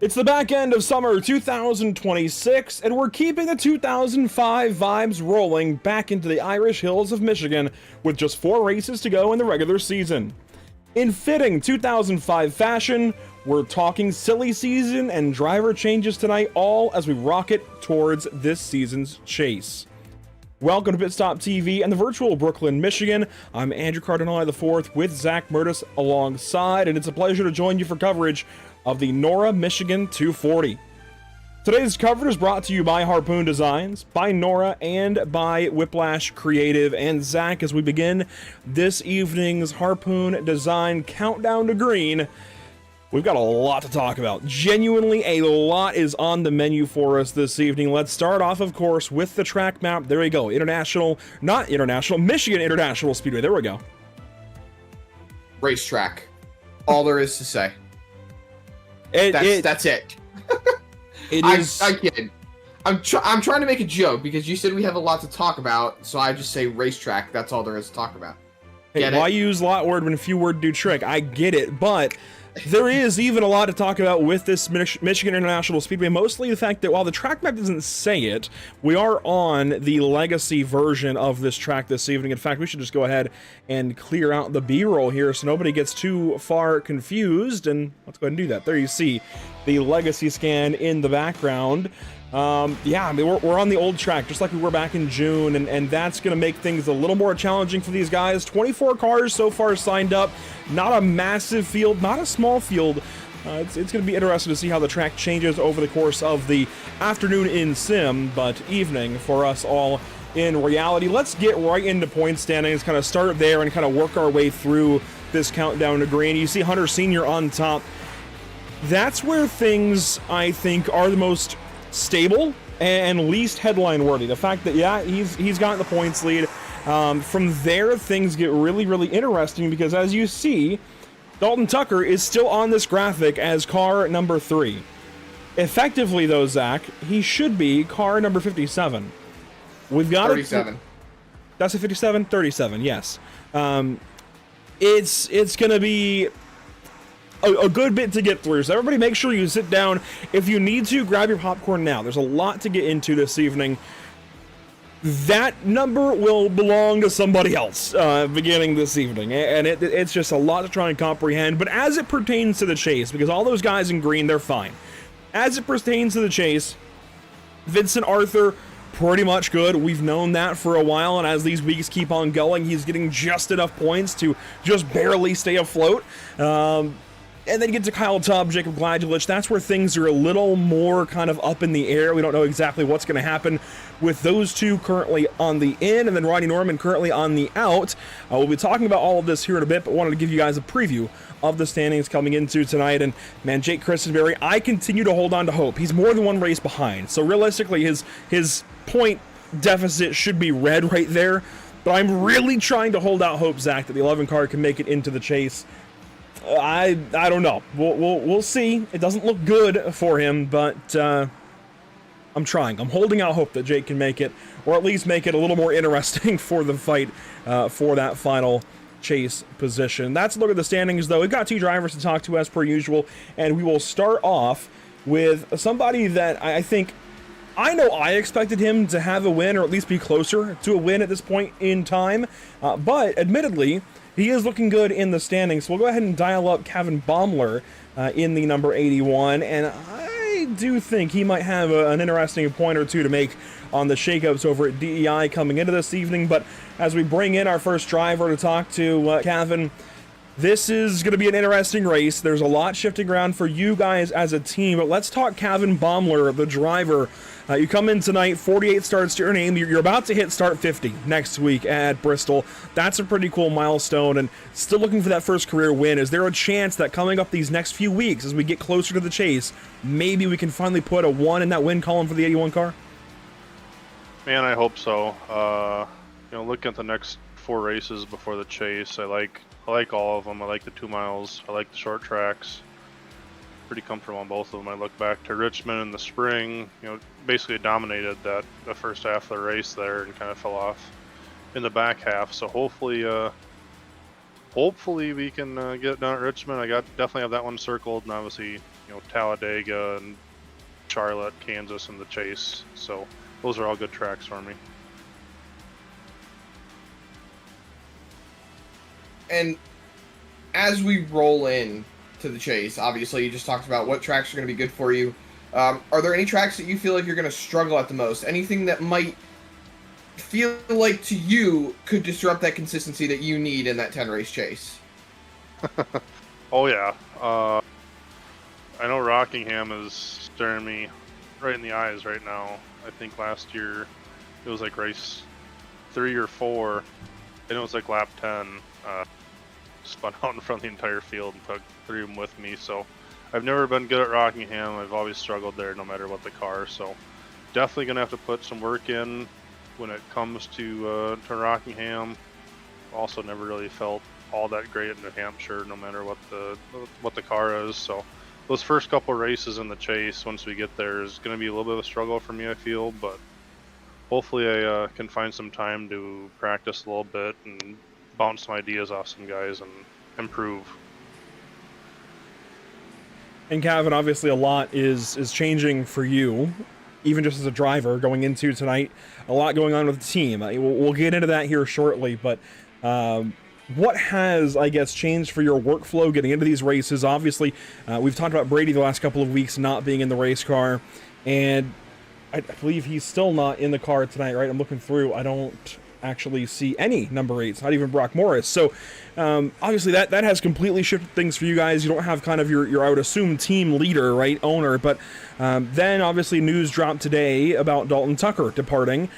It's the back end of summer 2026, and we're keeping the 2005 vibes rolling back into the Irish hills of Michigan with just 4 races to go in the regular season. In fitting 2005 fashion, we're talking silly season and driver changes tonight, all as we rocket towards this season's chase. Welcome to Pit Stop TV and the virtual Brooklyn, Michigan. I'm Andrew Cardinale IV with Zach Murtis alongside, and it's a pleasure to join you for coverage of the NORA Michigan 240. Today's coverage is brought to you by Harpoon Designs, by NORA, and by Whiplash Creative. And Zach, as we begin this evening's Harpoon Design Countdown to Green, we've got a lot to talk about. Genuinely, a lot is on the menu for us this evening. Let's start off, of course, with the track map. There we go. Michigan International Speedway. There we go. Racetrack. All there is to say. That's it. I kid. I'm trying to make a joke because you said we have a lot to talk about, so I just say racetrack. That's all there is to talk about. Hey, why use lot word when few word do trick? I get it, but there is even a lot to talk about with this Michigan International Speedway, mostly the fact that while the track map doesn't say it, we are on the legacy version of this track this evening. In fact, we should just go ahead and clear out the B-roll here so nobody gets too far confused, and let's go ahead and do that. There you see the legacy scan in the background. Yeah, I mean, we're on the old track, just like we were back in June, and that's going to make things a little more challenging for these guys. 24 cars so far signed up, not a massive field, not a small field. It's going to be interesting to see how the track changes over the course of the afternoon in sim, but evening for us all in reality. Let's get right into point standings, kind of start there and kind of work our way through this countdown to green. You see Hunter Sr. on top. That's where things, I think, are the most stable and least headline worthy. The fact that, yeah, he's gotten the points lead. From there, things get really, really interesting because, as you see, Dalton Tucker is still on this graphic as car number 3. Effectively, though, Zach, he should be car number 57. We've got 37. That's a 57? 37, yes. It's going to be a good bit to get through, so everybody make sure you sit down. If you need to, grab your popcorn now. There's a lot to get into this evening. That number will belong to somebody else beginning this evening, and it's just a lot to try and comprehend. But as it pertains to the chase, because all those guys in green, they're fine. As it pertains to the chase, Vincent Arthur, pretty much good. We've known that for a while, and as these weeks keep on going, he's getting just enough points to just barely stay afloat. And then you get to Kyle Tubb, Jacob Gladulich. That's where things are a little more kind of up in the air. We don't know exactly what's going to happen with those two currently on the in, and then Ronnie Norman currently on the out. We'll be talking about all of this here in a bit, but wanted to give you guys a preview of the standings coming into tonight. And man, Jake Christenberry, I continue to hold on to hope. He's more than one race behind, so realistically his point deficit should be red right there. But I'm really trying to hold out hope, Zach, that the 11 car can make it into the chase. I don't know. We'll see. It doesn't look good for him, but I'm trying. I'm holding out hope that Jake can make it, or at least make it a little more interesting for the fight for that final chase position. That's a look at the standings, though. We've got 2 drivers to talk to as per usual, and we will start off with somebody that I think, I know I expected him to have a win, or at least be closer to a win at this point in time, but admittedly, he is looking good in the standings. So we'll go ahead and dial up Kevin Baumler in the number 81, and I do think he might have an interesting point or two to make on the shakeups over at DEI coming into this evening. But as we bring in our first driver to talk to Kevin, this is going to be an interesting race. There's a lot shifting around for you guys as a team, but let's talk Kevin Baumler, the driver. You come in tonight, 48 starts to your name. You're about to hit start 50 next week at Bristol. That's a pretty cool milestone, and still looking for that first career win. Is there a chance that coming up these next few weeks, as we get closer to the chase, maybe we can finally put a 1 in that win column for the 81 car? Man, I hope so. Looking at the next 4 races before the chase, I like all of them. I like the 2 miles. I like the short tracks. Pretty comfortable on both of them. I look back to Richmond in the spring, basically dominated the first half of the race there and kind of fell off in the back half. So hopefully we can get it done at Richmond. I definitely have that one circled, and obviously Talladega and Charlotte, Kansas, and the Chase. So those are all good tracks for me. And as we roll in to the Chase, obviously you just talked about what tracks are going to be good for you. Are there any tracks that you feel like you're going to struggle at the most? Anything that might feel like to you could disrupt that consistency that you need in that 10 race chase? Oh yeah. I know Rockingham is staring me right in the eyes right now. I think last year it was like race 3 or 4. I know it was like lap 10. Spun out in front of the entire field and took 3 of them with me. So I've never been good at Rockingham. I've always struggled there no matter what the car. So definitely going to have to put some work in when it comes to Rockingham. Also never really felt all that great at New Hampshire no matter what the car is. So those first couple races in the Chase, once we get there, is going to be a little bit of a struggle for me, I feel. But hopefully I can find some time to practice a little bit and bounce some ideas off some guys and improve. And Kevin, obviously a lot is changing for you, even just as a driver going into tonight. A lot going on with the team. We'll get into that here shortly, but what has, I guess, changed for your workflow getting into these races? Obviously, we've talked about Brady the last couple of weeks not being in the race car, and I believe he's still not in the car tonight, right? I'm looking through. I don't actually see any number 8s, not even Brock Morris. So obviously that has completely shifted things for you guys. You don't have kind of your I would assume team leader, right, owner, but then obviously news dropped today about Dalton Tucker departing.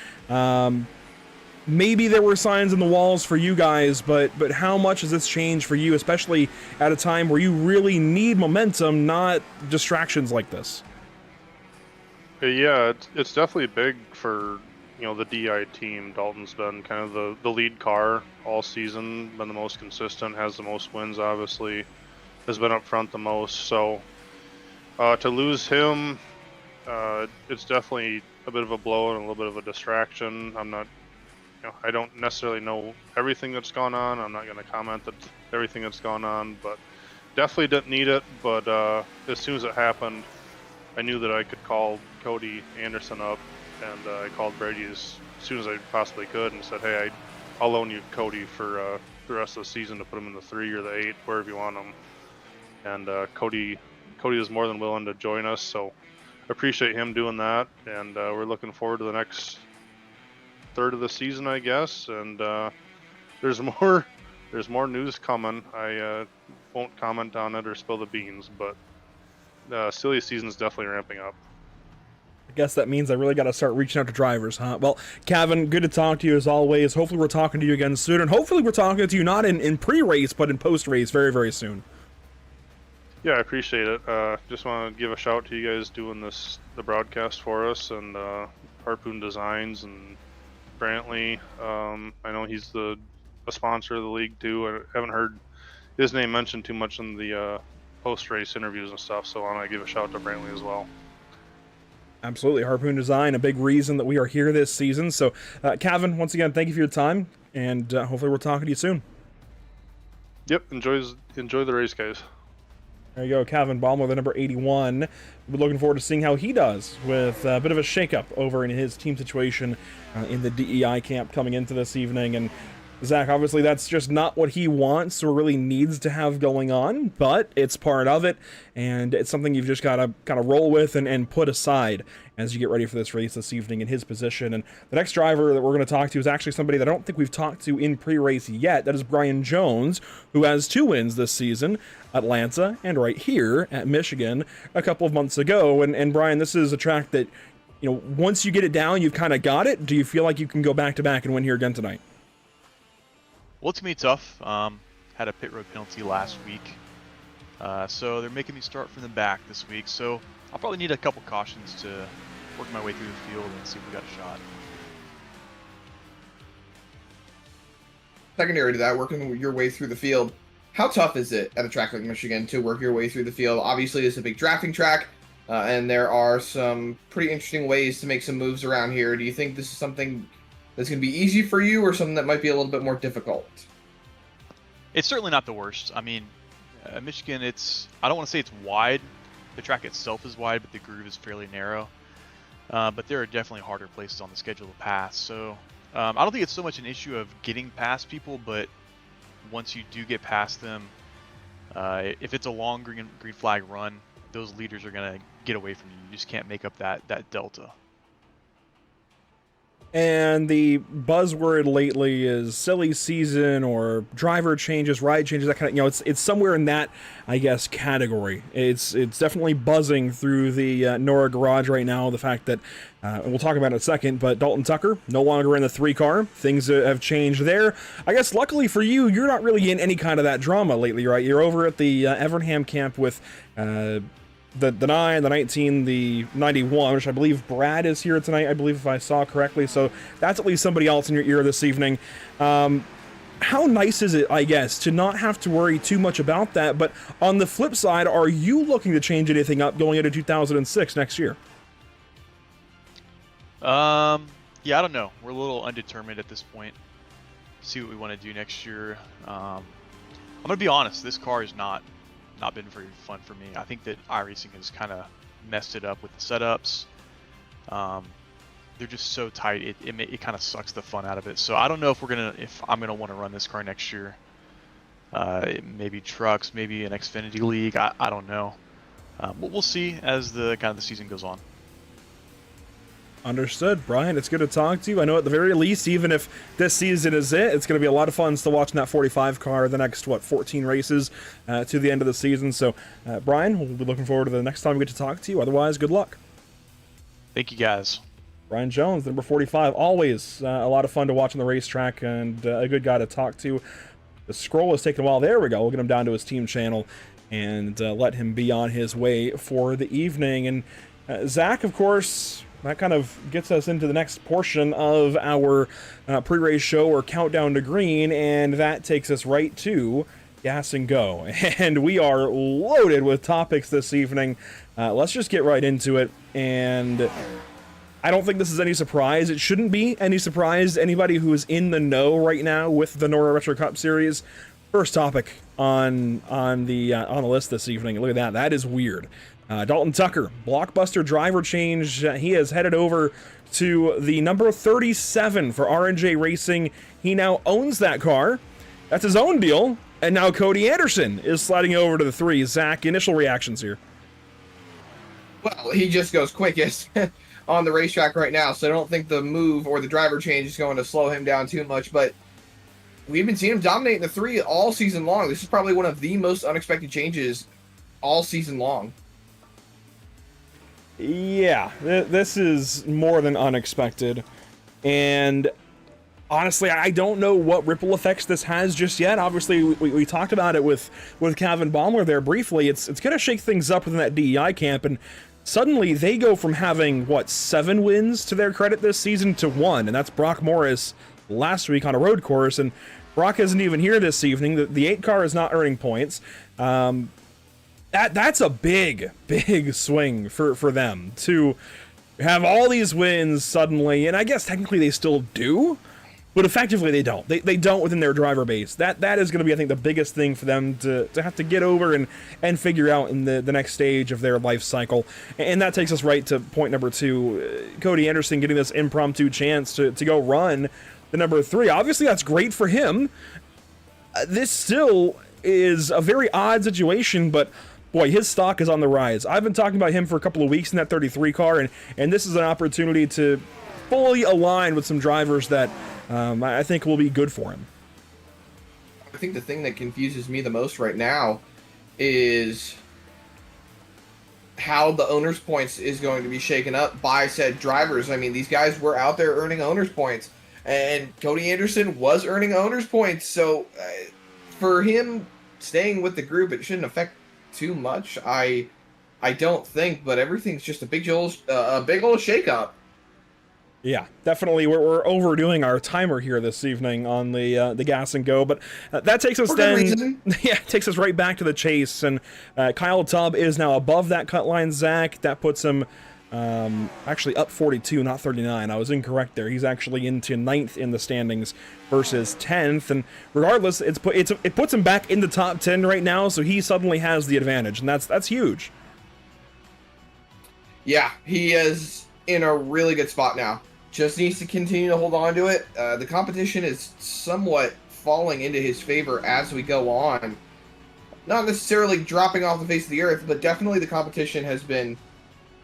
Maybe there were signs in the walls for you guys, but how much has this changed for you, especially at a time where you really need momentum, not distractions like this? Yeah, it's definitely big for the DI team. Dalton's been kind of the lead car all season, been the most consistent, has the most wins, obviously, has been up front the most. So to lose him, it's definitely a bit of a blow and a little bit of a distraction. I'm not, I don't necessarily know everything that's gone on. I'm not going to comment that everything that's gone on, but definitely didn't need it. But as soon as it happened, I knew that I could call Cody Anderson up. And I called Brady as soon as I possibly could and said, hey, I'll loan you Cody for the rest of the season to put him in the 3 or the 8, wherever you want him. And Cody is more than willing to join us, so appreciate him doing that. And we're looking forward to the next third of the season, I guess. And there's more news coming. I won't comment on it or spill the beans, but silly season's definitely ramping up. I guess that means I really got to start reaching out to drivers, huh? Well, Kevin, good to talk to you as always. Hopefully we're talking to you again soon, and hopefully we're talking to you not in pre-race, but in post-race very, very soon. Yeah, I appreciate it. Just want to give a shout to you guys doing the broadcast for us, and Harpoon Designs and Brantley. I know he's a sponsor of the league too. I haven't heard his name mentioned too much in the post-race interviews and stuff, so I want to give a shout to Brantley as well. Absolutely. Harpoon Design, a big reason that we are here this season. So, Kevin, once again, thank you for your time, and hopefully we're talking to you soon. Yep, enjoy the race, guys. There you go, Kevin Baumler, the number 81. We're looking forward to seeing how he does with a bit of a shakeup over in his team situation in the DEI camp coming into this evening. And Zach, obviously that's just not what he wants or really needs to have going on, but it's part of it, and it's something you've just got to kind of roll with and put aside as you get ready for this race this evening in his position. And the next driver that we're going to talk to is actually somebody that I don't think we've talked to in pre-race yet. That is Brian Jones, who has 2 wins this season, Atlanta and right here at Michigan a couple of months ago. And Brian, this is a track that, once you get it down, you've kind of got it. Do you feel like you can go back-to-back and win here again tonight? Well, it's going to be tough. Had a pit road penalty last week. So they're making me start from the back this week. So I'll probably need a couple cautions to work my way through the field and see if we got a shot. Secondary to that, working your way through the field, how tough is it at a track like Michigan to work your way through the field? Obviously, it's a big drafting track, and there are some pretty interesting ways to make some moves around here. Do you think this is something that's going to be easy for you, or something that might be a little bit more difficult? It's certainly not the worst. I mean, Michigan, I don't want to say it's wide, The track itself is wide, but the groove is fairly narrow. But there are definitely harder places on the schedule to pass. So I don't think it's so much an issue of getting past people, but once you do get past them, if it's a long green flag run, those leaders are going to get away from you. You just can't make up that delta. And the buzzword lately is silly season or driver changes, ride changes, that kind of, you know, it's somewhere in that, I guess, category. It's definitely buzzing through the NORA garage right now, the fact that, we'll talk about it in a second, but Dalton Tucker, no longer in the 3 car. Things have changed there. I guess luckily for you, you're not really in any kind of that drama lately, right? You're over at the Evernham camp with the 9, the 19, the 91, which I believe Brad is here tonight, I believe, if I saw correctly. So that's at least somebody else in your ear this evening. How nice is it, I guess, to not have to worry too much about that? But on the flip side, are you looking to change anything up going into 2006 next year? Yeah, I don't know. We're a little undetermined at this point. See what we want to do next year. I'm gonna be honest. This car has not been very fun for me. I think that iRacing has kind of messed it up with the setups. They're just so tight. It kind of sucks the fun out of it. So I don't know if I'm gonna want to run this car next year. Maybe trucks, maybe an Xfinity League. I don't know. But we'll see as the season goes on. Understood. Brian, it's good to talk to you. I know at the very least, even if this season is it's going to be a lot of fun still watching that 45 car the next, 14 races to the end of the season. So, Brian, we'll be looking forward to the next time we get to talk to you. Otherwise, good luck. Thank you, guys. Brian Jones, number 45. Always a lot of fun to watch on the racetrack and a good guy to talk to. The scroll is taking a while. There we go. We'll get him down to his team channel and let him be on his way for the evening. And Zach, of course, that kind of gets us into the next portion of our pre-race show or countdown to green, and that takes us right to Gas and Go. And we are loaded with topics this evening. Let's just get right into it. And I don't think this is any surprise. It shouldn't be any surprise to anybody who is in the know right now with the NORA Retro Cup Series. First topic on the list this evening. Look at that. That is weird. Dalton Tucker, blockbuster driver change. He has headed over to the number 37 for R&J Racing. He now owns that car. That's his own deal. And now Cody Anderson is sliding over to the 3. Zach, initial reactions here. Well, he just goes quickest on the racetrack right now, so I don't think the move or the driver change is going to slow him down too much, but we've been seeing him dominate in the 3 all season long. This is probably one of the most unexpected changes all season long. Yeah, this is more than unexpected, and honestly, I don't know what ripple effects this has just yet. Obviously, we talked about it with Calvin Baumler there briefly. It's going to shake things up within that DEI camp, and suddenly they go from having, 7 wins to their credit this season to 1, and that's Brock Morris last week on a road course, and Brock isn't even here this evening. The 8 car is not earning points. That's a big swing for them to have all these wins suddenly, and I guess technically they still do, but effectively they don't. They don't within their driver base. That is going to be, I think, the biggest thing for them to have to get over and figure out in the next stage of their life cycle. And that takes us right to point number 2. Cody Anderson getting this impromptu chance to go run the number 3. Obviously, that's great for him. This still is a very odd situation, but boy, his stock is on the rise. I've been talking about him for a couple of weeks in that 33 car, and this is an opportunity to fully align with some drivers that I think will be good for him. I think the thing that confuses me the most right now is how the owner's points is going to be shaken up by said drivers. I mean, these guys were out there earning owner's points, and Cody Anderson was earning owner's points, so for him staying with the group, it shouldn't affect too much, I don't think, but everything's just a big old shakeup. Yeah, definitely. We're overdoing our timer here this evening on the Gas and Go, but that takes us takes us right back to the chase, and Kyle Tubb is now above that cut line. Zach, that puts him actually up 42, not 39. I was incorrect there. He's actually into 9th in the standings versus 10th, and regardless, it puts him back in the top 10 right now, so he suddenly has the advantage, and that's huge. Yeah, he is in a really good spot now. Just needs to continue to hold on to it. The competition is somewhat falling into his favor as we go on. Not necessarily dropping off the face of the earth, but definitely the competition has been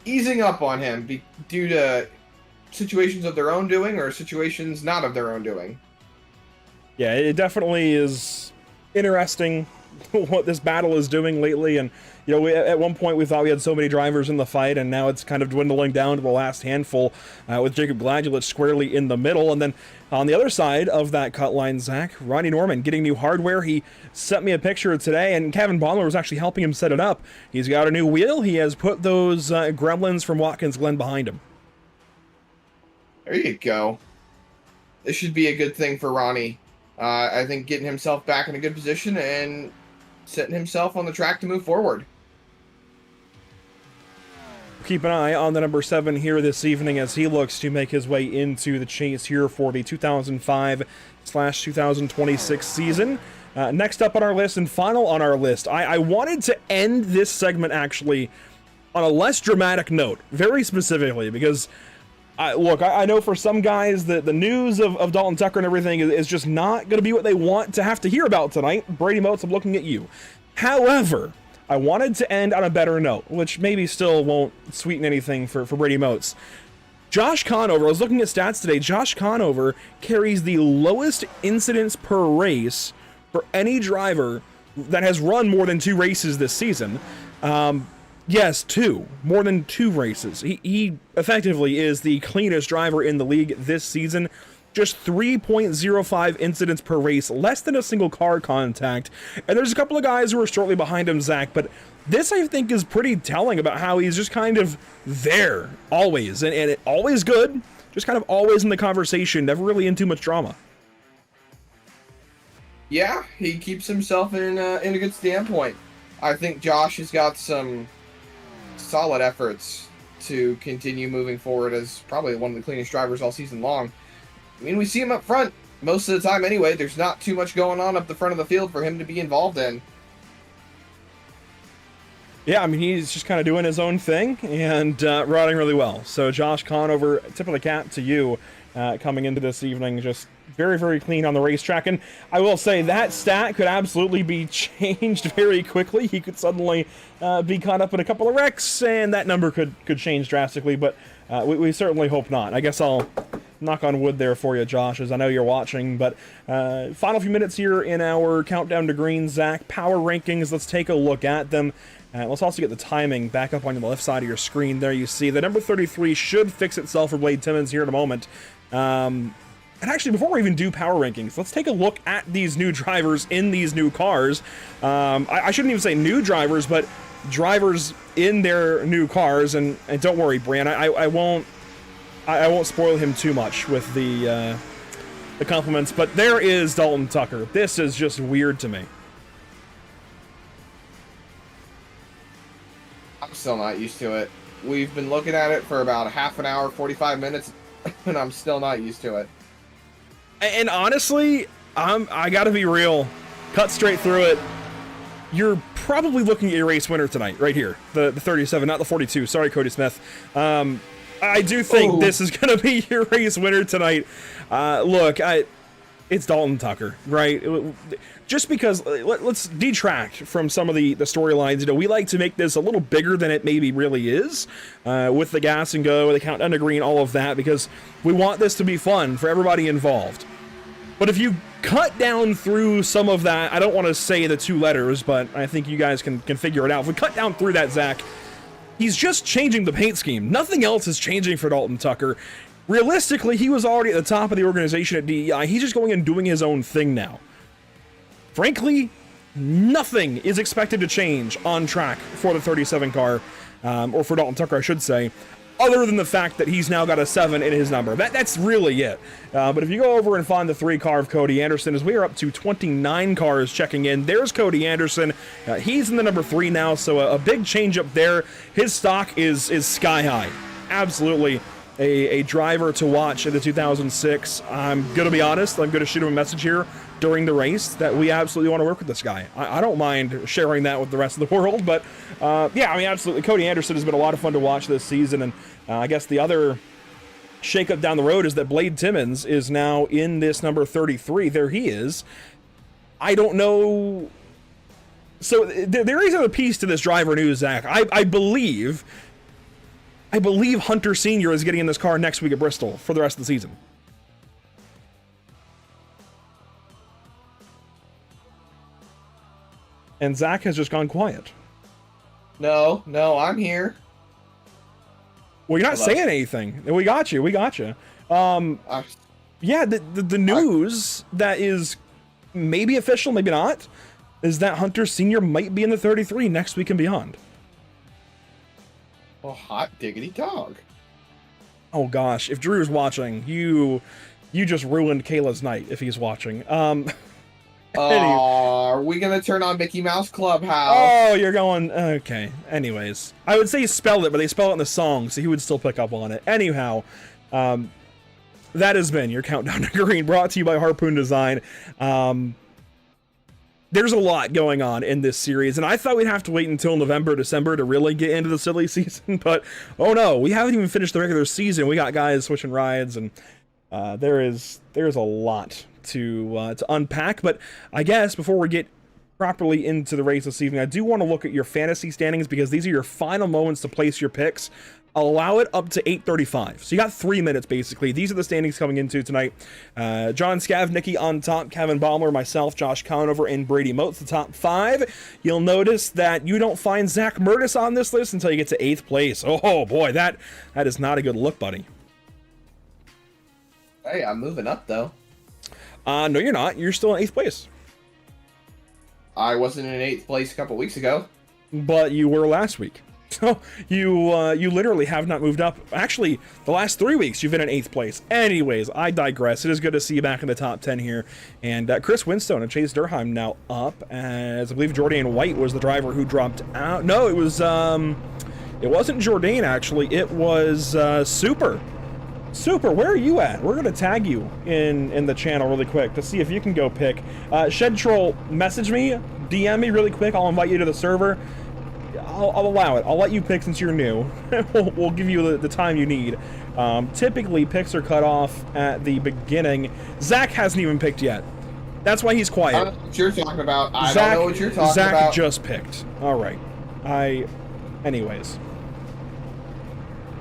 easing up on him due to situations of their own doing or situations not of their own doing. Yeah, it definitely is interesting what this battle is doing lately. And, you know, at one point we thought we had so many drivers in the fight, and now it's kind of dwindling down to the last handful with Jacob Gladulitz squarely in the middle. And then on the other side of that cut line, Zach, Ronnie Norman getting new hardware. He sent me a picture today, and Kevin Baumler was actually helping him set it up. He's got a new wheel. He has put those gremlins from Watkins Glen behind him. There you go. This should be a good thing for Ronnie. I think getting himself back in a good position and setting himself on the track to move forward. Keep an eye on the number 7 here this evening as he looks to make his way into the chase here for the 2005/2026 season. Next up on our list and final on our list, I wanted to end this segment actually on a less dramatic note, very specifically, because look, I know for some guys that the news of Dalton Tucker and everything is just not going to be what they want to have to hear about tonight. Brady Moats, I'm looking at you. However, I wanted to end on a better note, which maybe still won't sweeten anything for Brady Moats. Josh Conover, I was looking at stats today, Josh Conover carries the lowest incidents per race for any driver that has run more than 2 races this season. Yes, 2. More than 2 races. He effectively is the cleanest driver in the league this season. Just 3.05 incidents per race, less than a single car contact. And there's a couple of guys who are shortly behind him, Zach, but this I think is pretty telling about how he's just kind of there, always. And it always good, just kind of always in the conversation, never really in too much drama. Yeah, he keeps himself in a good standpoint. I think Josh has got some solid efforts to continue moving forward as probably one of the cleanest drivers all season long. I mean, we see him up front most of the time anyway. There's not too much going on up the front of the field for him to be involved in. Yeah, I mean, he's just kind of doing his own thing and riding really well. So Josh Conover, tip of the cap to you coming into this evening, just very, very clean on the racetrack. And I will say that stat could absolutely be changed very quickly. He could suddenly be caught up in a couple of wrecks, and that number could change drastically, but we certainly hope not. I guess I'll knock on wood there for you, Josh, as I know you're watching. But final few minutes here in our countdown to green, Zach. Power rankings, let's take a look at them. Let's also get the timing back up on the left side of your screen. There you see the number 33 should fix itself for Blade Timmons here in a moment. And actually, before we even do power rankings, let's take a look at these new drivers in these new cars. I shouldn't even say new drivers, but drivers in their new cars. And don't worry, Bran, I won't spoil him too much with the compliments. But there is Dalton Tucker. This is just weird to me. I'm still not used to it. We've been looking at it for about half an hour, 45 minutes, and I'm still not used to it. And honestly, I gotta be real. Cut straight through it. You're probably looking at your race winner tonight, right here. The 37, not the 42. Sorry, Cody Smith. I do think this is gonna be your race winner tonight. Look, it's Dalton Tucker, right? Just because, let's detract from some of the storylines. You know, we like to make this a little bigger than it maybe really is, with the gas and go, the countdown to green, all of that, because we want this to be fun for everybody involved. But if you cut down through some of that, I don't want to say the 2 letters, but I think you guys can figure it out. If we cut down through that, Zach, he's just changing the paint scheme. Nothing else is changing for Dalton Tucker. Realistically, he was already at the top of the organization at DEI. He's just going and doing his own thing now. Frankly, nothing is expected to change on track for the 37 car, or for Dalton Tucker, I should say, other than the fact that he's now got a 7 in his number. That's really it. But if you go over and find the 3 car of Cody Anderson, as we are up to 29 cars checking in, there's Cody Anderson. He's in the number 3 now, so a big change up there. His stock is sky high. Absolutely a driver to watch in the 2006. I'm going to be honest. I'm going to shoot him a message here during the race that we absolutely want to work with this guy. I don't mind sharing that with the rest of the world, but yeah, I mean, absolutely. Cody Anderson has been a lot of fun to watch this season, and I guess the other shakeup down the road is that Blade Timmons is now in this number 33. There he is. I don't know. So there is a piece to this driver news, Zach. I believe Hunter Sr. is getting in this car next week at Bristol for the rest of the season. And Zach has just gone quiet. No, I'm here. Well, you're not saying anything. We got you. Yeah, the news that is maybe official, maybe not, is that Hunter Sr. might be in the 33 next week and beyond. Well, hot diggity dog. Oh gosh, if Drew's watching, you just ruined Kayla's night if he's watching. Are we gonna turn on Mickey Mouse Clubhouse? Oh, you're going, okay. Anyways, I would say spell it, but they spell it in the song, so he would still pick up on it. Anyhow, that has been your Countdown to Green, brought to you by Harpoon Design. There's a lot going on in this series, and I thought we'd have to wait until November, December to really get into the silly season, but oh no, we haven't even finished the regular season. We got guys switching rides, and there's a lot to unpack. But I guess before we get properly into the race this evening, I do want to look at your fantasy standings, because these are your final moments to place your picks. Allow it up to 8:35. So you got 3 minutes, basically. These are the standings coming into tonight. John Scavnicki on top, Kevin Baumler, myself, Josh Conover, and Brady Moats, the top 5. You'll notice that you don't find Zach Murtis on this list until you get to 8th place. Oh boy, that is not a good look, buddy. Hey, I'm moving up, though. No, you're not. You're still in 8th place. I wasn't in 8th place a couple weeks ago. But you were last week. So you literally have not moved up. Actually, the last 3 weeks you've been in 8th place. Anyways, I digress. It is good to see you back in the top 10 here. And Chris Winstone and Chase Durheim now up, as I believe Jordan White was the driver who dropped out. No, it wasn't Jordan, actually. It was Super. Super, where are you at? We're gonna tag you in the channel really quick to see if you can go pick. Shed Troll, message me, DM me really quick. I'll invite you to the server. I'll allow it. I'll let you pick since you're new. We'll give you the time you need. Typically, picks are cut off at the beginning. Zach hasn't even picked yet. That's why he's quiet. I don't know what you're talking about. I don't know what you're talking Zach about. just picked. All right. Anyways.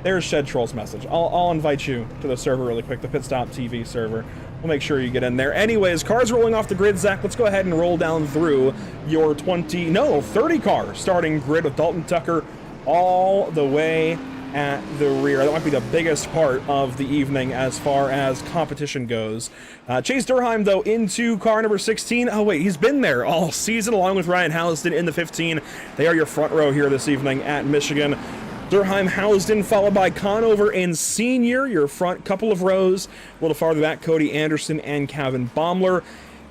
There's Shed Troll's message. I'll invite you to the server really quick, the Pit Stop TV server. We'll make sure you get in there. Anyways, cars rolling off the grid. Zach, let's go ahead and roll down through your 30 car starting grid with Dalton Tucker all the way at the rear. That might be the biggest part of the evening as far as competition goes. Chase Durheim, though, into car number 16. Oh, wait, he's been there all season along with Ryan Houston in the 15. They are your front row here this evening at Michigan. Durheim, Housden, followed by Conover and Senior, your front couple of rows. A little farther back, Cody Anderson and Kevin Baumler.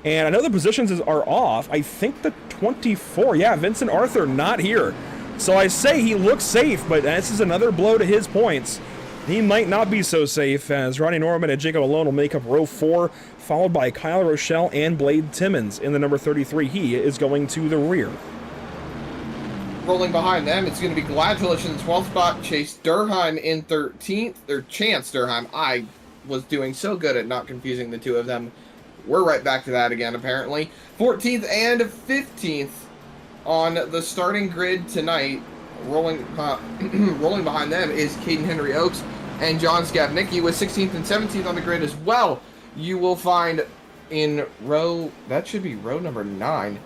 And I know the positions are off. I think the 24. Yeah, Vincent Arthur not here. So I say he looks safe, but this is another blow to his points. He might not be so safe, as Ronnie Norman and Jacob Alone will make up row 4, followed by Kyle Rochelle and Blade Timmons in the number 33. He is going to the rear. Rolling behind them, it's going to be Gladwillich in the 12th spot, Chase Durheim in 13th, or Chance Durheim. I was doing so good at not confusing the two of them. We're right back to that again, apparently. 14th and 15th on the starting grid tonight. Rolling behind them is Caden Henry Oakes and John Scavnicki with 16th and 17th on the grid as well. You will find in row, that should be row number 9,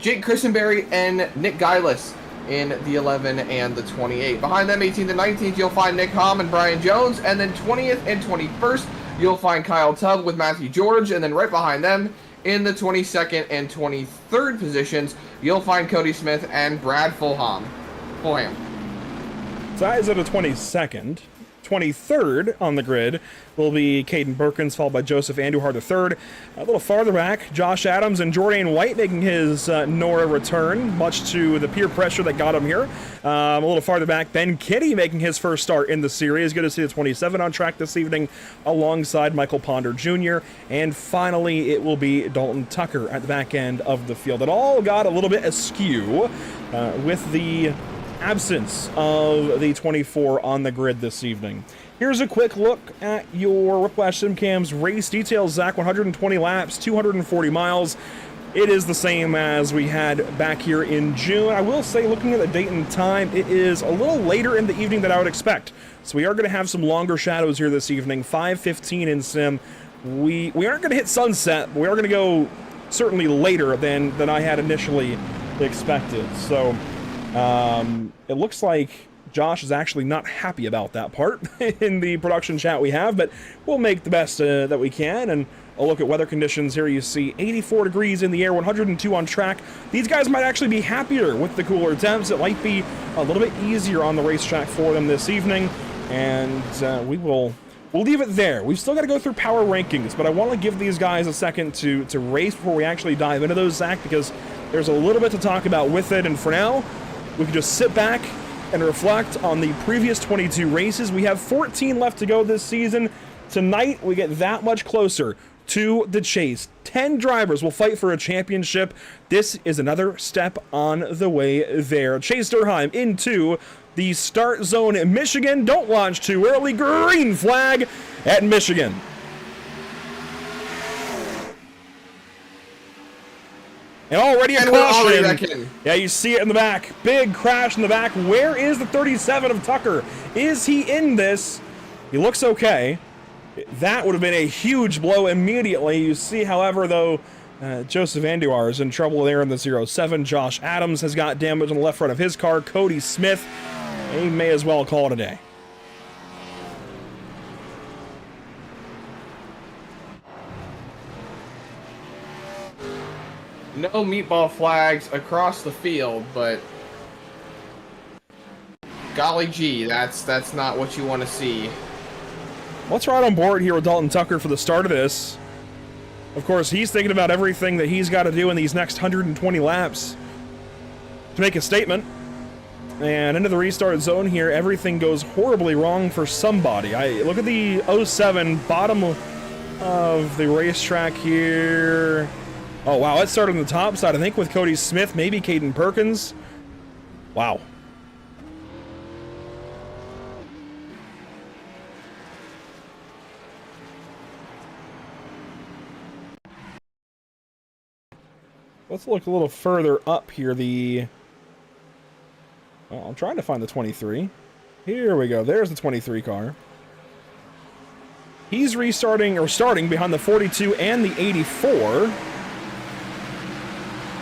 Jake Christenberry and Nick Geilis in the 11 and the 28. Behind them, 18th and 19th, you'll find Nick Hom and Brian Jones. And then 20th and 21st, you'll find Kyle Tubb with Matthew George. And then right behind them, in the 22nd and 23rd positions, you'll find Cody Smith and Brad Fulham. So that is at a 22nd. 23rd on the grid will be Caden Perkins, followed by Joseph Andujar III. A little farther back, Josh Adams and Jordan White making his NORA return, much to the peer pressure that got him here. A little farther back, Ben Kitty making his first start in the series. Good to see the 27 on track this evening, alongside Michael Ponder Jr. And finally, it will be Dalton Tucker at the back end of the field. It all got a little bit askew with the absence of the 24 on the grid this evening. Here's a quick look at your Whiplash SimCam's race details. Zach, 120 laps, 240 miles. It is the same as we had back here in June. I will say, looking at the date and time, it is a little later in the evening than I would expect. So we are going to have some longer shadows here this evening. 5:15 in Sim. We aren't going to hit sunset, but we are going to go certainly later than I had initially expected. So it looks like Josh is actually not happy about that part in the production chat we have, but we'll make the best that we can. And a look at weather conditions here, you see 84 degrees in the air, 102 on track. These guys might actually be happier with the cooler temps. It might be a little bit easier on the racetrack for them this evening, and we'll leave it there. We've still got to go through power rankings, but I want to give these guys a second to race before we actually dive into those, Zach, because there's a little bit to talk about with it. And for now, we can just sit back and reflect on the previous 22 races. We have 14 left to go this season. Tonight, we get that much closer to the chase. 10 drivers will fight for a championship. This is another step on the way there. Chase Durheim into the start zone at Michigan. Don't launch too early. Green flag at Michigan. And already a caution. Yeah, you see it in the back. Big crash in the back. Where is the 37 of Tucker? Is he in this? He looks okay. That would have been a huge blow immediately. You see, however, though, Joseph Andujar is in trouble there in the 07. Josh Adams has got damage on the left front of his car. Cody Smith, he may as well call it a day. No meatball flags across the field, but golly gee, that's not what you want to see. Let's ride on board here with Dalton Tucker for the start of this. Of course, he's thinking about everything that he's got to do in these next 120 laps to make a statement. And into the restart zone here, everything goes horribly wrong for somebody. Look at the 07 bottom of the racetrack here. Oh, wow, it started on the top side, I think, with Cody Smith, maybe Caden Perkins. Wow. Let's look a little further up here. Well, I'm trying to find the 23. Here we go. There's the 23 car. He's restarting, or starting, behind the 42 and the 84.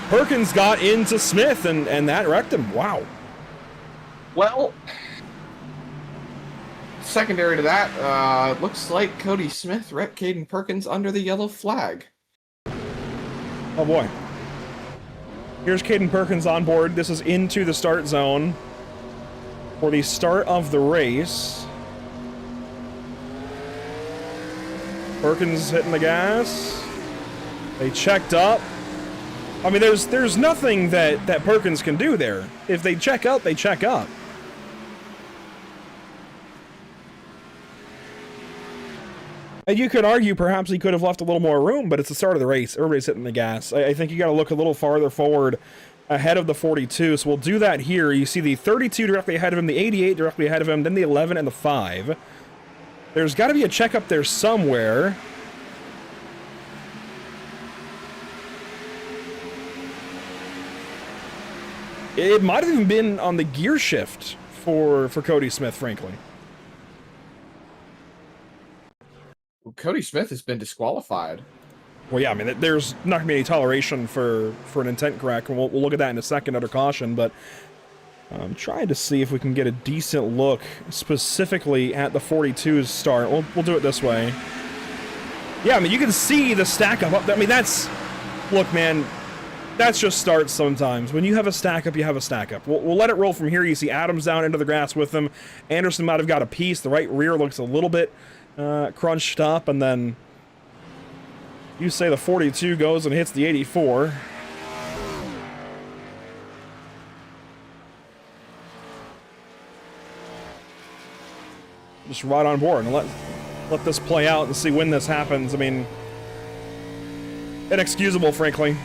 Perkins got into Smith, and that wrecked him. Wow. Well, secondary to that, looks like Cody Smith wrecked Caden Perkins under the yellow flag. Oh, boy. Here's Caden Perkins on board. This is into the start zone for the start of the race. Perkins hitting the gas. They checked up. I mean, there's nothing that Perkins can do there. If they check up, they check up. And you could argue perhaps he could have left a little more room, but it's the start of the race. Everybody's hitting the gas. I think you got to look a little farther forward ahead of the 42. So we'll do that here. You see the 32 directly ahead of him, the 88 directly ahead of him, then the 11 and the 5. There's got to be a check up there somewhere. It might have even been on the gear shift for Cody Smith, frankly. Well, Cody Smith has been disqualified. Well, yeah, I mean, there's not going to be any toleration for an intent crack, and we'll look at that in a second under caution, but I'm trying to see if we can get a decent look specifically at the 42's start. We'll do it this way. Yeah, I mean, you can see the stack up. I mean, that's... Look, man, That's just starts sometimes. When you have a stack up, you have a stack up. We'll let it roll from here. You see Adams down into the grass with him. Anderson might have got a piece. The right rear looks a little bit crunched up, and then you say the 42 goes and hits the 84. Just right on board and let this play out and see when this happens. I mean, inexcusable, frankly.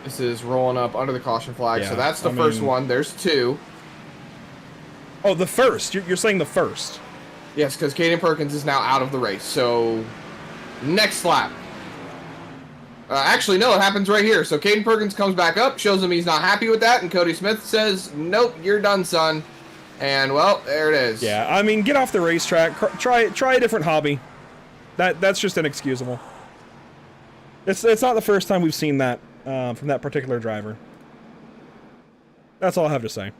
This is rolling up under the caution flag, Yeah, so that's the I first mean- one. There's two. Oh, the first. You're saying the first. Yes, because Caden Perkins is now out of the race. So, next lap. Actually, no, it happens right here. So Caden Perkins comes back up, shows him he's not happy with that, and Cody Smith says, "Nope, you're done, son." And well, there it is. Yeah, I mean, get off the racetrack. Try a different hobby. That's just inexcusable. It's not the first time we've seen that from that particular driver. That's all I have to say.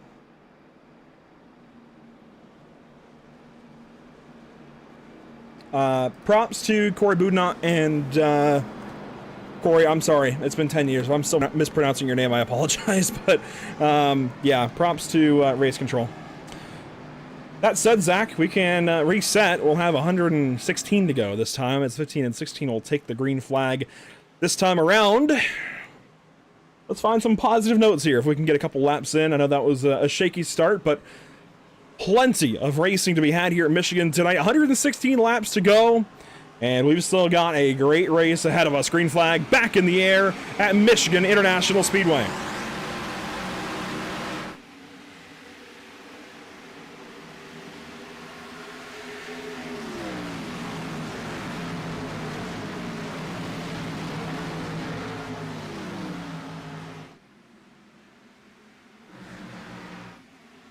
Props to Corey Boudinot and Corey. I'm sorry, it's been 10 years. I'm still mispronouncing your name. I apologize, but yeah, props to Race Control. That said, Zach, we can reset. We'll have 116 to go this time. It's 15 and 16 will take the green flag this time around. Let's find some positive notes here if we can get a couple laps in. I know that was a shaky start, but plenty of racing to be had here at Michigan tonight. 116 laps to go, and we've still got a great race ahead of us. Green flag back in the air at Michigan International Speedway.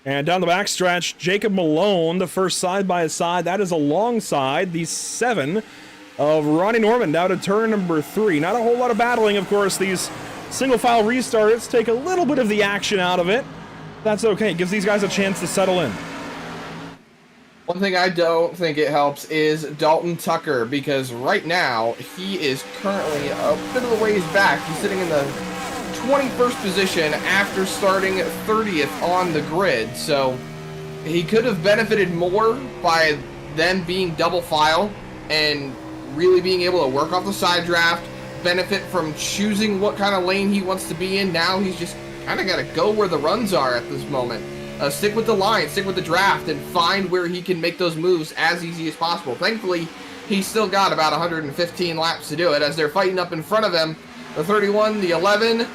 And down the backstretch, Jacob Malone, the first side-by-side. That is alongside the 7 of Ronnie Norman down to turn number 3. Not a whole lot of battling, of course. These single-file restarts take a little bit of the action out of it. That's okay. It gives these guys a chance to settle in. One thing I don't think it helps is Dalton Tucker, because right now he is currently a bit of a ways back. He's sitting in the 21st position after starting 30th on the grid, so he could have benefited more by them being double file and really being able to work off the side draft, benefit from choosing what kind of lane he wants to be in. Now he's just kind of got to go where the runs are at this moment. Stick with the line, stick with the draft, and find where he can make those moves as easy as possible. Thankfully, he's still got about 115 laps to do it as they're fighting up in front of him. The 31, the 11,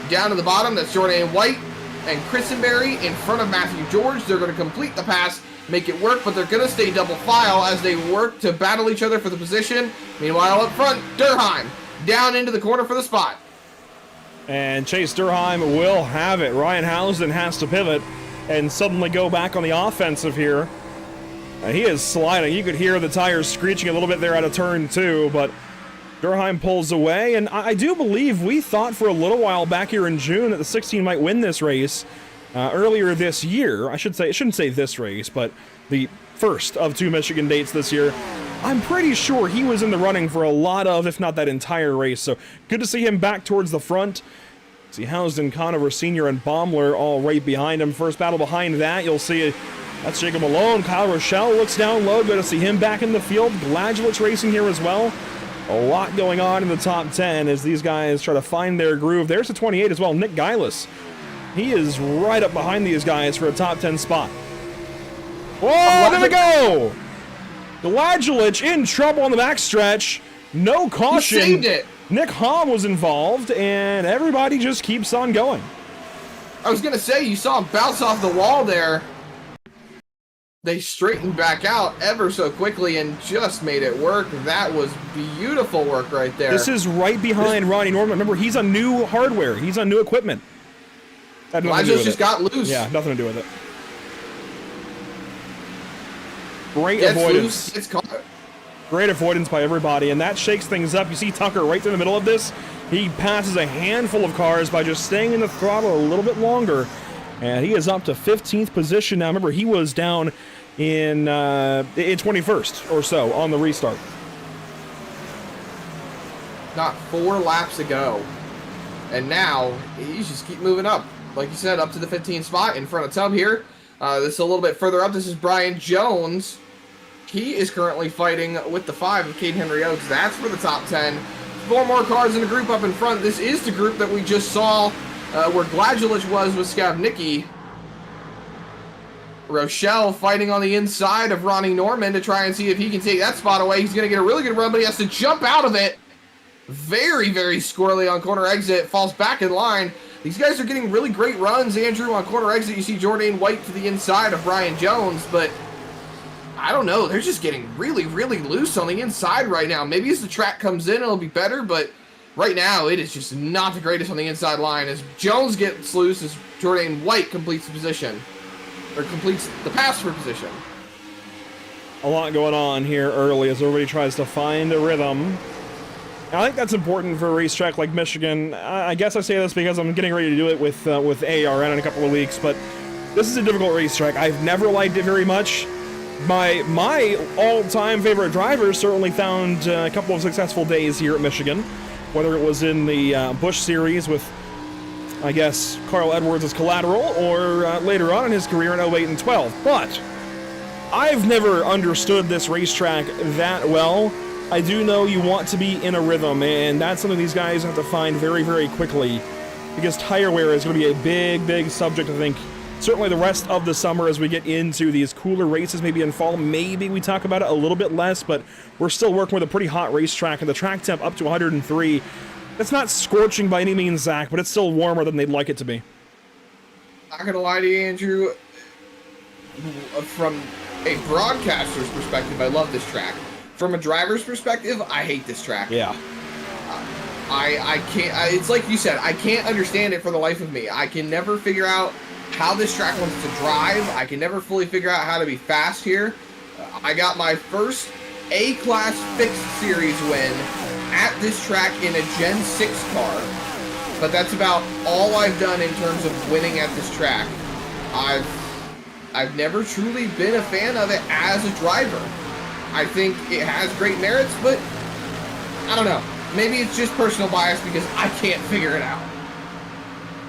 down to the bottom, that's Jordan White and Christenberry in front of Matthew George. They're going to complete the pass, make it work, but they're going to stay double file as they work to battle each other for the position. Meanwhile, up front, Durheim down into the corner for the spot. And Chase Durheim will have it. Ryan Housden has to pivot and suddenly go back on the offensive here. He is sliding. You could hear the tires screeching a little bit there out of turn 2, but Durheim pulls away, and I do believe we thought for a little while back here in June that the 16 might win this race earlier this year. I shouldn't say this race, but the first of 2 Michigan dates this year. I'm pretty sure he was in the running for a lot of, if not that entire race, so good to see him back towards the front. See Housden, Conover Sr., and Baumler all right behind him. First battle behind that, you'll see that's Jacob Malone. Kyle Rochelle looks down low. Good to see him back in the field. Gladulitz racing here as well. A lot going on in the top 10 as these guys try to find their groove. There's the 28 as well, Nick Geilis. He is right up behind these guys for a top 10 spot. Whoa, there we go! Gladulitz in trouble on the backstretch. No caution. He saved it. Nick Hom was involved, and everybody just keeps on going. I was going to say, you saw him bounce off the wall there. They straightened back out ever so quickly and just made it work. That was beautiful work right there. This is right behind Ronnie Norman. Remember, he's on new hardware. He's on new equipment. Elijah's just got loose. Yeah, nothing to do with it. Great Gets avoidance. loose, gets caught. Great avoidance by everybody, and that shakes things up. You see Tucker right through the middle of this. He passes a handful of cars by just staying in the throttle a little bit longer, and he is up to 15th position now. Remember, he was down in 21st or so on the restart. Not 4 laps ago, and now he's just keep moving up. Like you said, up to the 15th spot in front of Tub here. This is a little bit further up. This is Brian Jones. He is currently fighting with the 5 of Caden Henry Oaks. That's for the top 10. 4 more cars in the group up in front. This is the group that we just saw where Gladulich was with Skavnicki. Rochelle fighting on the inside of Ronnie Norman to try and see if he can take that spot away. He's going to get a really good run, but he has to jump out of it. Very, very squirrely on corner exit. Falls back in line. These guys are getting really great runs, Andrew. On corner exit, you see Jordan White to the inside of Brian Jones, but I don't know. They're just getting really, really loose on the inside right now. Maybe as the track comes in, it'll be better, but right now it is just not the greatest on the inside line. As Jones gets loose, as Jordan White completes the position, or completes the pass for position. A lot going on here early as everybody tries to find a rhythm. I think that's important for a racetrack like Michigan. I guess I say this because I'm getting ready to do it with ARN in a couple of weeks, but this is a difficult racetrack. I've never liked it very much. My all-time favorite drivers certainly found a couple of successful days here at Michigan, whether it was in the Busch Series with, I guess, Carl Edwards as collateral, or later on in his career in 08 and 12. But I've never understood this racetrack that well. I do know you want to be in a rhythm, and that's something these guys have to find very, very quickly, because tire wear is going to be a big, big subject, I think. Certainly the rest of the summer as we get into these cooler races, maybe in fall, maybe we talk about it a little bit less, but we're still working with a pretty hot racetrack, and the track temp up to 103. That's not scorching by any means, Zach, but it's still warmer than they'd like it to be. Not going to lie to you, Andrew. From a broadcaster's perspective, I love this track. From a driver's perspective, I hate this track. Yeah. I can't, it's like you said, I can't understand it for the life of me. I can never figure out how this track wants to drive. I can never fully figure out how to be fast here. I got my first A-Class Fixed Series win at this track in a Gen 6 car, but that's about all I've done in terms of winning at this track. I've never truly been a fan of it as a driver. I think it has great merits, but I don't know. Maybe it's just personal bias because I can't figure it out.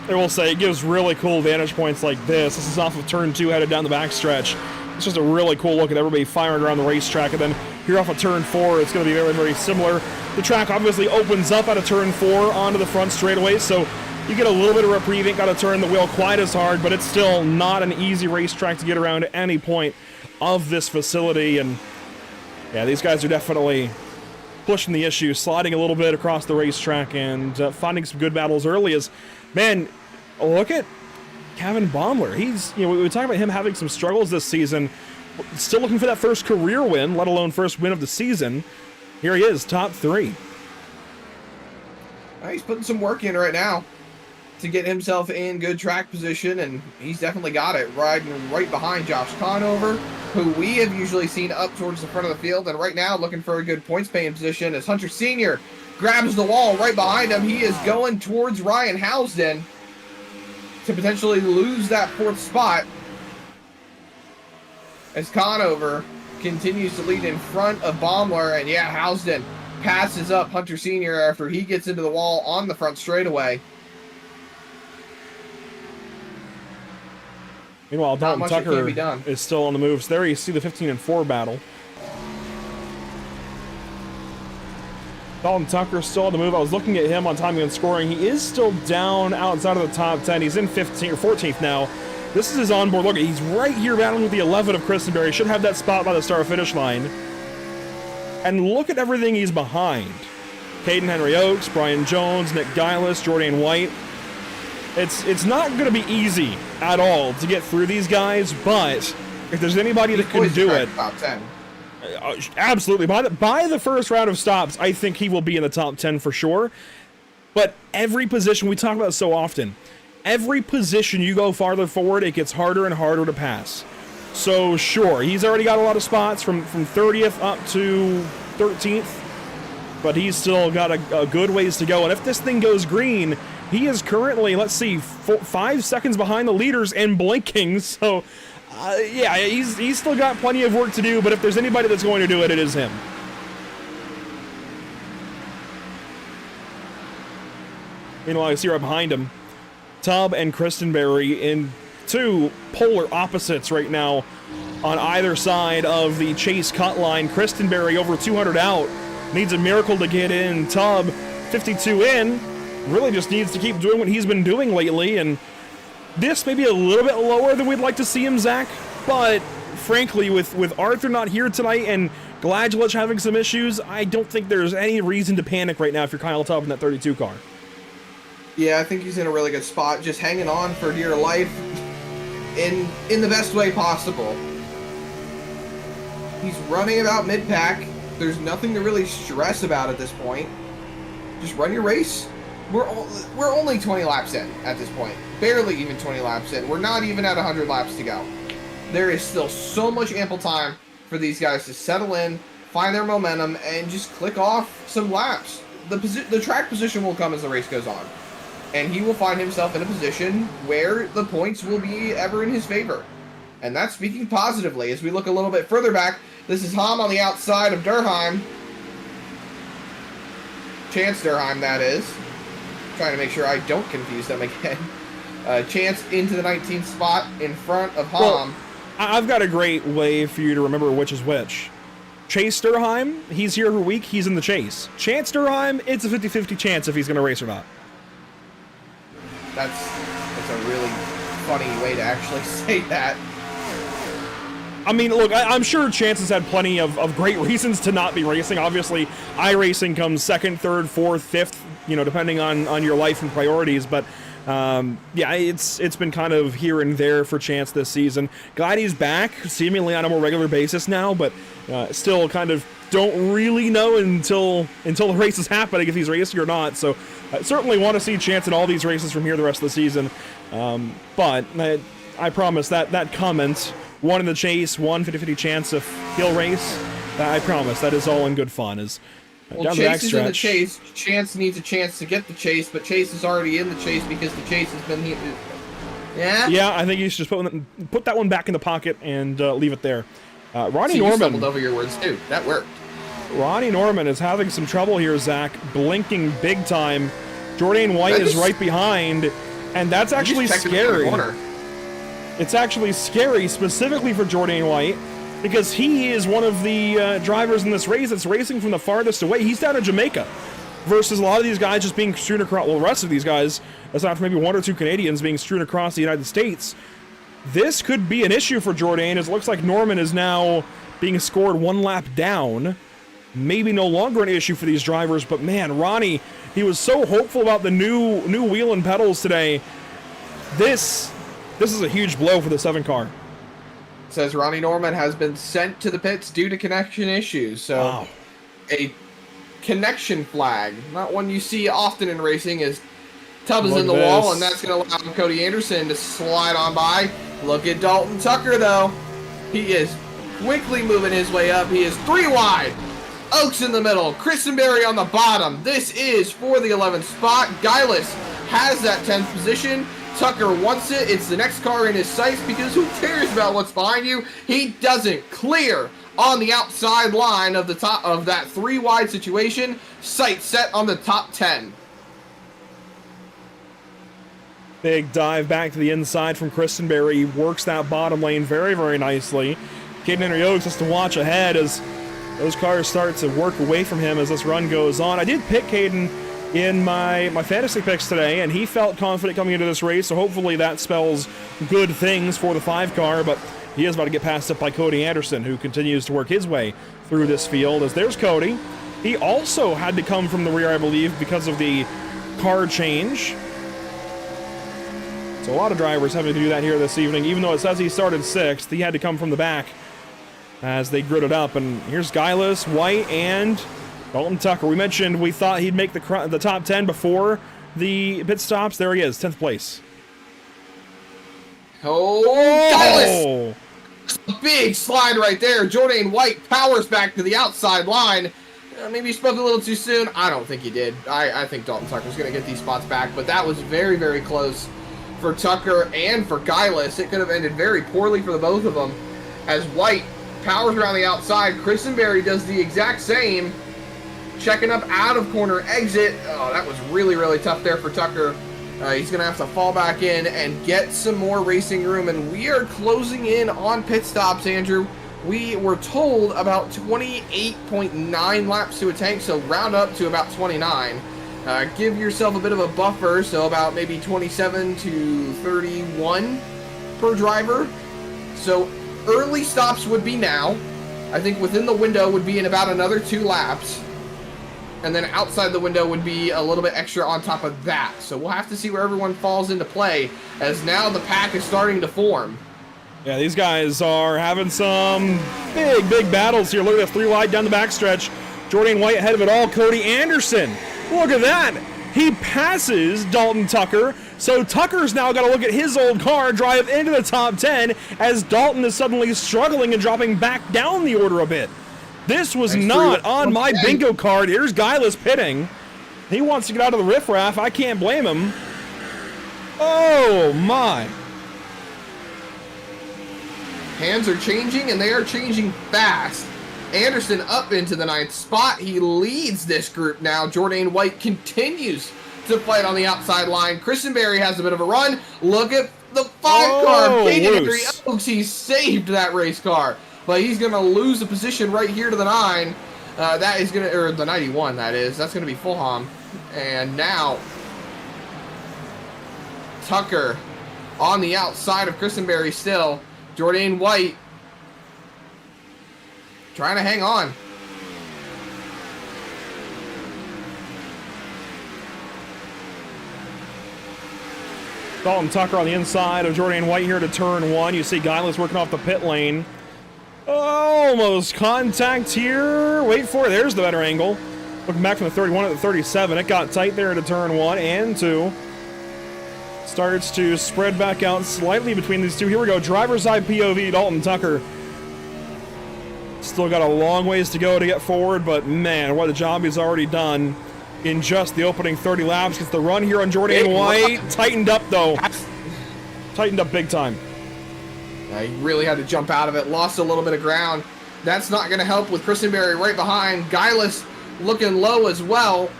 I will say, it gives really cool vantage points like this. This is off of turn 2 headed down the backstretch. It's just a really cool look at everybody firing around the racetrack. And then here off of turn 4, it's going to be very, very similar. The track obviously opens up out of turn 4 onto the front straightaway, so you get a little bit of reprieve. Ain't got to turn the wheel quite as hard, but it's still not an easy racetrack to get around at any point of this facility. And yeah, these guys are definitely pushing the issue, sliding a little bit across the racetrack, and finding some good battles early. As, man, look at Kevin Baumler. He's, we talk about him having some struggles this season, still looking for that first career win, let alone first win of the season. Here he is, top 3. He's putting some work in right now to get himself in good track position, and he's definitely got it, riding right behind Josh Conover, who we have usually seen up towards the front of the field, and right now looking for a good points-paying position as Hunter Sr. grabs the wall right behind him. He is going towards Ryan Housden to potentially lose that 4th spot as Conover continues to lead in front of Baumler, and yeah, Housden passes up Hunter Sr. after he gets into the wall on the front straightaway. Meanwhile, Dalton Tucker is still on the moves. There you see the 15 and 4 battle. Dalton Tucker still on the move. I was looking at him on timing and scoring. He is still down outside of the top 10. He's in 15 or 14th now. This is his onboard look. He's right here battling with the 11 of Christenberry. Should have that spot by the start finish line. And look at everything he's behind. Caden Henry Oaks, Brian Jones, Nick Geilis, Jordan White. It's not going to be easy at all to get through these guys, but if there's anybody that can do it, top 10. Absolutely. By the first round of stops, I think he will be in the top 10 for sure. But every position, we talk about so often, every position you go farther forward, it gets harder and harder to pass. So sure, he's already got a lot of spots from 30th up to 13th, but he's still got a good ways to go. And if this thing goes green, he is currently, let's see, 5 seconds behind the leaders and blinking. So, yeah, he's still got plenty of work to do, but if there's anybody that's going to do it, it is him. Meanwhile, I see right behind him, Tubb and Christenberry in two polar opposites right now on either side of the chase cut line. Christenberry over 200 out, needs a miracle to get in. Tubb 52 in, really just needs to keep doing what he's been doing lately, and this may be a little bit lower than we'd like to see him, Zach, but frankly, with Arthur not here tonight and Gladulech having some issues, I don't think there's any reason to panic right now if you're Kyle Tubb in that 32 car. Yeah, I think he's in a really good spot, just hanging on for dear life in the best way possible. He's running about mid-pack. There's nothing to really stress about at this point. Just run your race. We're only 20 laps in at this point. Barely even 20 laps in. We're not even at 100 laps to go. There is still so much ample time for these guys to settle in, find their momentum, and just click off some laps. The track position will come as the race goes on, and he will find himself in a position where the points will be ever in his favor. And that's speaking positively. As we look a little bit further back, this is Hom on the outside of Durheim. Chance Durheim, that is. Trying to make sure I don't confuse them again. Chance into the 19th spot in front of Hom. Well, I've got a great way for you to remember which is which. Chase Durheim, he's here every week, he's in the chase. Chance Durheim, it's a 50-50 chance if he's going to race or not. That's a really funny way to actually say that. I mean, look, I'm sure Chance has had plenty of great reasons to not be racing. Obviously, iRacing comes second, third, fourth, fifth, depending on your life and priorities. But, yeah, it's been kind of here and there for Chance this season. Glad he's back, seemingly on a more regular basis now, but still kind of don't really know until the race is happening if he's racing or not. So I certainly want to see Chance in all these races from here the rest of the season. But I promise that comment, one in the chase, 50-50 chance if he'll race, I promise that is all in good fun. Well, Chase is in the chase. Chance needs a chance to get the chase, but Chase is already in the chase because the chase has been here. Yeah? Yeah, I think you should just put that one back in the pocket and leave it there. Ronnie You Norman. stumbled over your words too. That worked. Ronnie Norman is having some trouble here, Zach. Blinking big time. Jordan White is right behind, and that's actually scary. It's actually scary, specifically for Jordan White, because he is one of the drivers in this race that's racing from the farthest away. He's down in Jamaica, versus a lot of these guys just being strewn across. Well, the rest of these guys, aside from maybe one or two Canadians, being strewn across the United States. This could be an issue for Jordan, as it looks like Norman is now being scored one lap down. Maybe no longer an issue for these drivers, but man, Ronnie, he was so hopeful about the new wheel and pedals today. This is a huge blow for the 7 car. Says Ronnie Norman has been sent to the pits due to connection issues. So wow. A connection flag, not one you see often in racing, is Tubb is in the wall, and that's going to allow Cody Anderson to slide on by. Look at Dalton Tucker, though. He is quickly moving his way up. He is 3 wide. Oaks in the middle. Christenberry on the bottom. This is for the 11th spot. Gillis has that 10th position. Tucker wants it. It's the next car in his sights because who cares about what's behind you? He doesn't. Clear on the outside line of the top of that 3 wide situation. Sight set on the top 10. Big dive back to the inside from Christenberry. He works that bottom lane very, very nicely. Caden Henry Oaks has to watch ahead as those cars start to work away from him as this run goes on. I did pick Caden in my fantasy picks today, and he felt confident coming into this race, so hopefully that spells good things for the 5 car, but he is about to get passed up by Cody Anderson, who continues to work his way through this field. As there's Cody. He also had to come from the rear, I believe, because of the car change. So a lot of drivers having to do that here this evening. Even though it says he started 6th, he had to come from the back as they gridded up. And here's Gillis, White, and Dalton Tucker. We mentioned we thought he'd make the top 10 before the pit stops. There he is, 10th place. Oh, Gillis! Big slide right there. Jordan White powers back to the outside line. Maybe he spoke a little too soon. I don't think he did. I think Dalton Tucker's going to get these spots back, but that was very, very close for Tucker and for Guylis. It could have ended very poorly for the both of them as White powers around the outside. Christenberry does the exact same, checking up out of corner exit. Oh, that was really, really tough there for Tucker. He's going to have to fall back in and get some more racing room, and we are closing in on pit stops, Andrew. We were told about 28.9 laps to a tank, so round up to about 29. Give yourself a bit of a buffer, so about maybe 27 to 31 per driver. So early stops would be now. I think within the window would be in about another 2 laps. And then outside the window would be a little bit extra on top of that. So we'll have to see where everyone falls into play, as now the pack is starting to form. Yeah, these guys are having some big, big battles here. Look at that 3 wide down the backstretch. Jordan White ahead of it all. Cody Anderson. Look at that. He passes Dalton Tucker. So Tucker's now got to look at his old car, drive into the top 10, as Dalton is suddenly struggling and dropping back down the order a bit. This was not on my bingo card. Here's Guylis pitting. He wants to get out of the riffraff. I can't blame him. Oh, my. Hands are changing, and they are changing fast. Anderson up into the 9th spot. He leads this group now. Jordan White continues to fight on the outside line. Christenberry has a bit of a run. Look at the 5 car. Caden Henry Oaks. He saved that race car. But he's going to lose the position right here to the 9. That is going to, or the 91, that is. That's going to be Fulham. And now, Tucker on the outside of Christenberry still. Jordan White trying to hang on. Dalton Tucker on the inside of Jordan White here to turn 1. You see Guylis working off the pit lane. Almost contact here. Wait for it. There's the better angle. Looking back from the 31 to the 37. It got tight there to turn 1 and 2. Starts to spread back out slightly between these two. Here we go. Driver's side POV, Dalton Tucker. Still got a long ways to go to get forward, but man, what a job he's already done in just the opening 30 laps. Gets the run here on Jordan White. Tightened up, though. Tightened up big time. He really had to jump out of it. Lost a little bit of ground. That's not going to help with Christenberry right behind. Guylis looking low as well.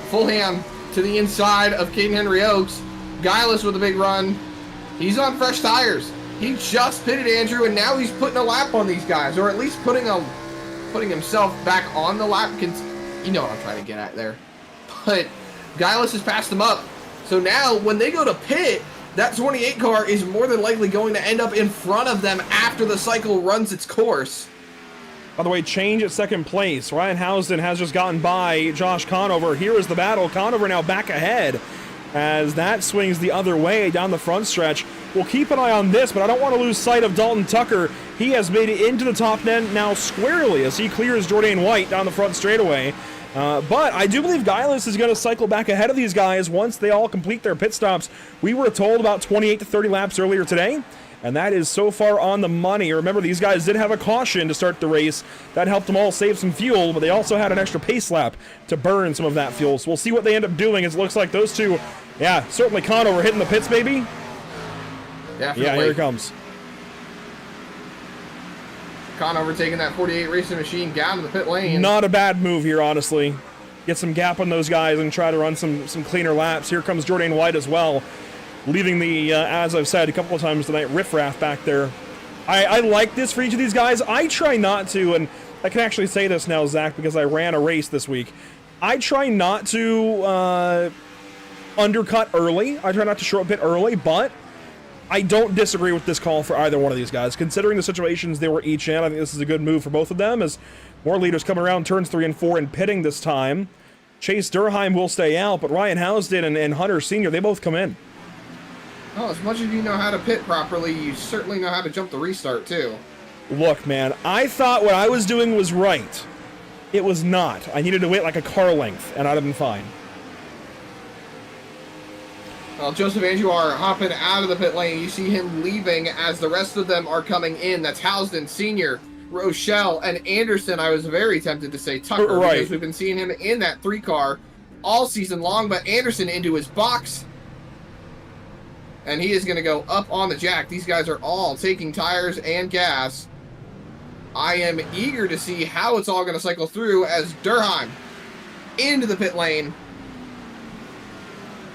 Fulham to the inside of Caden Henry Oaks. Guylis with a big run. He's on fresh tires. He just pitted, Andrew, and now he's putting a lap on these guys, or at least putting himself back on the lap. You know what I'm trying to get at there. But Guylis has passed him up. So now when they go to pit, that 28 car is more than likely going to end up in front of them after the cycle runs its course. By the way, change at second place. Ryan Housden has just gotten by Josh Conover. Here is the battle. Conover now back ahead as that swings the other way down the front stretch. We'll keep an eye on this, but I don't want to lose sight of Dalton Tucker. He has made it into the top 10 now squarely as he clears Jordan White down the front straightaway. But I do believe Guylis is going to cycle back ahead of these guys once they all complete their pit stops. We were told about 28 to 30 laps earlier today, and that is so far on the money. Remember, these guys did have a caution to start the race. That helped them all save some fuel, but they also had an extra pace lap to burn some of that fuel. So we'll see what they end up doing, as it looks like those two, yeah, certainly Conover hitting the pits, baby. Definitely. Yeah, here it comes. Conover taking that 48 racing machine down to the pit lane. Not a bad move here, honestly. Get some gap on those guys and try to run some cleaner laps. Here comes Jordan White as well, leaving the, as I've said a couple of times tonight, riffraff back there. I like this for each of these guys. I try not to, and I can actually say this now, Zach, because I ran a race this week. I try not to undercut early. I try not to show up pit early, but I don't disagree with this call for either one of these guys. Considering the situations they were each in, I think this is a good move for both of them, as more leaders come around turns 3 and 4 and pitting this time. Chase Durheim will stay out, but Ryan Housden and Hunter Sr., they both come in. Oh, as much as you know how to pit properly, you certainly know how to jump the restart, too. Look, man, I thought what I was doing was right. It was not. I needed to wait like a car length, and I'd have been fine. Well, Joseph Andujar hopping out of the pit lane. You see him leaving as the rest of them are coming in. That's Housden Sr., Rochelle, and Anderson, I was very tempted to say Tucker, Right. because we've been seeing him in that 3-car all season long, but Anderson into his box, and he is going to go up on the jack. These guys are all taking tires and gas. I am eager to see how it's all going to cycle through as Durheim into the pit lane.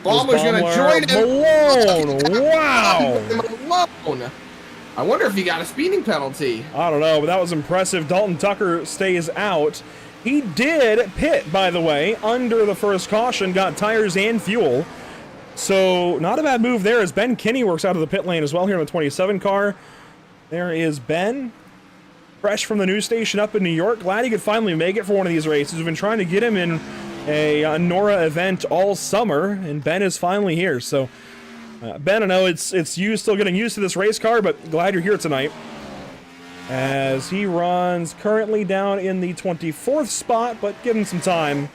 Baumler's going to join him. Malone, wow. Malone. I wonder if he got a speeding penalty. I don't know, but that was impressive. Dalton Tucker stays out. He did pit, by the way, under the first caution, got tires and fuel. So not a bad move there as Ben Kinney works out of the pit lane as well here in the 27 car. There is Ben, fresh from the news station up in New York. Glad he could finally make it for one of these races. We've been trying to get him in a NORA event all summer, and Ben is finally here. So Ben, I know it's you still getting used to this race car, but glad you're here tonight. As he runs currently down in the 24th spot, but give him some time.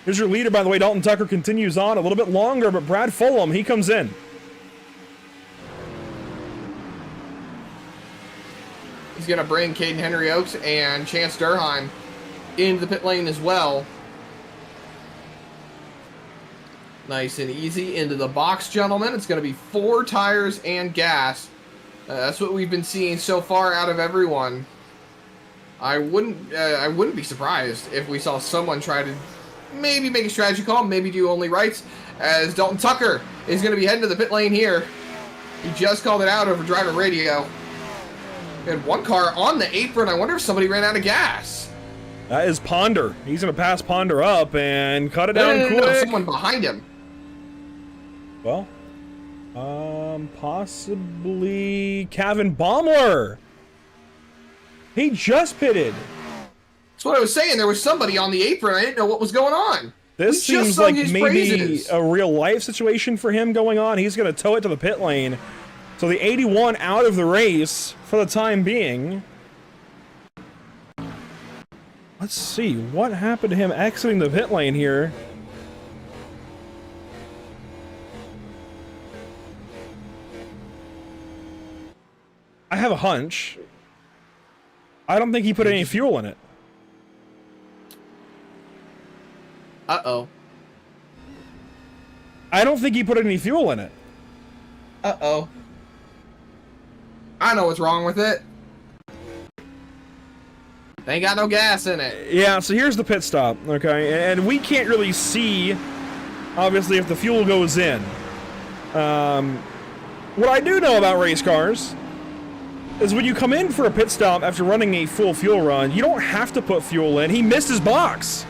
Here's your leader, by the way. Dalton Tucker continues on a little bit longer, but Brad Fulham, he comes in. He's going to bring Caden Henry Oaks and Chance Durheim into the pit lane as well. Nice and easy into the box, gentlemen. It's going to be 4 tires and gas. That's what we've been seeing so far out of everyone. I wouldn't be surprised if we saw someone try to maybe make a strategy call, maybe do only rights, as Dalton Tucker is going to be heading to the pit lane here. He just called it out over driver radio. We had 1 car on the apron. I wonder if somebody ran out of gas. That is Ponder. He's going to pass Ponder up and cut it down quick. No, someone behind him. Well, possibly Kevin Baumler. He just pitted. That's what I was saying. There was somebody on the apron. I didn't know what was going on. This We just seems sung like his maybe praises. a real life situation for him going on. He's going to tow it to the pit lane. So the 81 out of the race for the time being. Let's see what happened to him exiting the pit lane here. I have a hunch. I don't think he put any fuel in it. Uh-oh. I don't think he put any fuel in it. Uh-oh. I know what's wrong with it. They ain't got no gas in it. Yeah, so here's the pit stop, okay? And we can't really see, obviously, if the fuel goes in. What I do know about race cars is when you come in for a pit stop after running a full fuel run, you don't have to put fuel in. He missed his box.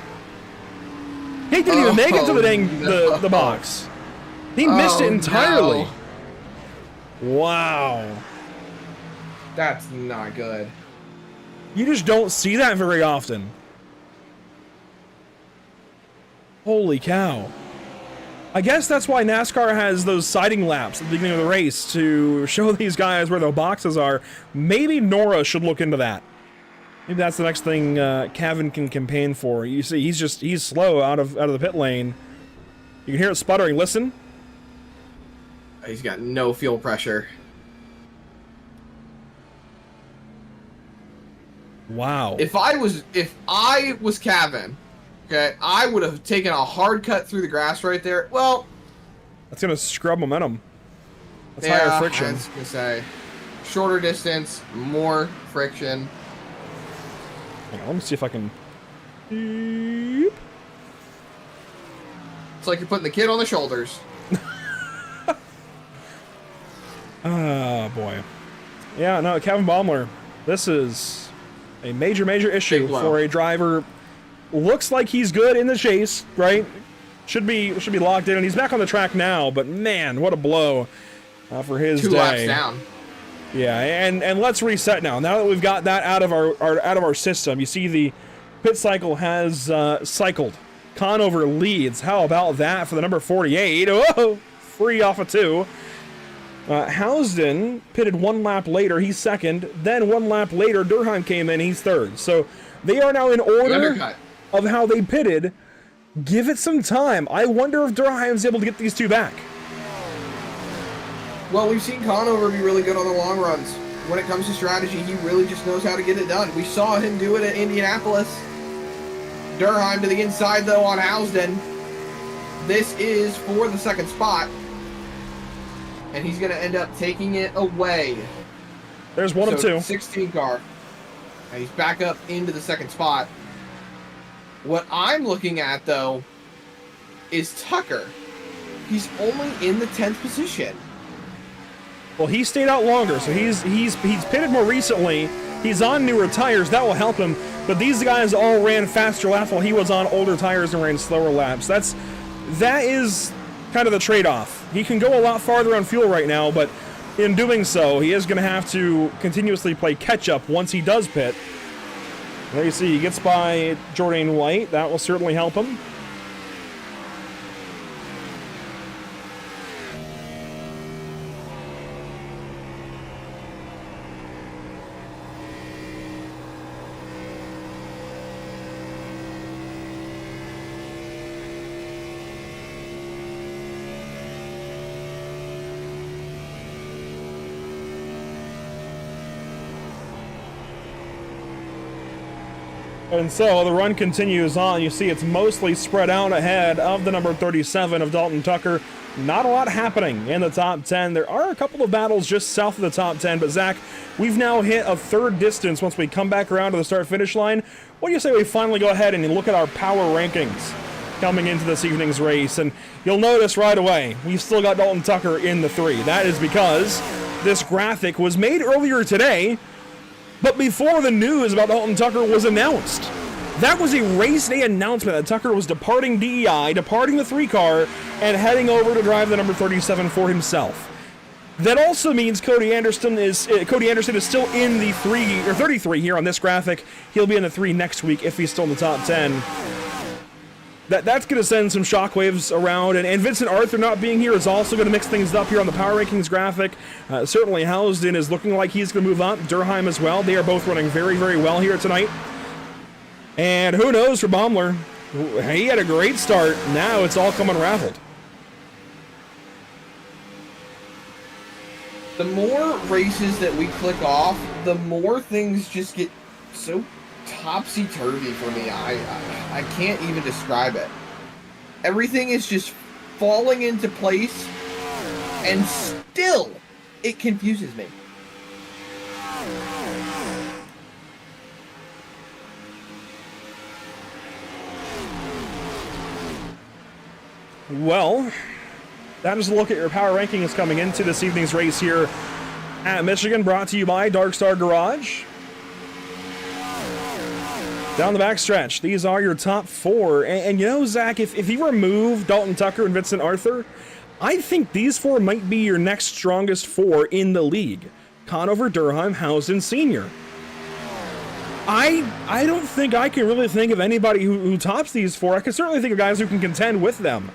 He didn't even make it to the dang the box. He missed it entirely. No. Wow. That's not good. You just don't see that very often. Holy cow. I guess that's why NASCAR has those sighting laps at the beginning of the race to show these guys where their boxes are. Maybe NORA should look into that. Maybe that's the next thing Kevin can campaign for. You see, he's slow out of the pit lane. You can hear it sputtering. Listen. He's got no fuel pressure. Wow. If I was Kevin, okay, I would have taken a hard cut through the grass right there. Well, That's gonna scrub momentum. That's yeah, higher friction. I was gonna say, shorter distance, more friction. Hang on, let me see if I can. Beep. It's like you're putting the kid on the shoulders. Oh boy. Yeah, no, Kevin Baumler. This is a major issue for a driver. Looks like he's good in the chase, right? Should be locked in, and he's back on the track now. But man, what a blow for his 2 day. laps down. Yeah, and let's reset now. Now that we've got that out of our system, you see the pit cycle has cycled. Conover leads. How about that for the number 48? Oh, free off of 2. Housden pitted 1 lap later. He's second. Then 1 lap later, Durheim came in. He's third. So they are now in order of how they pitted. Give it some time. I wonder if Durheim's able to get these 2 back. Well, we've seen Conover be really good on the long runs. when it comes to strategy, he really just knows how to get it done. We saw him do it at Indianapolis. Durheim to the inside, though, on Housden. This is for the second spot. And he's going to end up taking it away. There's one of two. 16 car. And he's back up into the second spot. What I'm looking at, though, is Tucker. He's only in the 10th position. Well, he stayed out longer, so he's pitted more recently. He's on newer tires. That will help him. But these guys all ran faster laps while he was on older tires and ran slower laps. That is kind of the trade-off. He can go a lot farther on fuel right now, but in doing so, he is going to have to continuously play catch-up once he does pit. There you see, he gets by Jordan White. That will certainly help him. And so the run continues on. You see it's mostly spread out ahead of the number 37 of Dalton Tucker. Not a lot happening in the top 10. There are a couple of battles just south of the top 10, but Zach, we've now hit a third distance once we come back around to the start-finish line. What do you say we finally go ahead and look at our power rankings coming into this evening's race? And you'll notice right away, we've still got Dalton Tucker in the 3. That is because this graphic was made earlier today, but before the news about Dalton Tucker was announced. That was a race day announcement that Tucker was departing DEI, departing the 3 car, and heading over to drive the number 37 for himself. That also means Cody Anderson is still in the 3 or 33 here on this graphic. He'll be in the 3 next week if he's still in the top 10. That's going to send some shockwaves around, and Vincent Arthur not being here is also going to mix things up here on the power rankings graphic. Certainly Housden is looking like he's going to move up. Durheim as well. They are both running very, very well here tonight. And who knows for Baumler? He had a great start. Now it's all come unraveled. The more races that we click off, the more things just get so topsy-turvy for me. I can't even describe it. Everything is just falling into place, and still it confuses me. Well, that is a look at your power rankings coming into this evening's race here at Michigan, brought to you by Dark Star Garage. Down the back stretch, these are your top 4. And you know, Zach, if you remove Dalton Tucker and Vincent Arthur, I think these 4 might be your next strongest 4 in the league. Conover, Durheim, Housden, Senior. I don't think I can really think of anybody who tops these 4. I can certainly think of guys who can contend with them.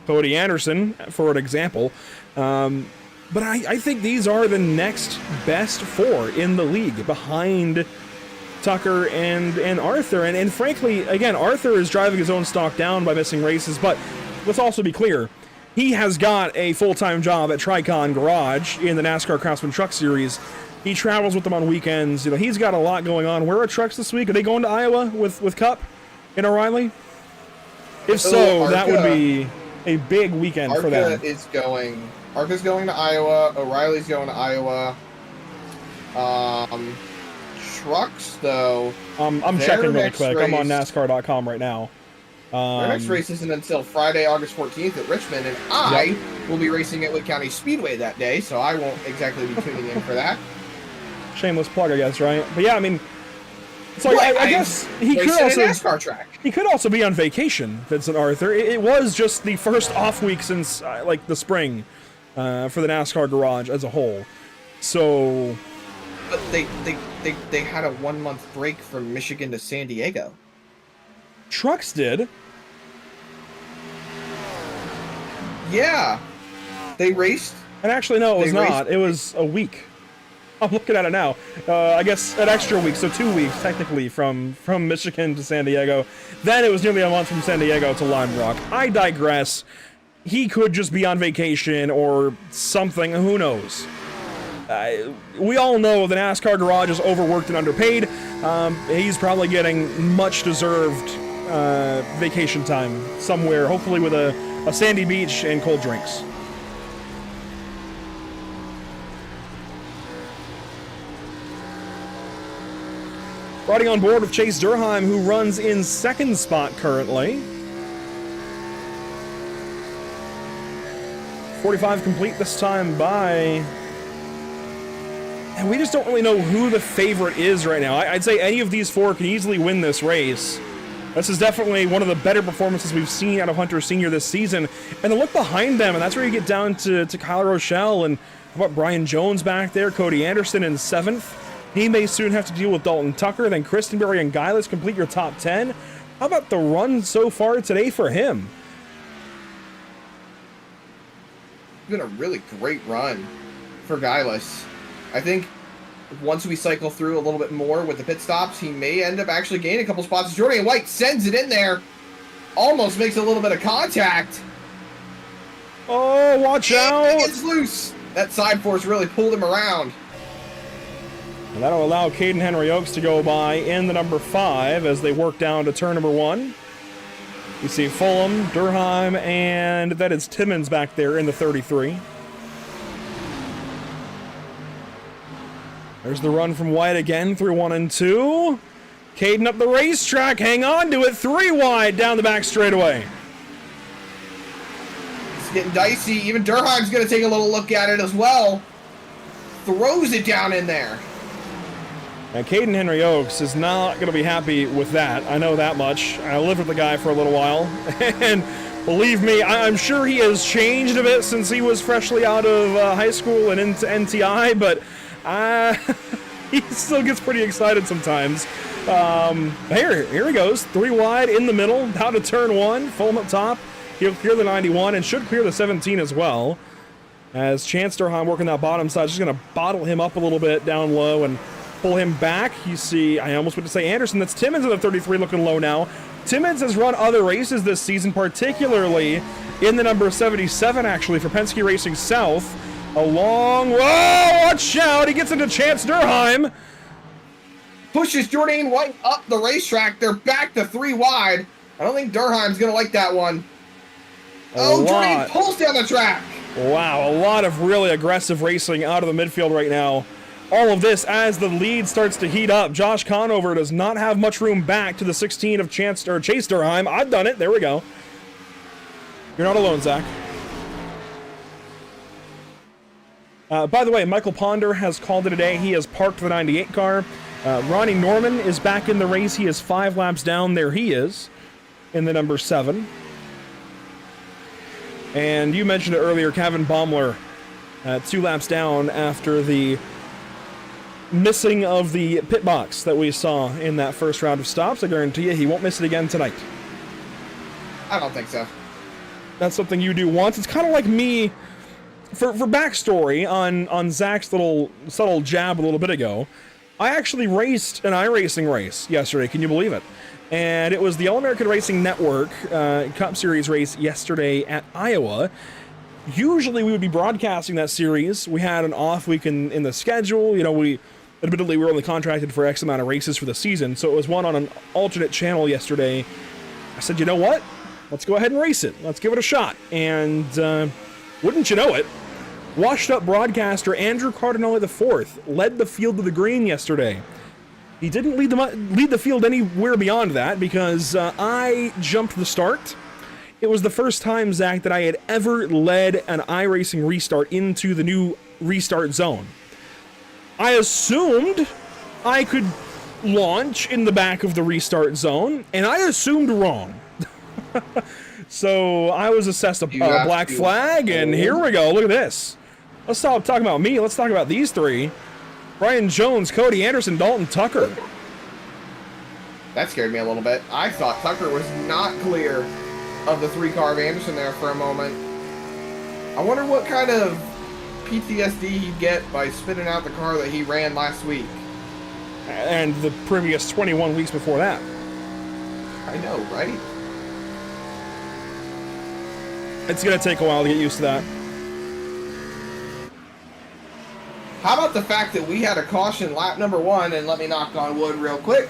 Cody Anderson, for an example. But I think these are the next best 4 in the league, behind Tucker and Arthur. And frankly, again, Arthur is driving his own stock down by missing races, but let's also be clear. He has got a full-time job at Tricon Garage in the NASCAR Craftsman Truck Series. He travels with them on weekends. You know, he's got a lot going on. Where are trucks this week? Are they going to Iowa with Cup in O'Reilly? If so, that would be a big weekend for them. Arca's going to Iowa. O'Reilly's going to Iowa. Trucks, though. I'm checking really quick. I'm on NASCAR.com right now. Their next race isn't until Friday, August 14th at Richmond, and I will be racing at Wood County Speedway that day, so I won't exactly be tuning in for that. Shameless plug, I guess, right? But yeah, I mean, so I guess he could also a NASCAR track. He could also be on vacation, Vincent Arthur. It was just the first off week since like the spring for the NASCAR Garage as a whole. So, but they had a 1-month break from Michigan to San Diego. Trucks did. Yeah, they raced. And actually, no, it was not. It was a week. I'm looking at it now. I guess an extra week, so 2 weeks technically from Michigan to San Diego. Then it was nearly a month from San Diego to Lime Rock. I digress. He could just be on vacation or something. Who knows? We all know the NASCAR garage is overworked and underpaid. He's probably getting much deserved vacation time somewhere, hopefully with a sandy beach and cold drinks. Riding on board with Chase Durheim, who runs in second spot currently. 45 complete this time by... And we just don't really know who the favorite is right now. I'd say any of these four can easily win this race. This is definitely one of the better performances we've seen out of Hunter Sr. this season. And the look behind them, and that's where you get down to Kyle Rochelle, and how about Brian Jones back there, Cody Anderson in 7th. He may soon have to deal with Dalton Tucker, then Christenberry and Guileless complete your top 10. How about the run so far today for him? It's been a really great run for Guileless. I think once we cycle through a little bit more with the pit stops, he may end up actually gaining a couple spots. Jordan White sends it in there. Almost makes a little bit of contact. Oh, watch out! It's loose. That side force really pulled him around. And that'll allow Caden Henry Oaks to go by in the number 5 as they work down to turn number 1. You see Fulham, Durheim, and that is Timmons back there in the 33. There's the run from White again through 1 and 2. Caden up the racetrack, hang on to it, 3 wide down the back straightaway. It's getting dicey. Even Durheim's going to take a little look at it as well. Throws it down in there. And Caden Henry Oaks is not going to be happy with that. I know that much. I lived with the guy for a little while. And believe me, I'm sure he has changed a bit since he was freshly out of high school and into NTI, but he still gets pretty excited sometimes. Here he goes. 3 wide in the middle, down to turn 1. Fulham up top. He'll clear the 91 and should clear the 17 as well. As Chance Durheim working that bottom side, just going to bottle him up a little bit down low and pull him back. You see, I almost went to say Anderson. That's Timmons in the 33 looking low now. Timmons has run other races this season, particularly in the number 77, actually, for Penske Racing South. A long, whoa, watch out. He gets into Chance Durheim. Pushes Jordan White up the racetrack. They're back to 3 wide. I don't think Durheim's going to like that one. Jordan pulls down the track. Wow, a lot of really aggressive racing out of the midfield right now. All of this as the lead starts to heat up. Josh Conover does not have much room back to the 16 of Chase Durheim. I've done it. There we go. You're not alone, Zach. By the way, Michael Ponder has called it a day. He has parked the 98 car. Ronnie Norman is back in the race. He is 5 laps down. There he is in the number 7. And you mentioned it earlier, Kevin Baumler, 2 laps down after the missing of the pit box that we saw in that first round of stops. I guarantee you he won't miss it again tonight. I don't think so. That's something you do once. It's kind of like me, for backstory on Zach's little subtle jab a little bit ago, I actually raced an iRacing race yesterday. Can you believe it? And it was the All-American Racing Network Cup Series race yesterday at Iowa. Usually we would be broadcasting that series. We had an off week in the schedule. You know, admittedly we were only contracted for X amount of races for the season, so it was one on an alternate channel yesterday. I said, you know what? Let's go ahead and race it. Let's give it a shot. And wouldn't you know it, washed-up broadcaster Andrew Cardinale IV led the field to the green yesterday. He didn't lead the field anywhere beyond that because I jumped the start. It was the first time, Zach, that I had ever led an iRacing restart into the new restart zone. I assumed I could launch in the back of the restart zone, and I assumed wrong. So I was assessed a black flag, and here we go. Look at this. Let's stop talking about me. Let's talk about these 3. Brian Jones, Cody Anderson, Dalton Tucker. That scared me a little bit. I thought Tucker was not clear of the 3-car of Anderson there for a moment. I wonder what kind of PTSD he'd get by spinning out the car that he ran last week. And the previous 21 weeks before that. I know, right? It's going to take a while to get used to that. How about the fact that we had a caution lap number 1, and let me knock on wood real quick,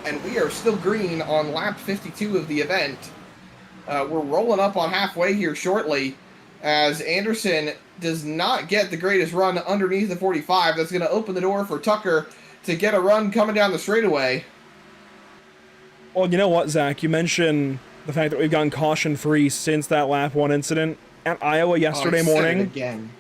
and we are still green on lap 52 of the event. We're rolling up on halfway here shortly, as Anderson does not get the greatest run underneath the 45. That's going to open the door for Tucker to get a run coming down the straightaway. Well, you know what, Zach? You mentioned the fact that we've gone caution-free since that lap 1 incident at Iowa yesterday morning. Again.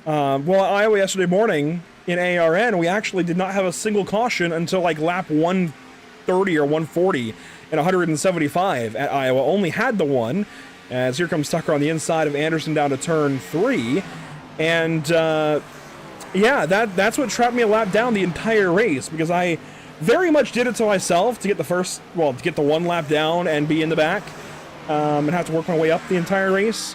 Well, at Iowa yesterday morning in ARN, we actually did not have a single caution until like lap 130 or 140 and 175 at Iowa. Only had the one, as here comes Tucker on the inside of Anderson down to turn 3. And yeah, that's what trapped me a lap down the entire race, because I very much did it to myself to get to get the 1 lap down and be in the back, and have to work my way up the entire race.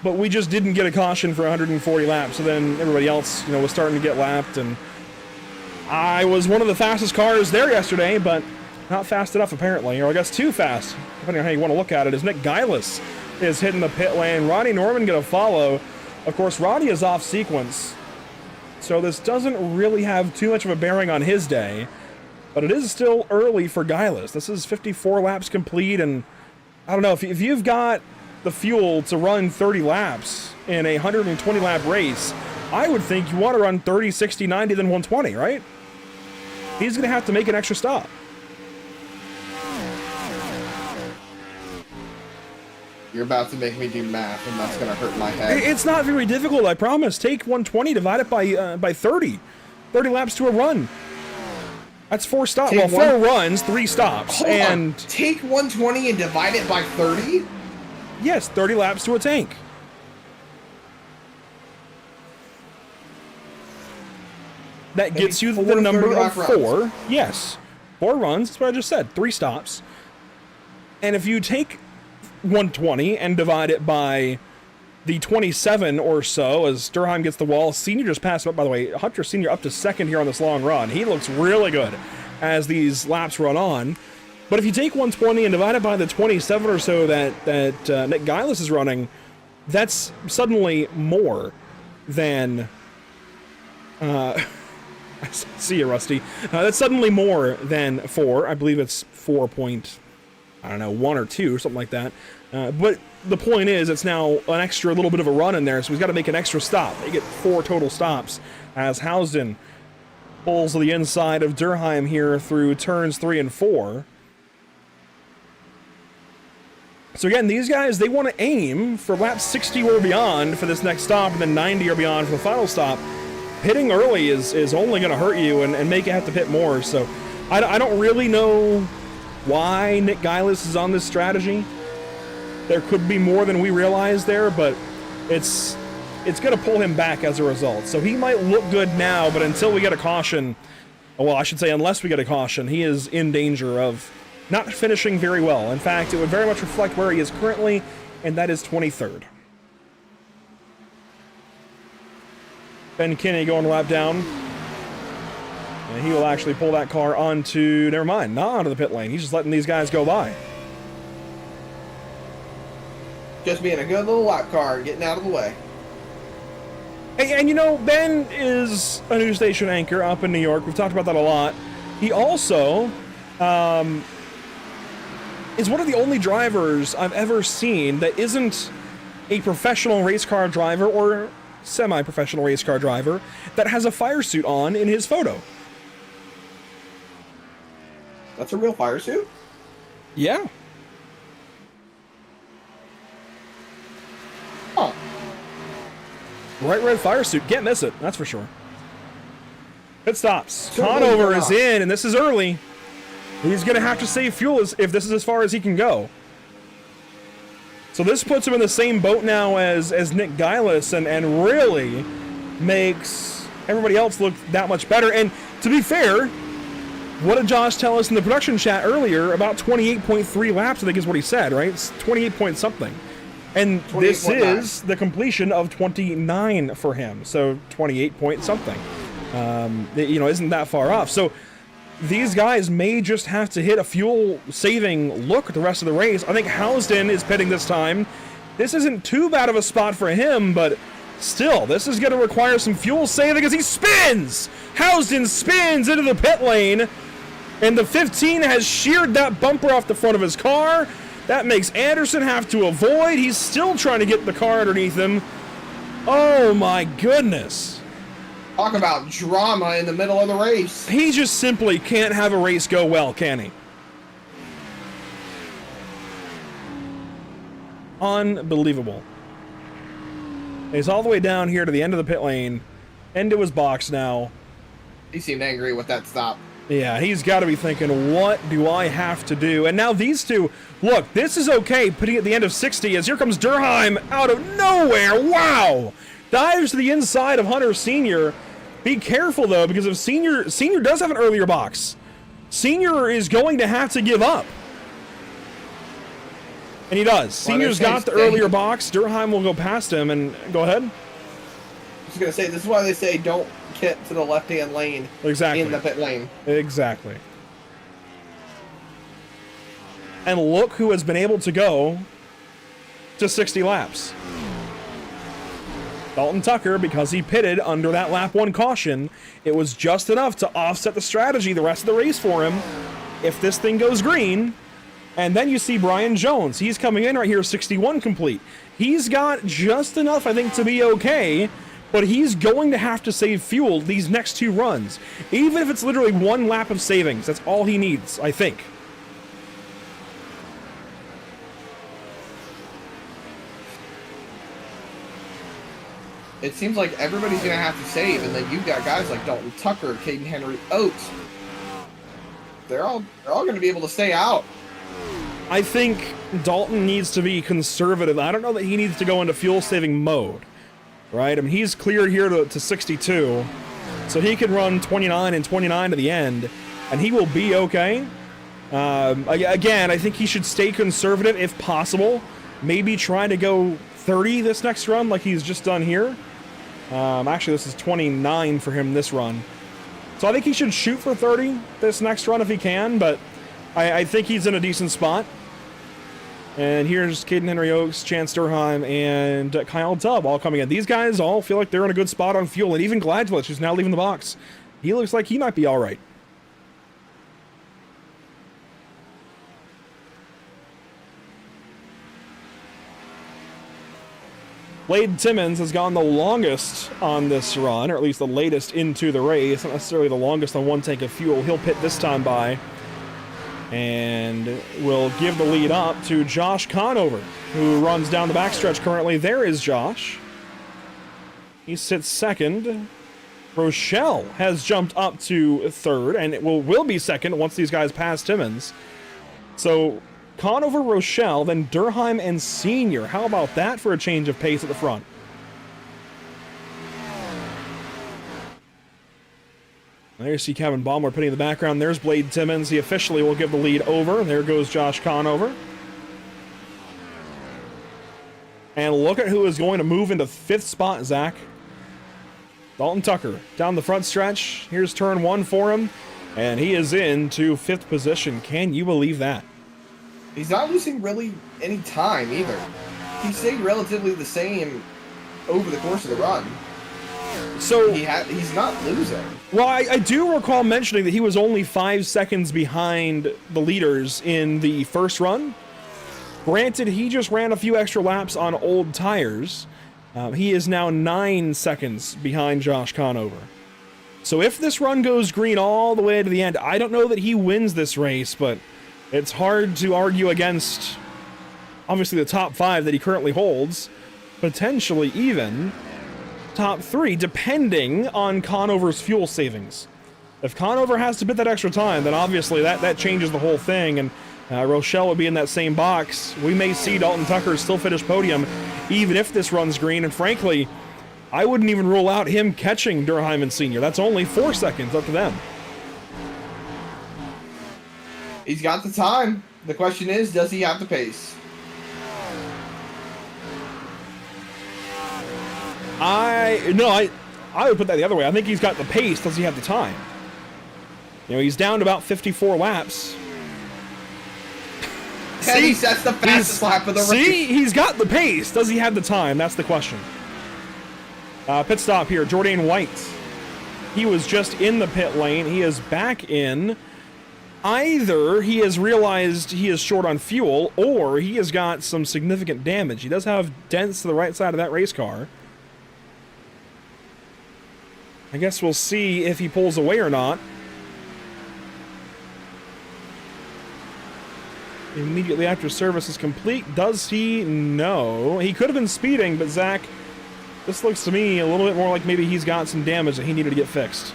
But we just didn't get a caution for 140 laps, so then everybody else, was starting to get lapped, and I was one of the fastest cars there yesterday, but not fast enough apparently, or I guess too fast, depending on how you want to look at it, as Nick Geilis is hitting the pit lane. Ronnie Norman going to follow. Of course, Ronnie is off sequence, so this doesn't really have too much of a bearing on his day, but it is still early for Geilis. This is 54 laps complete, and I don't know, if you've got the fuel to run 30 laps in a 120 lap race, I would think you want to run 30, 60, 90, then 120, right? He's going to have to make an extra stop. You're about to make me do math, and that's going to hurt my head. It's not very difficult, I promise. Take 120, divide it by 30. 30 laps to a run. That's 4 stops. Well, 4 runs, 3 stops. Hold on. Take 120 and divide it by 30? Yes, 30 laps to a tank. That gets you the number of 4. Yes. 4 runs, that's what I just said. 3 stops. And if you take 120 and divide it by the 27 or so, as Durham gets the wall. Senior just passed up, by the way. Hunter Senior up to 2nd here on this long run. He looks really good as these laps run on. But if you take 120 and divide it by the 27 or so that Nick Geilis is running, that's suddenly more than... I see you, Rusty. That's suddenly more than 4. I believe it's 4.1 or 2, something like that. But the point is, it's now an extra little bit of a run in there, so he's got to make an extra stop. They get 4 total stops as Housden pulls to the inside of Durham here through turns 3 and 4. So again, these guys, they want to aim for lap 60 or beyond for this next stop, and then 90 or beyond for the final stop. Pitting early is only going to hurt you and make you have to pit more. So I don't really know why Nick Geilis is on this strategy. There could be more than we realize there, but it's going to pull him back as a result. So he might look good now, but until we get a caution, well, I should say unless we get a caution, he is in danger of not finishing very well. In fact, it would very much reflect where he is currently, and that is 23rd. Ben Kinney going lap down. And he will actually pull that car onto, never mind, not onto the pit lane. He's just letting these guys go by. Just being a good little lap car and getting out of the way. And Ben is a news station anchor up in New York. We've talked about that a lot. He also is one of the only drivers I've ever seen that isn't a professional race car driver or semi-professional race car driver that has a fire suit on in his photo. That's a real fire suit? Yeah. Huh. Bright red fire suit. Can't miss it, that's for sure. Pit stops. So Conover is in, and this is early. He's going to have to save fuel if this is as far as he can go. So this puts him in the same boat now as Nick Geilis and really makes everybody else look that much better. And to be fair, what did Josh tell us in the production chat earlier? About 28.3 laps, I think is what he said, right? It's 28 point something. And this is the completion of 29 for him. So 28 point something. Isn't that far off. So these guys may just have to hit a fuel-saving look at the rest of the race. I think Housden is pitting this time. This isn't too bad of a spot for him, but Still, this is going to require some fuel saving as he spins! Housden spins into the pit lane, and the 15 has sheared that bumper off the front of his car. That makes Anderson have to avoid. He's still trying to get the car underneath him. Oh my goodness. Talk about drama in the middle of the race. He just simply can't have a race go well, can he? Unbelievable. He's all the way down here to the end of the pit lane, into his box now. He seemed angry with that stop. Yeah, he's got to be thinking, what do I have to do? And now these two, look, this is okay, putting at the end of 60 as here comes Durheim out of nowhere. Wow! Dives to the inside of Hunter Sr. Be careful, though, because if Senior does have an earlier box, Senior is going to have to give up. And he does. Senior's got the earlier box. Durheim will go past him, and go ahead. I was going to say, this is why they say don't get to the left-hand lane in the pit lane. Exactly. And look who has been able to go to 60 laps. Dalton Tucker, because he pitted under that lap 1 caution, it was just enough to offset the strategy the rest of the race for him if this thing goes green. And then you see Brian Jones. He's coming in right here, 61 complete. He's got just enough, I think, to be okay, but he's going to have to save fuel these next 2 runs. Even if it's literally 1 lap of savings, that's all he needs, I think. It seems like everybody's going to have to save, and then you've got guys like Dalton Tucker, Caden Henry Oates. They're all going to be able to stay out. I think Dalton needs to be conservative. I don't know that he needs to go into fuel-saving mode, right? I mean, he's cleared here to 62, so he can run 29 and 29 to the end, and he will be okay. Again, I think he should stay conservative if possible. Maybe try to go 30 this next run like he's just done here. Actually, this is 29 for him this run. So I think he should shoot for 30 this next run if he can, but I think he's in a decent spot. And here's Caden Henry Oaks, Chance Durheim, and Kyle Tubb all coming in. These guys all feel like they're in a good spot on fuel, and even Gladwich, who's now leaving the box, he looks like he might be all right. Blade Timmons has gone the longest on this run, or at least the latest into the race. Not necessarily the longest on 1 tank of fuel. He'll pit this time by, and will give the lead up to Josh Conover, who runs down the backstretch currently. There is Josh. He sits second. Rochelle has jumped up to third, and it will be second once these guys pass Timmons. So Conover, Rochelle, then Durheim and Senior. How about that for a change of pace at the front? There you see Kevin Baumler pitting in the background. There's Blade Timmons. He officially will give the lead over. There goes Josh Conover. And look at who is going to move into 5th spot, Zach. Dalton Tucker down the front stretch. Here's turn 1 for him. And he is into 5th position. Can you believe that? He's not losing really any time either. He stayed relatively the same over the course of the run. So he's not losing. Well, I do recall mentioning that he was only 5 seconds behind the leaders in the first run. Granted, he just ran a few extra laps on old tires. He is now 9 seconds behind Josh Conover. So if this run goes green all the way to the end, I don't know that he wins this race, but it's hard to argue against, obviously, the top 5 that he currently holds. Potentially even top 3, depending on Conover's fuel savings. If Conover has to pit that extra time, then obviously that changes the whole thing, and Rochelle would be in that same box. We may see Dalton Tucker still finish podium, even if this runs green, and frankly, I wouldn't even rule out him catching Durheim and Senior. That's only 4 seconds up to them. He's got the time. The question is, does he have the pace? I would put that the other way. I think he's got the pace. Does he have the time? You know, he's down to about 54 laps. See, that's the fastest lap of the race. See, he's got the pace. Does he have the time? That's the question. Pit stop here, Jordan White. He was just in the pit lane. He is back in. Either he has realized he is short on fuel, or he has got some significant damage. He does have dents to the right side of that race car. I guess we'll see if he pulls away or not. Immediately after service is complete, does he? No. He could have been speeding, but Zach, this looks to me a little bit more like maybe he's got some damage that he needed to get fixed.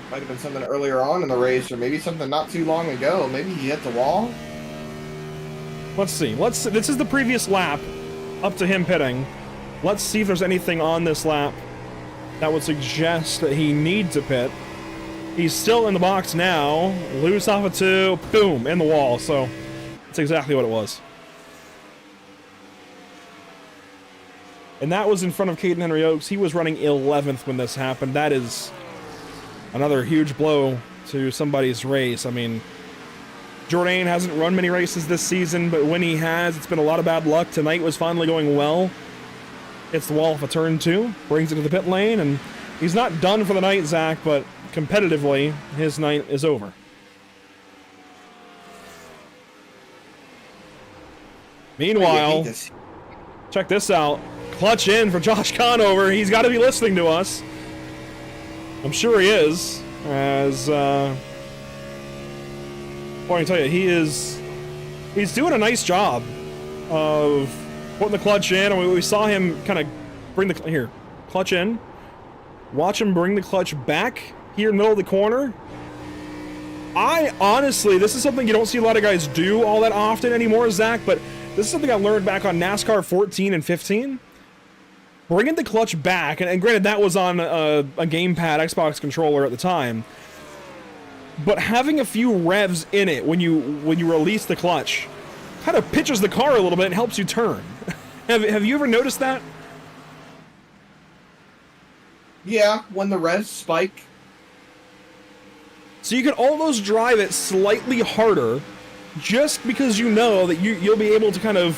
Might have been something earlier on in the race, or maybe something not too long ago. Maybe he hit the wall. Let's see. This is the previous lap up to him pitting. Let's see if there's anything on this lap that would suggest that he needs to pit. He's still in the box now. Loose off of 2. Boom, in the wall. So that's exactly what it was. And that was in front of Caden Henry Oaks. He was running 11th when this happened. That is another huge blow to somebody's race. I mean, Jourdain hasn't run many races this season, but when he has, it's been a lot of bad luck. Tonight was finally going well. Hits the wall off a turn 2, brings it to the pit lane, and he's not done for the night, Zach, but competitively, his night is over. Meanwhile, check this out. Clutch in for Josh Conover. He's got to be listening to us. I'm sure he is. As, well, I can tell you, he's doing a nice job of putting the clutch in. And we saw him kind of bring the, clutch in. Watch him bring the clutch back here in the middle of the corner. I honestly, this is something you don't see a lot of guys do all that often anymore, Zach, but this is something I learned back on NASCAR 14 and 15. Bringing the clutch back, and granted that was on a gamepad Xbox controller at the time, but having a few revs in it when you release the clutch kind of pitches the car a little bit and helps you turn. Have you ever noticed that? Yeah, when the revs spike. So you can almost drive it slightly harder just because you know that you'll be able to kind of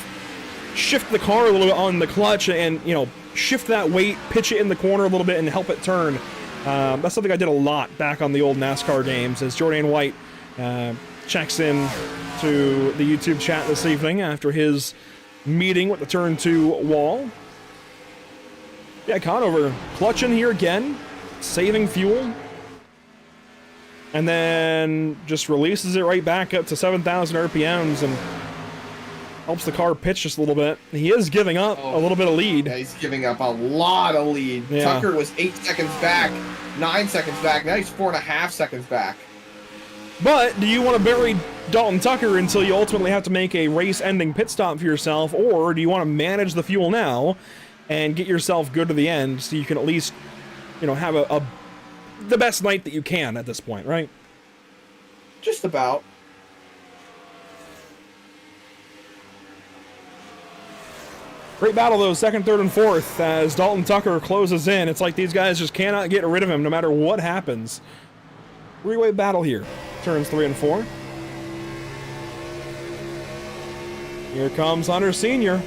shift the car a little bit on the clutch and, you know, shift that weight, pitch it in the corner a little bit and help it turn. That's something I did a lot back on the old NASCAR games as Jourdain White checks in to the YouTube chat this evening after his meeting with the turn 2 wall. Yeah, Conover clutching here again, saving fuel. And then just releases it right back up to 7,000 RPMs and helps the car pitch just a little bit. He is giving up a little bit of lead. Yeah, he's giving up a lot of lead. Yeah. Tucker was 8 seconds back, 9 seconds back. Now he's 4.5 seconds back. But do you want to bury Dalton Tucker until you ultimately have to make a race-ending pit stop for yourself, or do you want to manage the fuel now and get yourself good to the end so you can at least, you know, have the best night that you can at this point, right? Just about. Great battle, though, second, third, and fourth, as Dalton Tucker closes in. It's like these guys just cannot get rid of him no matter what happens. Three-way battle here. Turns 3 and 4. Here comes Hunter Sr.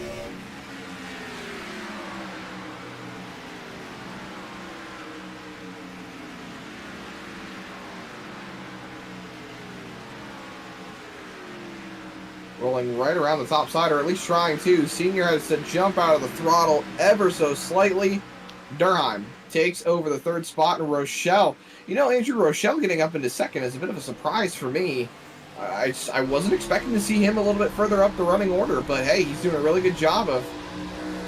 Rolling right around the top side, or at least trying to. Senior has to jump out of the throttle ever so slightly. Durheim takes over the third spot, and Rochelle. You know, Andrew Rochelle getting up into second is a bit of a surprise for me. I wasn't expecting to see him a little bit further up the running order, but hey, he's doing a really good job of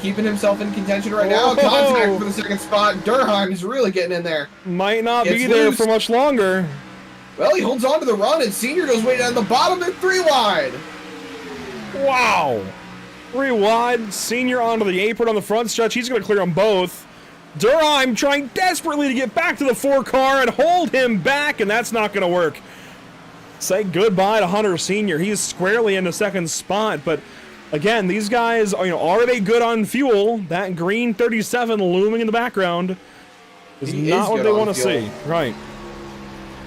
keeping himself in contention right now. Contact for the second spot. Durheim is really getting in there. Might not be there for much longer. Well, he holds on to the run, and Senior goes way down the bottom and 3 wide. Wow. 3 wide. Senior onto the apron on the front stretch. He's going to clear them both. Durheim trying desperately to get back to the 4 car and hold him back, and that's not going to work. Say goodbye to Hunter Sr. He's squarely in the second spot, but again, these guys, are they good on fuel? That green 37 looming in the background is not what they want to see. Right.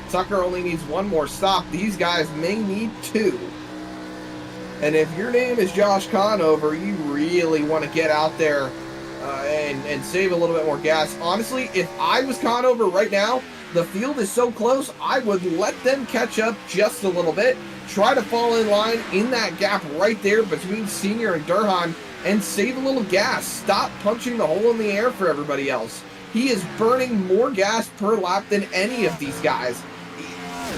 Tucker only needs 1 more stop. These guys may need 2. And if your name is Josh Conover, you really want to get out there and save a little bit more gas. Honestly, if I was Conover right now, the field is so close, I would let them catch up just a little bit, try to fall in line in that gap right there between Senior and Durheim, and save a little gas. Stop punching the hole in the air for everybody else. He is burning more gas per lap than any of these guys.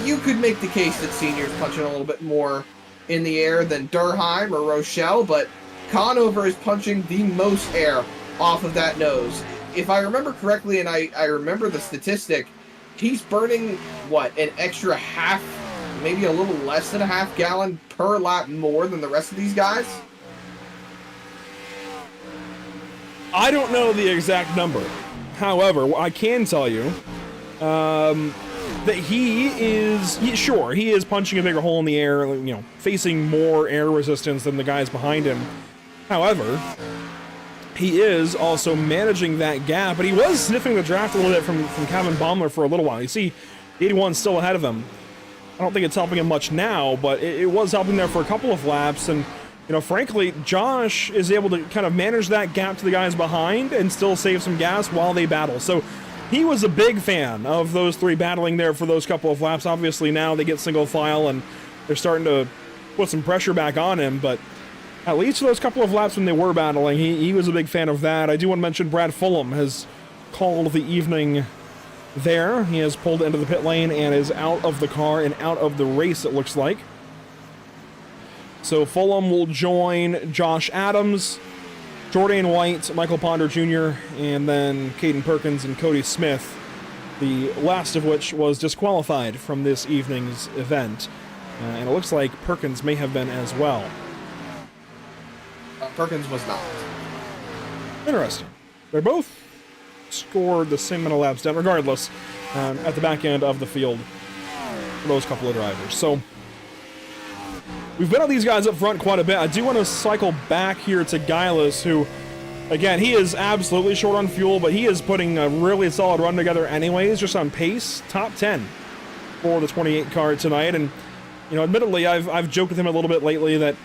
You could make the case that Senior's punching a little bit more in the air than Durheim or Rochelle, but Conover is punching the most air off of that nose. If I remember correctly, and I remember the statistic, he's burning, what, an extra half, maybe a little less than a half gallon per lap more than the rest of these guys? I don't know the exact number. However, I can tell you that he is punching a bigger hole in the air, you know, facing more air resistance than the guys behind him. However, he is also managing that gap, but he was sniffing the draft a little bit from Kevin Baumler for a little while. You see, 81's still ahead of him. I don't think it's helping him much now, but it was helping there for a couple of laps, and you know, frankly, Josh is able to kind of manage that gap to the guys behind and still save some gas while they battle. So he was a big fan of those three battling there for those couple of laps. Obviously now they get single file and they're starting to put some pressure back on him, but at least for those couple of laps when they were battling, he was a big fan of that. I do want to mention Brad Fulham has called the evening there. He has pulled into the pit lane and is out of the car and out of the race, it looks like. So Fulham will join Josh Adams, Jordan White, Michael Ponder Jr., and then Caden Perkins and Cody Smith, the last of which was disqualified from this evening's event. And it looks like Perkins may have been as well. Perkins was not. Interesting. They both scored the same amount of laps down, regardless, at the back end of the field for those couple of drivers. So we've been on these guys up front quite a bit. I do want to cycle back here to Guylas, who, again, he is absolutely short on fuel, but he is putting a really solid run together anyways, just on pace. Top 10 for the 28 car tonight. And, you know, admittedly, I've joked with him a little bit lately that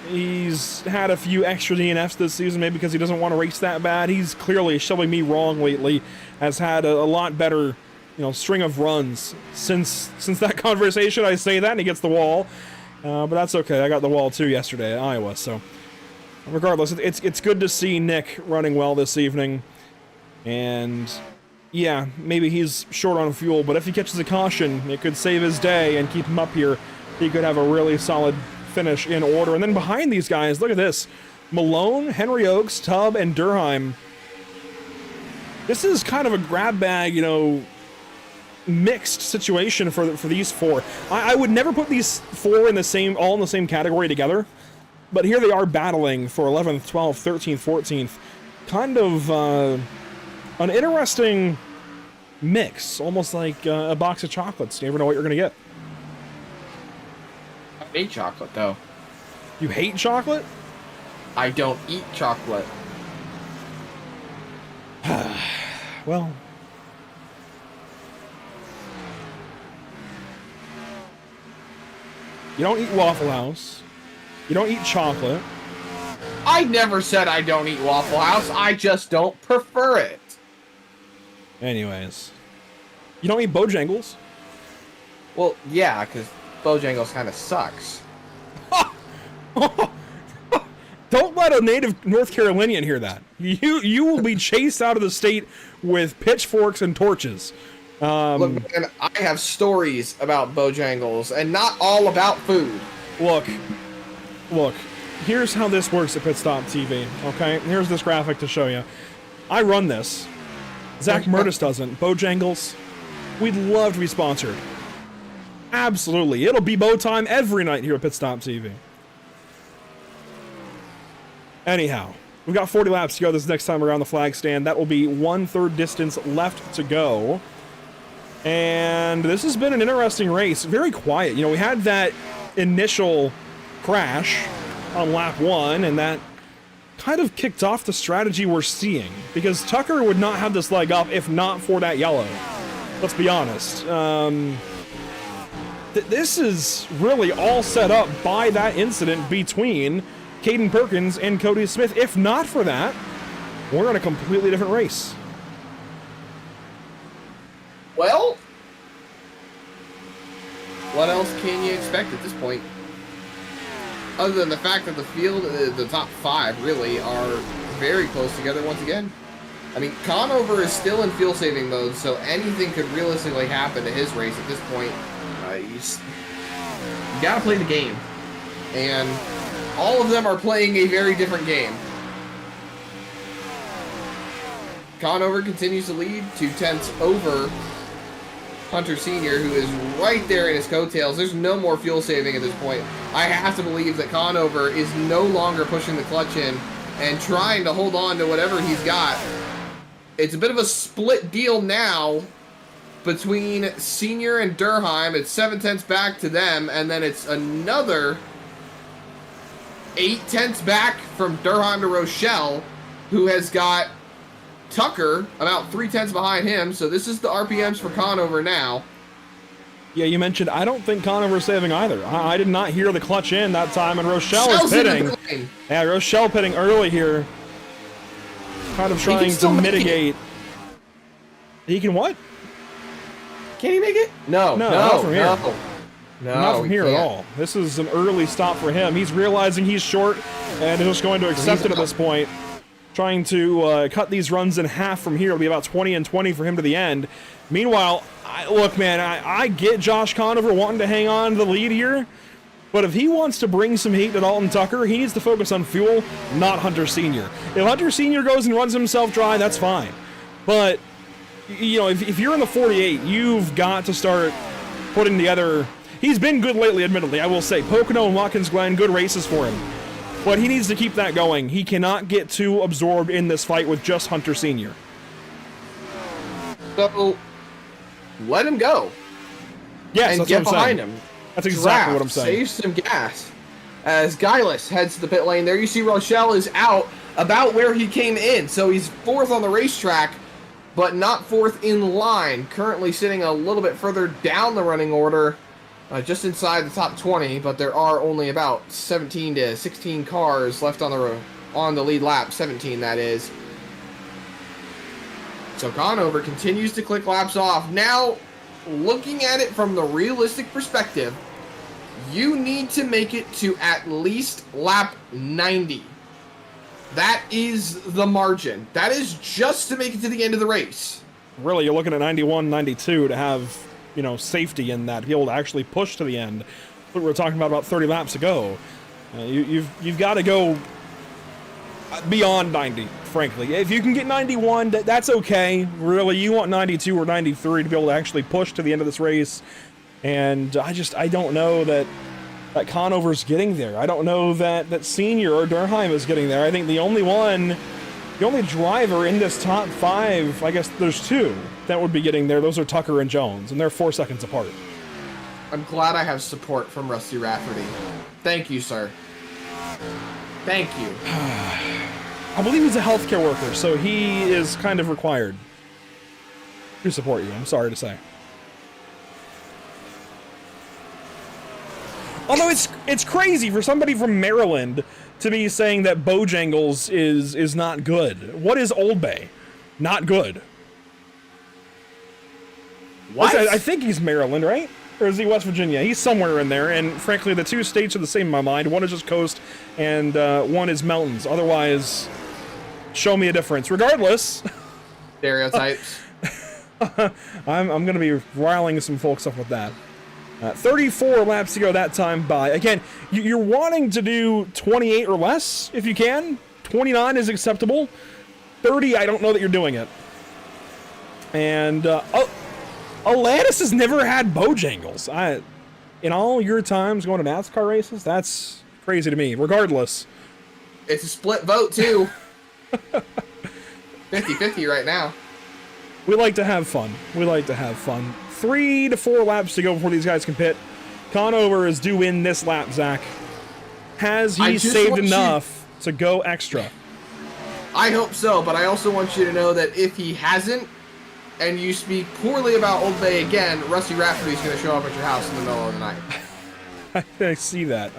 he's had a few extra DNFs this season, maybe because he doesn't want to race that bad. He's clearly showing me wrong lately, has had a lot better, you know, string of runs since that conversation. I say that and he gets the wall. But that's okay. I got the wall too yesterday at Iowa. So regardless, it's good to see Nick running well this evening. And yeah, maybe he's short on fuel, but if he catches a caution, it could save his day and keep him up here. He could have a really solid finish in order. And then behind these guys, look at this. Malone, Henry Oaks, Tubb, and Durheim. This is kind of a grab bag, you know, mixed situation for these four. I would never put these four all in the same category together, but here they are battling for 11th, 12th, 13th, 14th. Kind of an interesting mix, almost like a box of chocolates. You never know what you're gonna get. I hate chocolate, though. You hate chocolate? I don't eat chocolate. Well, you don't eat Waffle House. You don't eat chocolate. I never said I don't eat Waffle House. I just don't prefer it. Anyways. You don't eat Bojangles? Well, yeah, because Bojangles kind of sucks. Don't let a native North Carolinian hear that. You will be chased out of the state with pitchforks and torches. Look, man, I have stories about Bojangles, and not all about food. Look. Here's how this works at Pit Stop TV, okay? Here's this graphic to show you. I run this. Zach Murtis doesn't. Bojangles, we'd love to be sponsored. Absolutely. It'll be bow time every night here at Pit Stop TV. Anyhow, we've got 40 laps to go this next time around the flag stand. That will be 1/3 distance left to go. And this has been an interesting race. Very quiet. You know, we had that initial crash on lap 1, and that kind of kicked off the strategy we're seeing. Because Tucker would not have this leg up if not for that yellow. Let's be honest. This is really all set up by that incident between Caden Perkins and Cody Smith. If not for that, we're in a completely different race. Well, what else can you expect at this point? Other than the fact that the field, the top 5 really are very close together once again. I mean, Conover is still in fuel saving mode, so anything could realistically happen to his race at this point. You gotta play the game. And all of them are playing a very different game. Conover continues to lead 2/10 over Hunter Sr., who is right there in his coattails. There's no more fuel saving at this point. I have to believe that Conover is no longer pushing the clutch in and trying to hold on to whatever he's got. It's a bit of a split deal now between Senior and Durheim. It's 7/10 back to them, and then it's another 8/10 back from Durheim to Rochelle, who has got Tucker about 3/10 behind him. So this is the RPMs for Conover now. Yeah, you mentioned, I don't think Conover's saving either. I did not hear the clutch in that time, and Rochelle is pitting. Yeah, Rochelle pitting early here. Kind of trying to mitigate. He can what? Can he make it? No, not from here. No, not from here at all. This is an early stop for him. He's realizing he's short and is just going to accept it at this point. Trying to cut these runs in half from here. It'll be about 20 and 20 for him to the end. Meanwhile, look, man, I get Josh Conover wanting to hang on to the lead here, but if he wants to bring some heat to Dalton Tucker, he needs to focus on fuel, not Hunter Sr. If Hunter Sr. goes and runs himself dry, that's fine. But, you know, if you're in the 48, you've got to start putting together... He's been good lately, admittedly, I will say. Pocono and Watkins Glen, good races for him. But he needs to keep that going. He cannot get too absorbed in this fight with just Hunter Sr. So, let him go. Yes, and that's get what I'm behind saying. him. That's exactly what I'm Draft, saying. Save some gas. As Gillis heads to the pit lane, there you see Rochelle is out about where he came in. So he's 4th on the racetrack, but not 4th in line. Currently sitting a little bit further down the running order, just inside the top 20, but there are only about 17 to 16 cars left on the lead lap. 17, that is. So Conover continues to click laps off. Now, looking at it from the realistic perspective, you need to make it to at least lap 90. That is the margin. That is just to make it to the end of the race. Really, you're looking at 91, 92 to have, you know, safety in that, to be able to actually push to the end. What we were talking about 30 laps ago. You've got to go beyond 90, frankly. If you can get 91, that's okay. Really, you want 92 or 93 to be able to actually push to the end of this race. And I don't know that Conover's getting there. I don't know that Senior or Durheim is getting there. I think the only driver in this top 5, I guess there's 2 that would be getting there. Those are Tucker and Jones, and they're 4 seconds apart. I'm glad I have support from Rusty Rafferty. Thank you, sir. Thank you. I believe he's a healthcare worker, so he is kind of required to support you, I'm sorry to say. Although it's crazy for somebody from Maryland to be saying that Bojangles is not good. What is Old Bay? Not good. What? I think he's Maryland, right? Or is he West Virginia? He's somewhere in there, and frankly, the 2 states are the same in my mind. One is just coast, and one is mountains. Otherwise, show me a difference. Regardless... Stereotypes. I'm going to be riling some folks up with that. 34 laps to go that time by. Again, you're wanting to do 28 or less if you can. 29 is acceptable. 30, I don't know that you're doing it. And Alanis has never had Bojangles. In all your times going to NASCAR races, that's crazy to me. Regardless. It's a split vote, too. 50-50 right now. We like to have fun. 3 to 4 laps to go before these guys can pit. Conover is due in this lap, Zach. Has he saved enough to go extra? I hope so, but I also want you to know that if he hasn't, and you speak poorly about Old Bay again, Rusty Rafferty's going to show up at your house in the middle of the night. I see that.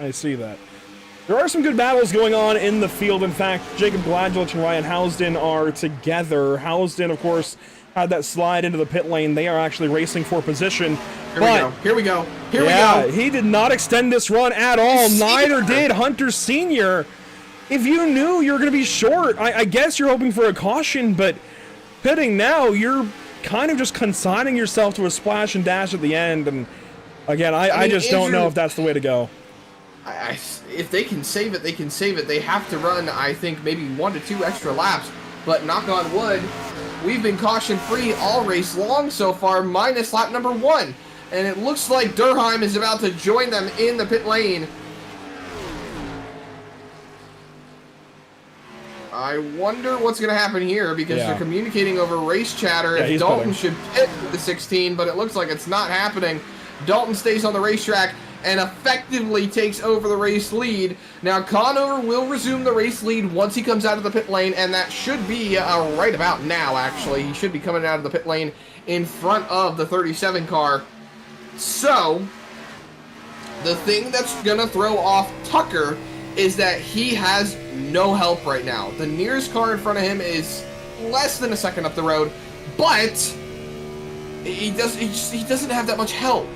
There are some good battles going on in the field. In fact, Jacob Gladgelich and Ryan Housden are together. Housden, of course, had that slide into the pit lane. They are actually racing for position. Here we go. He did not extend this run at all. Neither did Hunter Sr. If you knew you were going to be short, I guess you're hoping for a caution, but pitting now, you're kind of just consigning yourself to a splash and dash at the end. And again, I just don't know if that's the way to go. If they can save it, they can save it. They have to run, I think, maybe 1 to 2 extra laps. But knock on wood, we've been caution-free all race long so far, minus lap number 1. And it looks like Durheim is about to join them in the pit lane. I wonder what's going to happen here, because they're communicating over race chatter if Dalton should pit the 16, but it looks like it's not happening. Dalton stays on the racetrack and effectively takes over the race lead. Now, Conover will resume the race lead once he comes out of the pit lane, and that should be right about now, actually. He should be coming out of the pit lane in front of the 37 car. So, the thing that's going to throw off Tucker is that he has no help right now. The nearest car in front of him is less than a second up the road, but he doesn't have that much help.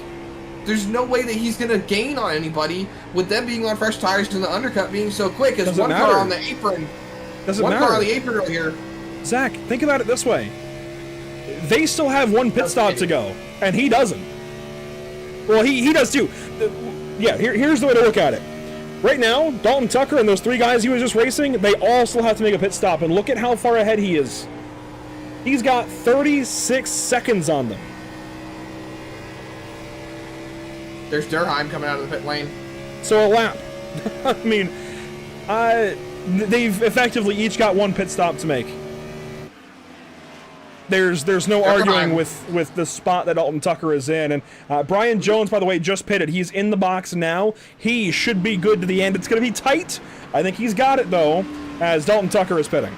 There's no way that he's going to gain on anybody with them being on fresh tires and the undercut being so quick. As one car on the apron. Car on the apron right here. Zach, think about it this way. They still have 1 pit stop to go, and he doesn't. Well, he does too. Yeah, here's the way to look at it. Right now, Dalton Tucker and those 3 guys he was just racing, they all still have to make a pit stop, and look at how far ahead he is. He's got 36 seconds on them. There's Durheim coming out of the pit lane. So a lap. I mean, they've effectively each got 1 pit stop to make. There's no arguing with the spot that Dalton Tucker is in. And Brian Jones, by the way, just pitted. He's in the box now. He should be good to the end. It's going to be tight. I think he's got it, though, as Dalton Tucker is pitting.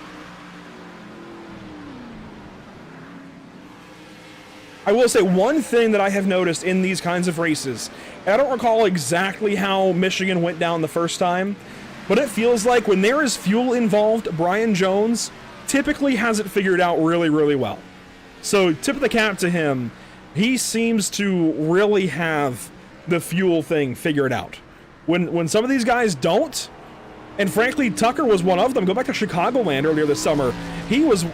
I will say one thing that I have noticed in these kinds of races, and I don't recall exactly how Michigan went down the first time, but it feels like when there is fuel involved, Brian Jones typically has it figured out really, really well. So tip of the cap to him. He seems to really have the fuel thing figured out. When some of these guys don't, and frankly, Tucker was one of them. Go back to Chicagoland earlier this summer. He was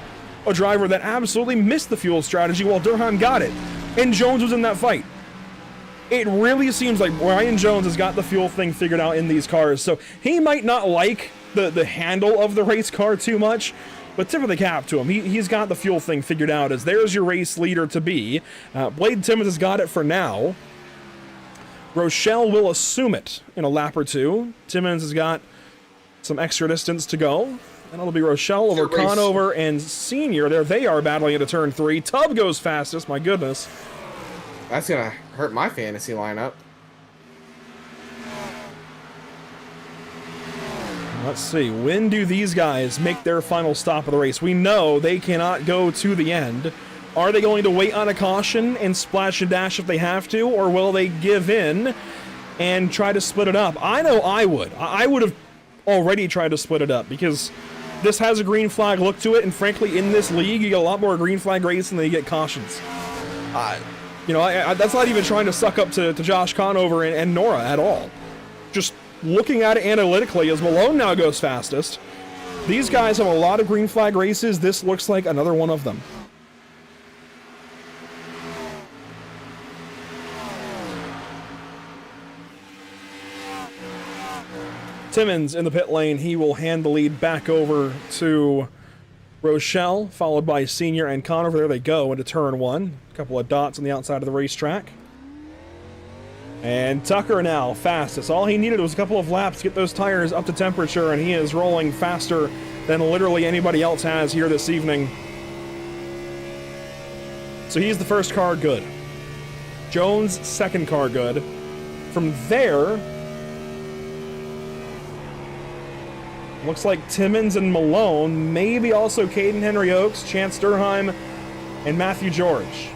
a driver that absolutely missed the fuel strategy while Durham got it. And Jones was in that fight. It really seems like Brian Jones has got the fuel thing figured out in these cars. So he might not like the handle of the race car too much, but tip of the cap to him. He's got the fuel thing figured out, as there's your race leader to be. Blade Timmons has got it for now. Rochelle will assume it in a lap or two. Timmons has got some extra distance to go. And it'll be Rochelle over Conover and Senior. There they are battling into turn 3. Tubb goes fastest, my goodness. That's going to hurt my fantasy lineup. Let's see. When do these guys make their final stop of the race? We know they cannot go to the end. Are they going to wait on a caution and splash and dash if they have to? Or will they give in and try to split it up? I know I would. I would have already tried to split it up, because this has a green flag look to it, and frankly, in this league, you get a lot more green flag races than you get cautions. That's not even trying to suck up to Josh Conover and NORA at all. Just looking at it analytically, as Malone now goes fastest, these guys have a lot of green flag races. This looks like another one of them. Timmons in the pit lane. He will hand the lead back over to Rochelle, followed by Senior and Conover. There they go into turn 1. A couple of dots on the outside of the racetrack. And Tucker now fastest. All he needed was a couple of laps to get those tires up to temperature, and he is rolling faster than literally anybody else has here this evening. So he's the first car good. Jones, second car good. From there, looks like Timmons and Malone, maybe also Caden Henry Oaks, Chance Durheim, and Matthew George.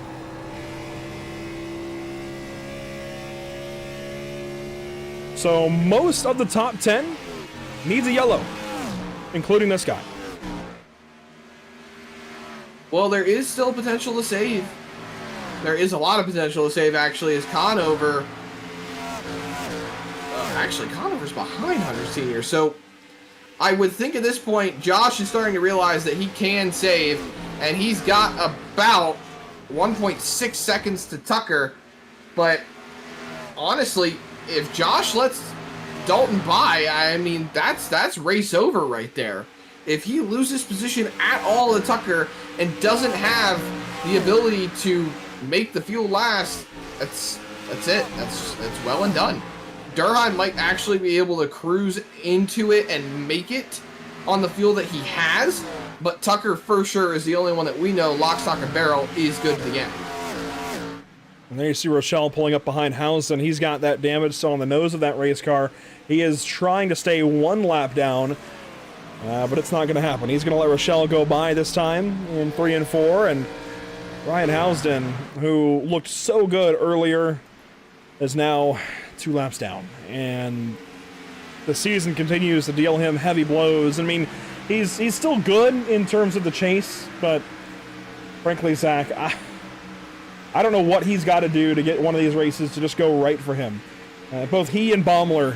So most of the top 10 Needs a yellow, including this guy. Well, there is still potential to save. There is a lot of potential to save, actually, as Conover... actually, Conover's behind Hunter Sr., so I would think at this point, Josh is starting to realize that he can save, and he's got about 1.6 seconds to Tucker, but honestly, if Josh lets Dalton by, I mean, that's race over right there. If he loses position at all to Tucker and doesn't have the ability to make the fuel last, that's it. That's well and done. Durheim might actually be able to cruise into it and make it on the fuel that he has, but Tucker for sure is the only one that we know, lock, stock, and barrel, is good to the end. And there you see Rochelle pulling up behind Houston. He's got that damage still on the nose of that race car. He is trying to stay one lap down, but it's not going to happen. He's going to let Rochelle go by this time in 3 and 4, and Ryan Housden, who looked so good earlier, is now 2 laps down, and the season continues to deal him heavy blows. I mean, he's still good in terms of the chase, but frankly, Zach, I don't know what he's got to do to get one of these races to just go right for him. Both he and Baumler,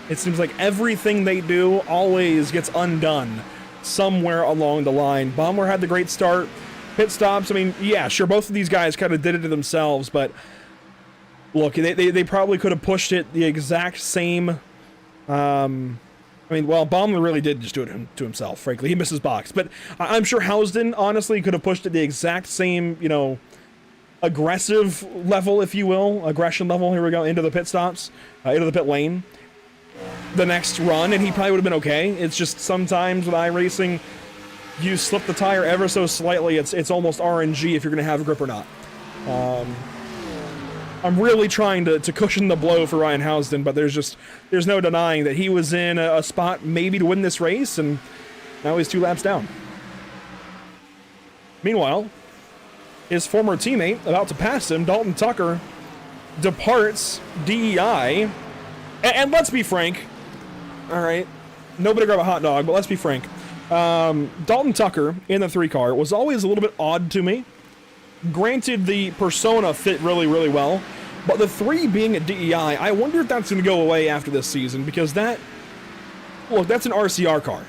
it seems like everything they do always gets undone somewhere along the line. Baumler had the great start, pit stops. I mean, yeah, sure, both of these guys kind of did it to themselves, but look, they probably could have pushed it the exact same. I mean, well, Baumler really did just do it to himself, frankly. He missed his box. But I'm sure Housden, honestly, could have pushed it the exact same, you know, aggressive level, if you will. Aggression level, here we go, into the pit stops, into the pit lane. The next run, and he probably would have been okay. It's just sometimes with iRacing, you slip the tire ever so slightly, it's almost RNG if you're going to have a grip or not. I'm really trying to cushion the blow for Ryan Housden, but there's no denying that he was in a spot maybe to win this race, and now he's 2 laps down. Meanwhile, his former teammate, about to pass him, Dalton Tucker, departs DEI, and let's be frank, all right, nobody grab a hot dog, but let's be frank. Dalton Tucker in the 3 car was always a little bit odd to me. Granted, the persona fit really, really well, but the 3 being at DEI, I wonder if that's going to go away after this season, because that's an RCR car,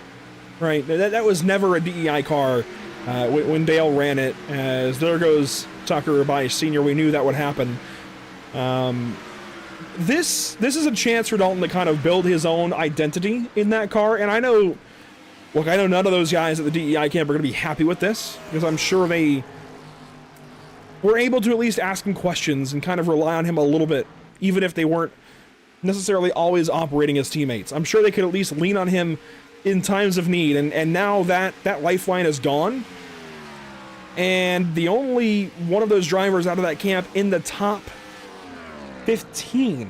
right? That was never a DEI car when Dale ran it. As there goes Tucker by senior, we knew that would happen. This is a chance for Dalton to kind of build his own identity in that car, and I know none of those guys at the DEI camp are going to be happy with this, because I'm sure they were able to at least ask him questions and kind of rely on him a little bit, even if they weren't necessarily always operating as teammates. I'm sure they could at least lean on him in times of need, and now that lifeline is gone, and the only one of those drivers out of that camp in the top 15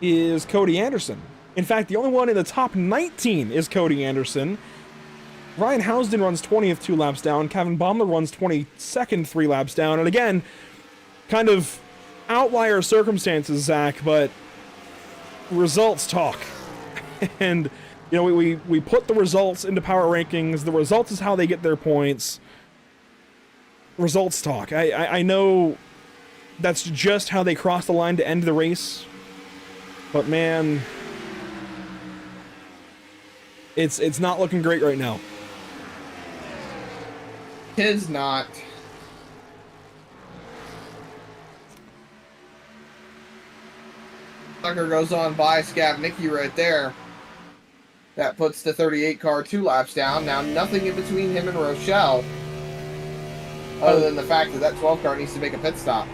is Cody Anderson. In fact, the only one in the top 19 is Cody Anderson. Ryan Housden runs 20th 2 laps down. Kevin Baumler runs 22nd 3 laps down. And again, kind of outlier circumstances, Zach, but results talk. And, you know, we put the results into power rankings. The results is how they get their points. Results talk. I know that's just how they cross the line to end the race. But, man, it's not looking great right now. Tis not. Tucker goes on by Scav Nicky right there. That puts the 38 car 2 laps down. Now nothing in between him and Rochelle, other than the fact that 12 car needs to make a pit stop.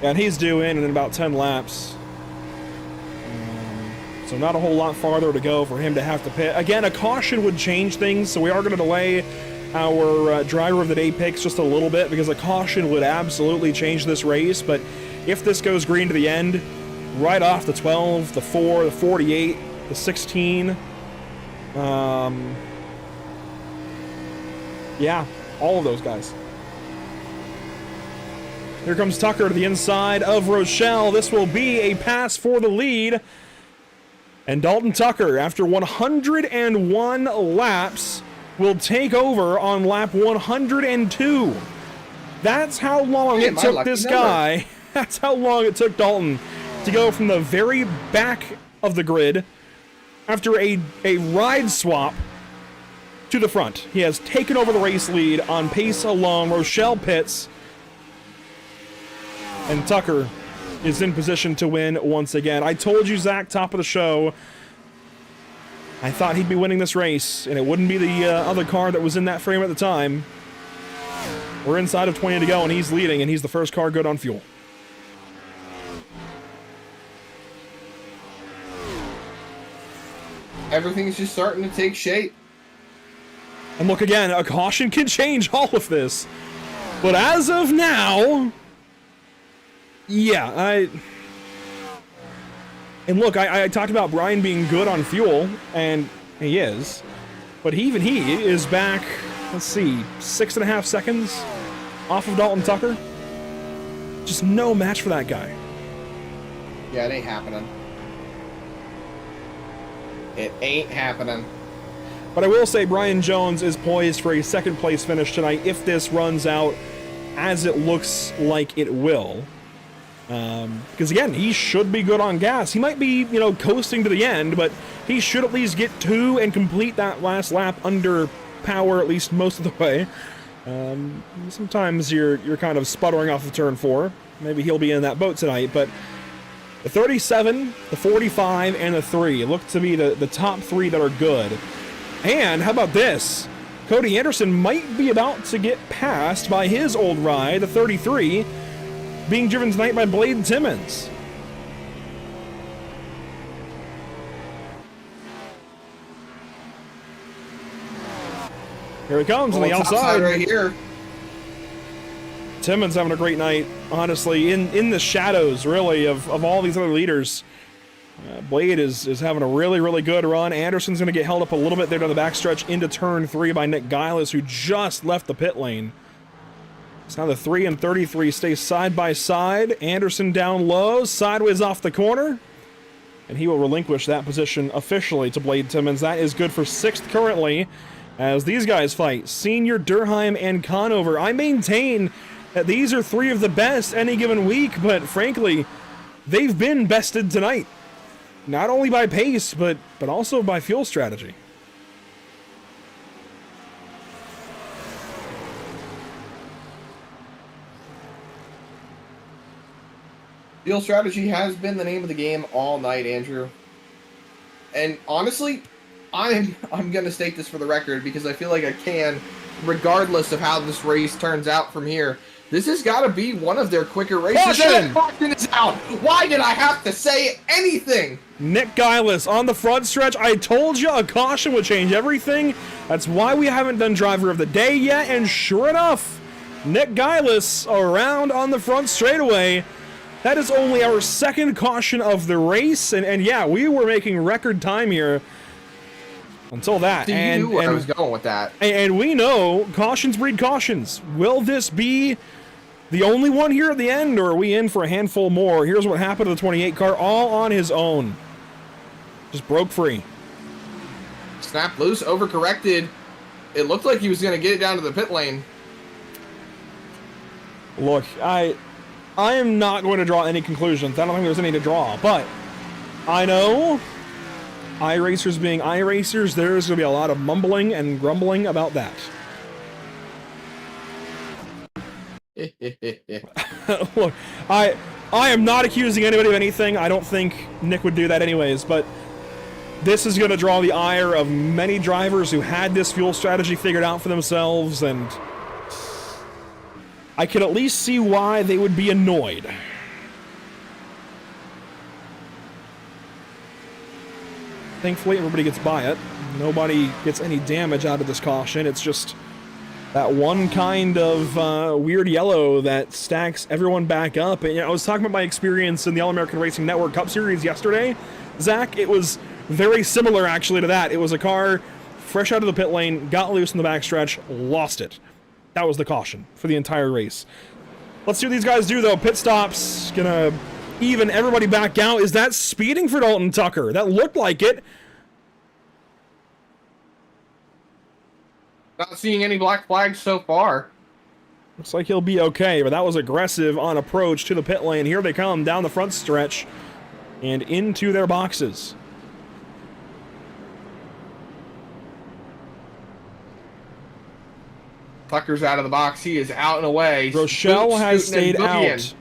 Yeah, and he's due in about 10 laps. So not a whole lot farther to go for him to have to pit. Again, a caution would change things, so we are going to delay our driver of the day picks just a little bit, because a caution would absolutely change this race. But if this goes green to the end, right off the 12, the 4, the 48, the 16, yeah, all of those guys. Here comes Tucker to the inside of Rochelle. This will be a pass for the lead. And Dalton Tucker, after 101 laps, will take over on lap 102. That's how long it took this guy. That's how long it took Dalton to go from the very back of the grid after a ride swap to the front. He has taken over the race lead on pace alone. Rochelle pits, and Tucker is in position to win once again. I told you, Zach, top of the show, I thought he'd be winning this race, and it wouldn't be the other car that was in that frame at the time. We're inside of 20 to go, and he's leading, and he's the first car good on fuel. Everything's just starting to take shape. And look again, a caution can change all of this. But as of now, yeah, and look, I talked about Brian being good on fuel, and he is. But even he is back, let's see, 6.5 seconds off of Dalton Tucker. Just no match for that guy. Yeah, it ain't happening. It ain't happening. But I will say Brian Jones is poised for a second place finish tonight if this runs out as it looks like it will. Because again, he should be good on gas. He might be, coasting to the end, but he should at least get 2 and complete that last lap under power at least most of the way. Sometimes you're kind of sputtering off of turn 4. Maybe he'll be in that boat tonight, but the 37, the 45, and the 3 look to be the top 3 that are good. And how about this? Cody Anderson might be about to get passed by his old ride, the 33, being driven tonight by Blade Timmons. Here he comes on the outside. Right here. Timmons having a great night, honestly, in the shadows, really, of all these other leaders. Blade is having a really, really good run. Anderson's going to get held up a little bit there to the backstretch into turn 3 by Nick Gillis, who just left the pit lane. So now the 3 and 33 stay side by side. Anderson down low, sideways off the corner. And he will relinquish that position officially to Blade Timmons. That is good for 6th currently as these guys fight. Senior, Durheim, and Conover. I maintain that these are 3 of the best any given week, but frankly, they've been bested tonight. Not only by pace, but also by fuel strategy. Fuel strategy has been the name of the game all night, Andrew. And honestly, I'm going to state this for the record because I feel like I can, regardless of how this race turns out from here. This has got to be one of their quicker races. Caution! Caution is out. Why did I have to say anything? Nick Gillis on the front stretch. I told you a caution would change everything. That's why we haven't done driver of the day yet. And sure enough, Nick Gillis around on the front straightaway. That is only our 2nd caution of the race. And yeah, we were making record time here until that. So you knew where I was going with that. And we know cautions breed cautions. Will this be the only one here at the end, or are we in for a handful more? Here's what happened to the 28 car, all on his own. Just broke free. Snapped loose, overcorrected. It looked like he was going to get it down to the pit lane. Look, I am not going to draw any conclusions. I don't think there's any to draw, but I know iRacers being iRacers, there's going to be a lot of mumbling and grumbling about that. Look, I am not accusing anybody of anything. I don't think Nick would do that anyways, but this is going to draw the ire of many drivers who had this fuel strategy figured out for themselves, and I can at least see why they would be annoyed. Thankfully, everybody gets by it. Nobody gets any damage out of this caution. It's just that one kind of weird yellow that stacks everyone back up. And I was talking about my experience in the All-American Racing Network Cup Series yesterday, Zach. It was very similar, actually, to that. It was a car fresh out of the pit lane, got loose in the backstretch, lost it. That was the caution for the entire race. Let's see what these guys do, though. Pit stops, gonna even everybody back out. Is that speeding for Dalton Tucker? That looked like it. Not seeing any black flags so far. Looks like he'll be okay, but that was aggressive on approach to the pit lane. Here they come down the front stretch and into their boxes. Tucker's out of the box. He is out and away. Rochelle has stayed out.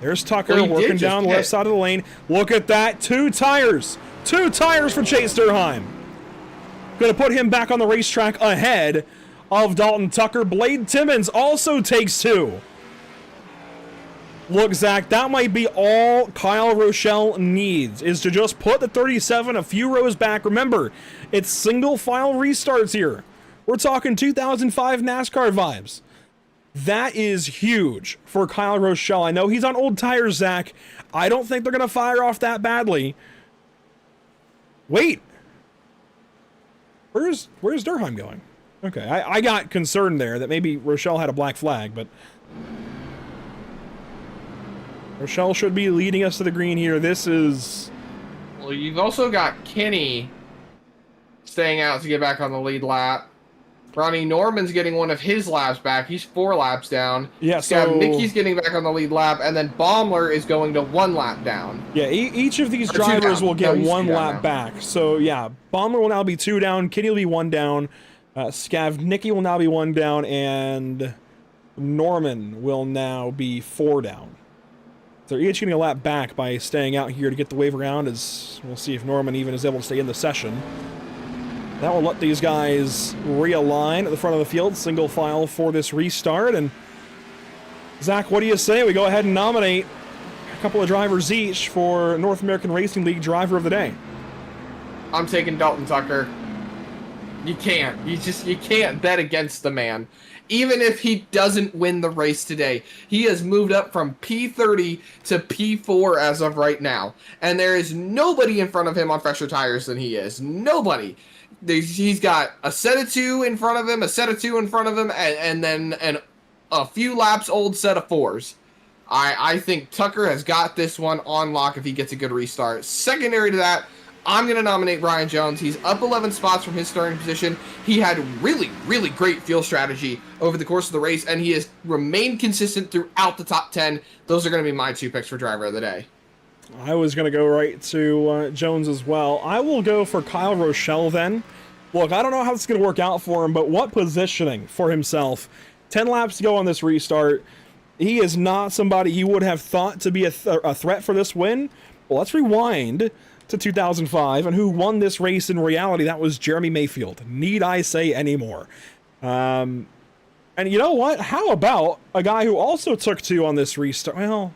There's Tucker working down the left side of the lane. Look at that. 2 tires. 2 tires for Chase Durheim. Going to put him back on the racetrack ahead of Dalton Tucker. Blade Timmons also takes 2. Look, Zach, that might be all Kyle Rochelle needs, is to just put the 37 a few rows back. Remember, it's single file restarts here. We're talking 2005 NASCAR vibes. That is huge for Kyle Rochelle. I know he's on old tires, Zach. I don't think they're going to fire off that badly. Wait. Where's Durheim going? Okay, I got concerned there that maybe Rochelle had a black flag, but Rochelle should be leading us to the green here. This is... Well, you've also got Kenny staying out to get back on the lead lap. Ronnie Norman's getting one of his laps back. He's 4 laps down. Yeah, so... Mickey's getting back on the lead lap, and then Baumler is going to 1 lap down. Yeah, each of these drivers will get 1 lap back. So, yeah, Baumler will now be 2 down. Kenny will be 1 down. Scavnicki will now be 1 down, and Norman will now be 4 down. So they're each getting a lap back by staying out here to get the wave around, as we'll see if Norman even is able to stay in the session. That will let these guys realign at the front of the field, single file for this restart. And Zach, what do you say? We go ahead and nominate a couple of drivers each for North American Racing League Driver of the Day. I'm taking Dalton Tucker. You can't. You can't bet against the man. Even if he doesn't win the race today, he has moved up from P30 to P4 as of right now. And there is nobody in front of him on fresher tires than he is. Nobody. He's got a set of 2 in front of him, a set of 2 in front of him, and then a few laps old set of 4s. I think Tucker has got this one on lock if he gets a good restart. Secondary to that, I'm going to nominate Brian Jones. He's up 11 spots from his starting position. He had really, really great field strategy over the course of the race, and he has remained consistent throughout the top 10. Those are going to be my 2 picks for driver of the day. I was going to go right to Jones as well. I will go for Kyle Rochelle then. Look, I don't know how this is going to work out for him, but what positioning for himself. 10 laps to go on this restart. He is not somebody you would have thought to be a threat for this win. Well, let's rewind to 2005, and who won this race in reality? That was Jeremy Mayfield. Need I say any more? And you know what? How about a guy who also took 2 on this restart? Well,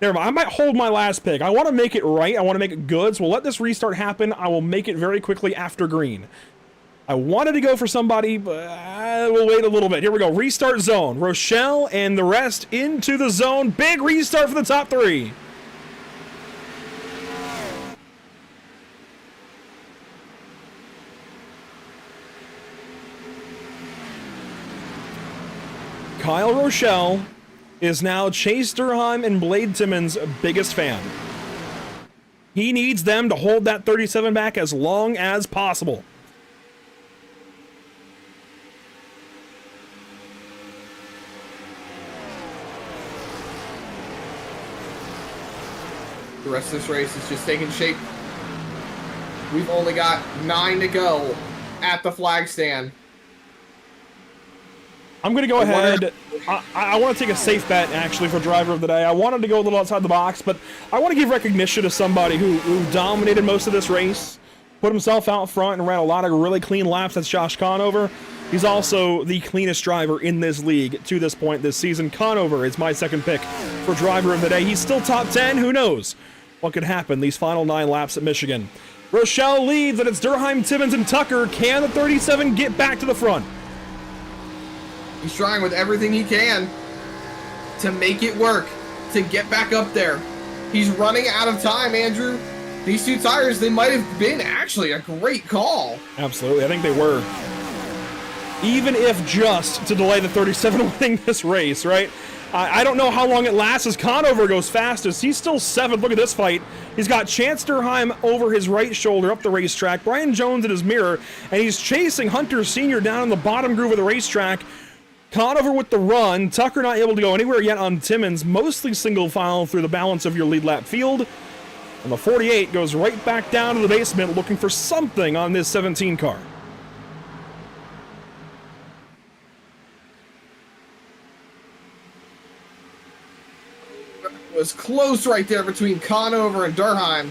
never mind. I might hold my last pick. I want to make it right. I want to make it good. So we'll let this restart happen. I will make it very quickly after green. I wanted to go for somebody, but we'll wait a little bit. Here we go. Restart zone. Rochelle and the rest into the zone. Big restart for the top 3. Kyle Rochelle is now Chase Durheim and Blade Timmons' biggest fan. He needs them to hold that 37 back as long as possible. The rest of this race is just taking shape. We've only got 9 to go at the flag stand. I'm going to go ahead. I want to take a safe bet, actually, for driver of the day. I wanted to go a little outside the box, but I want to give recognition to somebody who dominated most of this race, put himself out front, and ran a lot of really clean laps. That's Josh Conover. He's also the cleanest driver in this league to this point this season. Conover is my second pick for driver of the day. He's still top 10. Who knows what could happen these final 9 laps at Michigan. Rochelle leads, and it's Durheim, Timmons, and Tucker. Can the 37 get back to the front? He's trying with everything he can to make it work, to get back up there. He's running out of time, Andrew. These 2 tires, they might have been actually a great call. Absolutely, I think they were. Even if just to delay the 37 winning this race, right? I don't know how long it lasts as Conover goes fastest. He's still 7th. Look at this fight. He's got Chance Durheim over his right shoulder up the racetrack. Brian Jones in his mirror, and he's chasing Hunter Sr. down in the bottom groove of the racetrack. Conover with the run. Tucker not able to go anywhere yet on Timmons. Mostly single file through the balance of your lead lap field. And the 48 goes right back down to the basement looking for something on this 17 car. It was close right there between Conover and Durheim.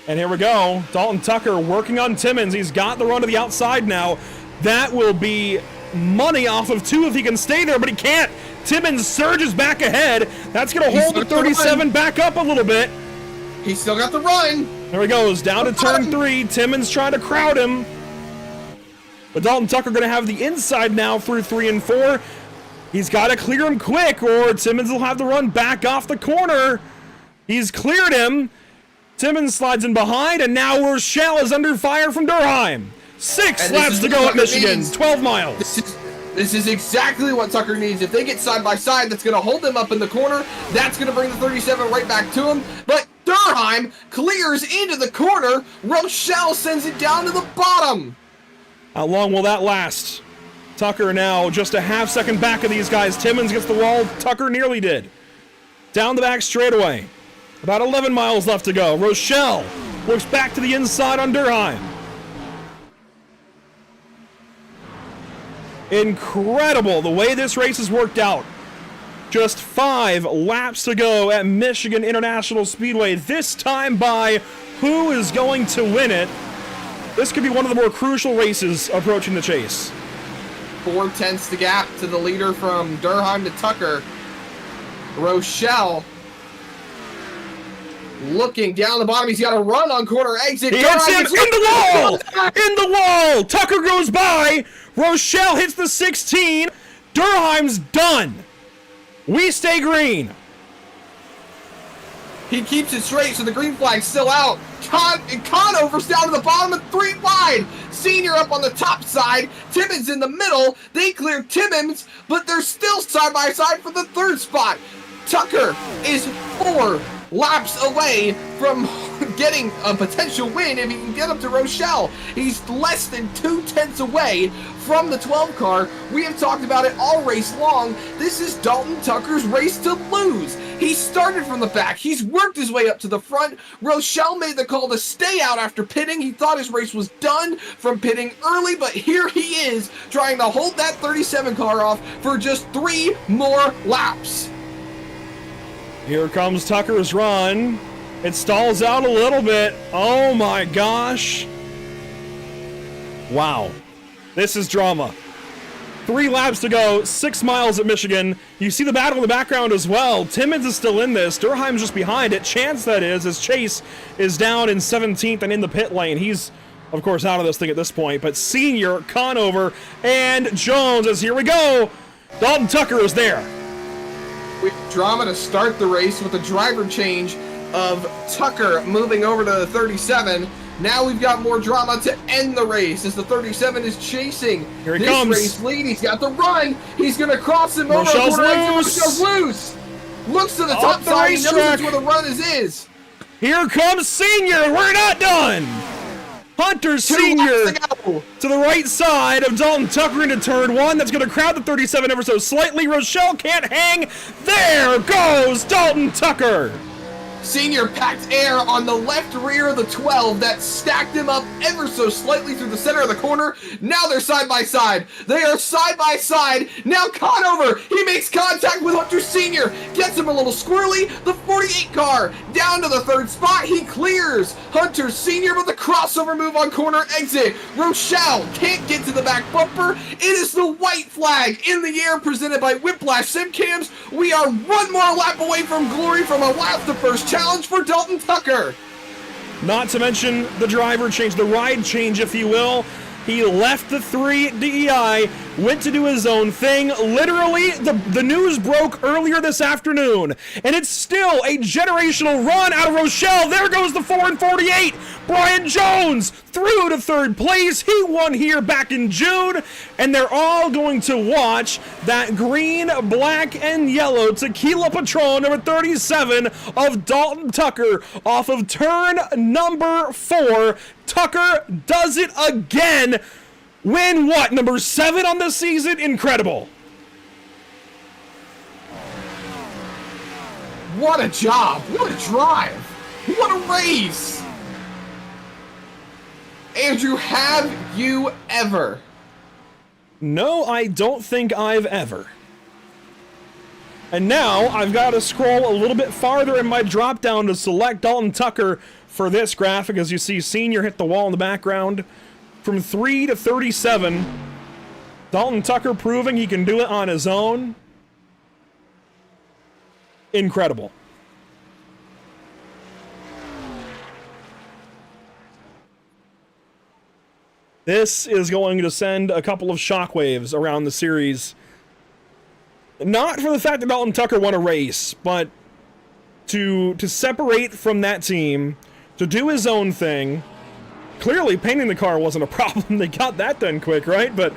And here we go. Dalton Tucker working on Timmons. He's got the run to the outside now. That will be money off of 2 if he can stay there, but he can't. Timmons surges back ahead. That's going to hold the 37 back up a little bit. He's still got the run. There he goes, down to turn 3. Timmons trying to crowd him. But Dalton Tucker going to have the inside now through 3 and 4. He's got to clear him quick, or Timmons will have the run back off the corner. He's cleared him. Timmons slides in behind, and now Rochelle is under fire from Durheim. 6 laps to go at Michigan, 12 miles. This is exactly what Tucker needs. If they get side by side, that's going to hold him up in the corner. That's going to bring the 37 right back to him. But Durheim clears into the corner. Rochelle sends it down to the bottom. How long will that last? Tucker now just a half second back of these guys. Timmons gets the wall. Tucker nearly did. Down the back straightaway. About 11 miles left to go. Rochelle looks back to the inside on Durheim. Incredible the way this race has worked out. Just 5 laps to go at Michigan International Speedway. This time by who is going to win it. This could be one of the more crucial races approaching the chase. 4/10 the gap to the leader from Durheim to Tucker. Rochelle looking down the bottom. He's got a run on corner exit. He hits him in the wall! In the wall! Tucker goes by. Rochelle hits the 16. Durheim's done. We stay green. He keeps it straight, so the green flag's still out. Conover's down to the bottom and 3 wide. Senior up on the top side. Timmons in the middle. They clear Timmons, but they're still side by side for the 3rd spot. Tucker is 4 laps away from getting a potential win if he can get up to Rochelle. He's less than 2/10 away from the 12 car. We have talked about it all race long. This is Dalton Tucker's race to lose. He started from the back. He's worked his way up to the front. Rochelle made the call to stay out after pitting. He thought his race was done from pitting early, but here he is trying to hold that 37 car off for just 3 more laps. Here comes Tucker's run. It stalls out a little bit. Oh my gosh. Wow. This is drama. 3 laps to go, 6 miles at Michigan. You see the battle in the background as well. Timmons is still in this. Durheim's just behind it. Chance, that is, as Chase is down in 17th and in the pit lane. He's, of course, out of this thing at this point. But Senior, Conover, and Jones as here we go. Dalton Tucker is there. With drama to start the race with a driver change of Tucker moving over to the 37. Now we've got more drama to end the race as the 37 is chasing Here he this comes. race lead. He's got the run. He's going to cross him over. Rochelle's loose. Rochelle's loose. Looks to the top the side. He knows racetrack. that's where the run is. Here comes Senior. We're not done. Hunter Senior to the right side of Dalton Tucker into turn 1. That's going to crowd the 37 ever so slightly. Rochelle can't hang. There goes Dalton Tucker. Senior packed air on the left rear of the 12 that stacked him up ever so slightly through the center of the corner. Now they're side by side. They are side by side. Now Conover, he makes contact with Hunter Senior. Gets him a little squirrely. The 48 car down to the 3rd spot. He clears Hunter Senior with the crossover move on corner exit. Rochelle can't get to the back bumper. It is the white flag in the air presented by Whiplash Simcams. We are 1 more lap away from glory from a lap to first challenge for Dalton Tucker. Not to mention the driver change, the ride change, if you will. He left the 3 DEI, went to do his own thing. Literally, the news broke earlier this afternoon, and it's still a generational run out of Rochelle. There goes the 4-48. Brian Jones through to third place. He won here back in June, and they're all going to watch that green, black, and yellow Tequila Patron number 37 of Dalton Tucker off of turn number 4. Tucker does it again. Win what? Number 7 on the season? Incredible. What a job. What a drive. What a race. Andrew, have you ever? No, I don't think I've ever. And now I've got to scroll a little bit farther in my drop down to select Dalton Tucker for this graphic. As you see, Senior hit the wall in the background. From 3 to 37, Dalton Tucker proving he can do it on his own. Incredible. This is going to send a couple of shockwaves around the series. Not for the fact that Dalton Tucker won a race, but to separate from that team, to do his own thing. Clearly, painting the car wasn't a problem. They got that done quick, right? But,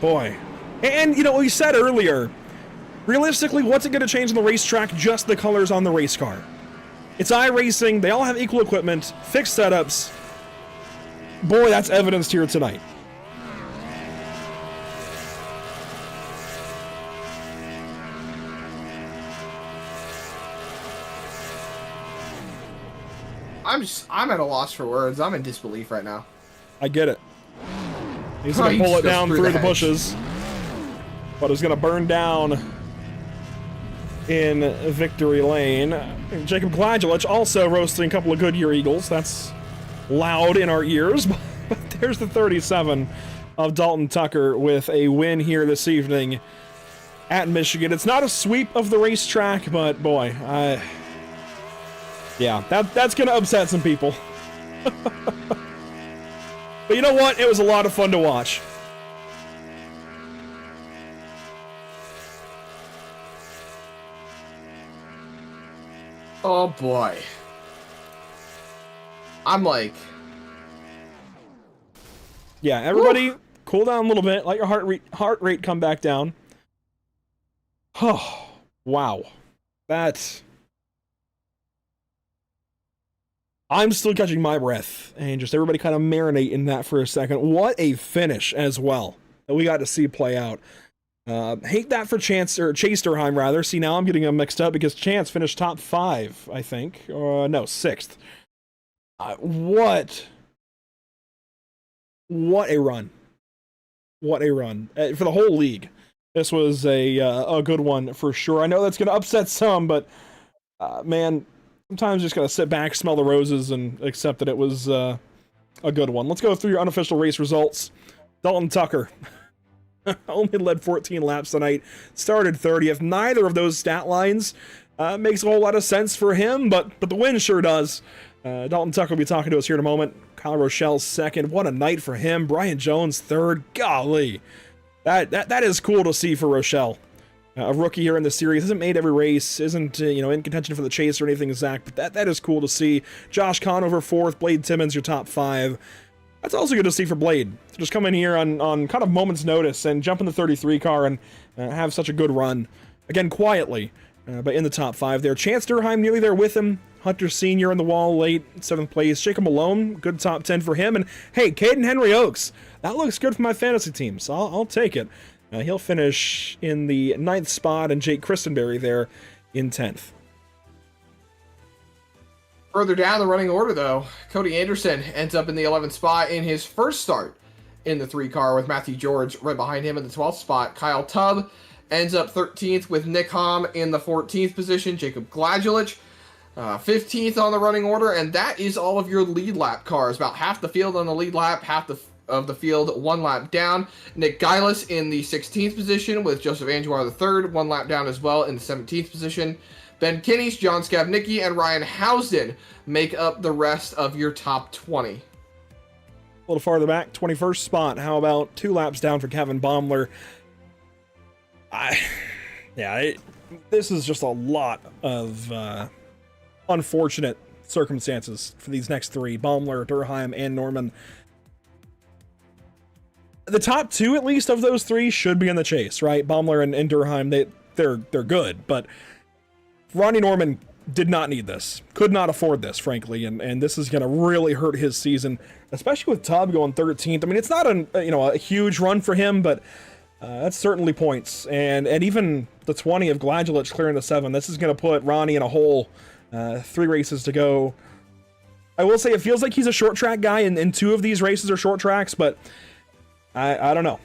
boy. And, you know, we said earlier, realistically, what's it going to change on the racetrack? Just the colors on the race car. It's iRacing. They all have equal equipment, fixed setups. Boy, that's evidenced here tonight. I'm at a loss for words. I'm in disbelief right now. I get it. He's going to pull it down through the bushes. But it's going to burn down in victory lane. Jacob Gladulich also roasting a couple of Goodyear Eagles. That's loud in our ears. But there's the 37 of Dalton Tucker with a win here this evening at Michigan. It's not a sweep of the racetrack, but boy, yeah, that's going to upset some people. But you know what? It was a lot of fun to watch. Oh boy. I'm like... Yeah, everybody cool down a little bit. Let your heart rate come back down. Oh, wow. That's... I'm still catching my breath, and just everybody kind of marinate in that for a second. What a finish as well that we got to see play out. Hate that for Chase Durheim, rather. See, now I'm getting them mixed up because Chance finished top 5, I think. No, 6th. What a run. What a run. For the whole league. This was a good one for sure. I know that's going to upset some, but man... Sometimes just gotta sit back, smell the roses, and accept that it was a good one. Let's go through your unofficial race results. Dalton Tucker only led 14 laps tonight, started 30th. Neither of those stat lines makes a whole lot of sense for him, but the win sure does. Dalton Tucker will be talking to us here in a moment. Kyle Rochelle second. What a night for him. Brian Jones third. Golly, that is cool to see for Rochelle. A rookie here in the series, hasn't made every race, isn't in contention for the chase or anything, Zach, but that is cool to see. Josh Conover 4th, Blade Timmons your top 5. That's also good to see for Blade. Just come in here on kind of moment's notice and jump in the 33 car and have such a good run. Again, quietly, but in the top 5 there. Chance Durheim nearly there with him. Hunter Sr. on the wall late, 7th place. Jacob Malone, good top 10 for him. And hey, Caden Henry Oaks, that looks good for my fantasy team, so I'll take it. He'll finish in the 9th spot, and Jake Christenberry there in 10th. Further down the running order, though, Cody Anderson ends up in the 11th spot in his first start in the 3 car with Matthew George right behind him in the 12th spot. Kyle Tubb ends up 13th with Nick Hom in the 14th position. Jacob Gladulich 15th on the running order, and that is all of your lead lap cars. About half the field on the lead lap, half of the field 1 lap down. Nick Geilis in the 16th position with Joseph Andujar III 1 lap down as well in the 17th position. Ben Kinney's, John Skavnicki, and Ryan Housden make up the rest of your top 20. little farther back, 21st spot. How about 2 laps down for Kevin Baumler? This is just a lot of unfortunate circumstances for these next 3, Baumler, Durheim, and Norman. The top 2, at least, of those 3 should be in the chase, right? Baumler and Durheim, they're good, but Ronnie Norman did not need this, could not afford this, frankly, and this is going to really hurt his season, especially with Tubb going 13th. I mean, it's not a huge run for him, but that's certainly points, and even the 20 of Gladulich clearing the 7. This is going to put Ronnie in a hole. 3 races to go. I will say it feels like he's a short track guy, and 2 of these races are short tracks, but I don't know.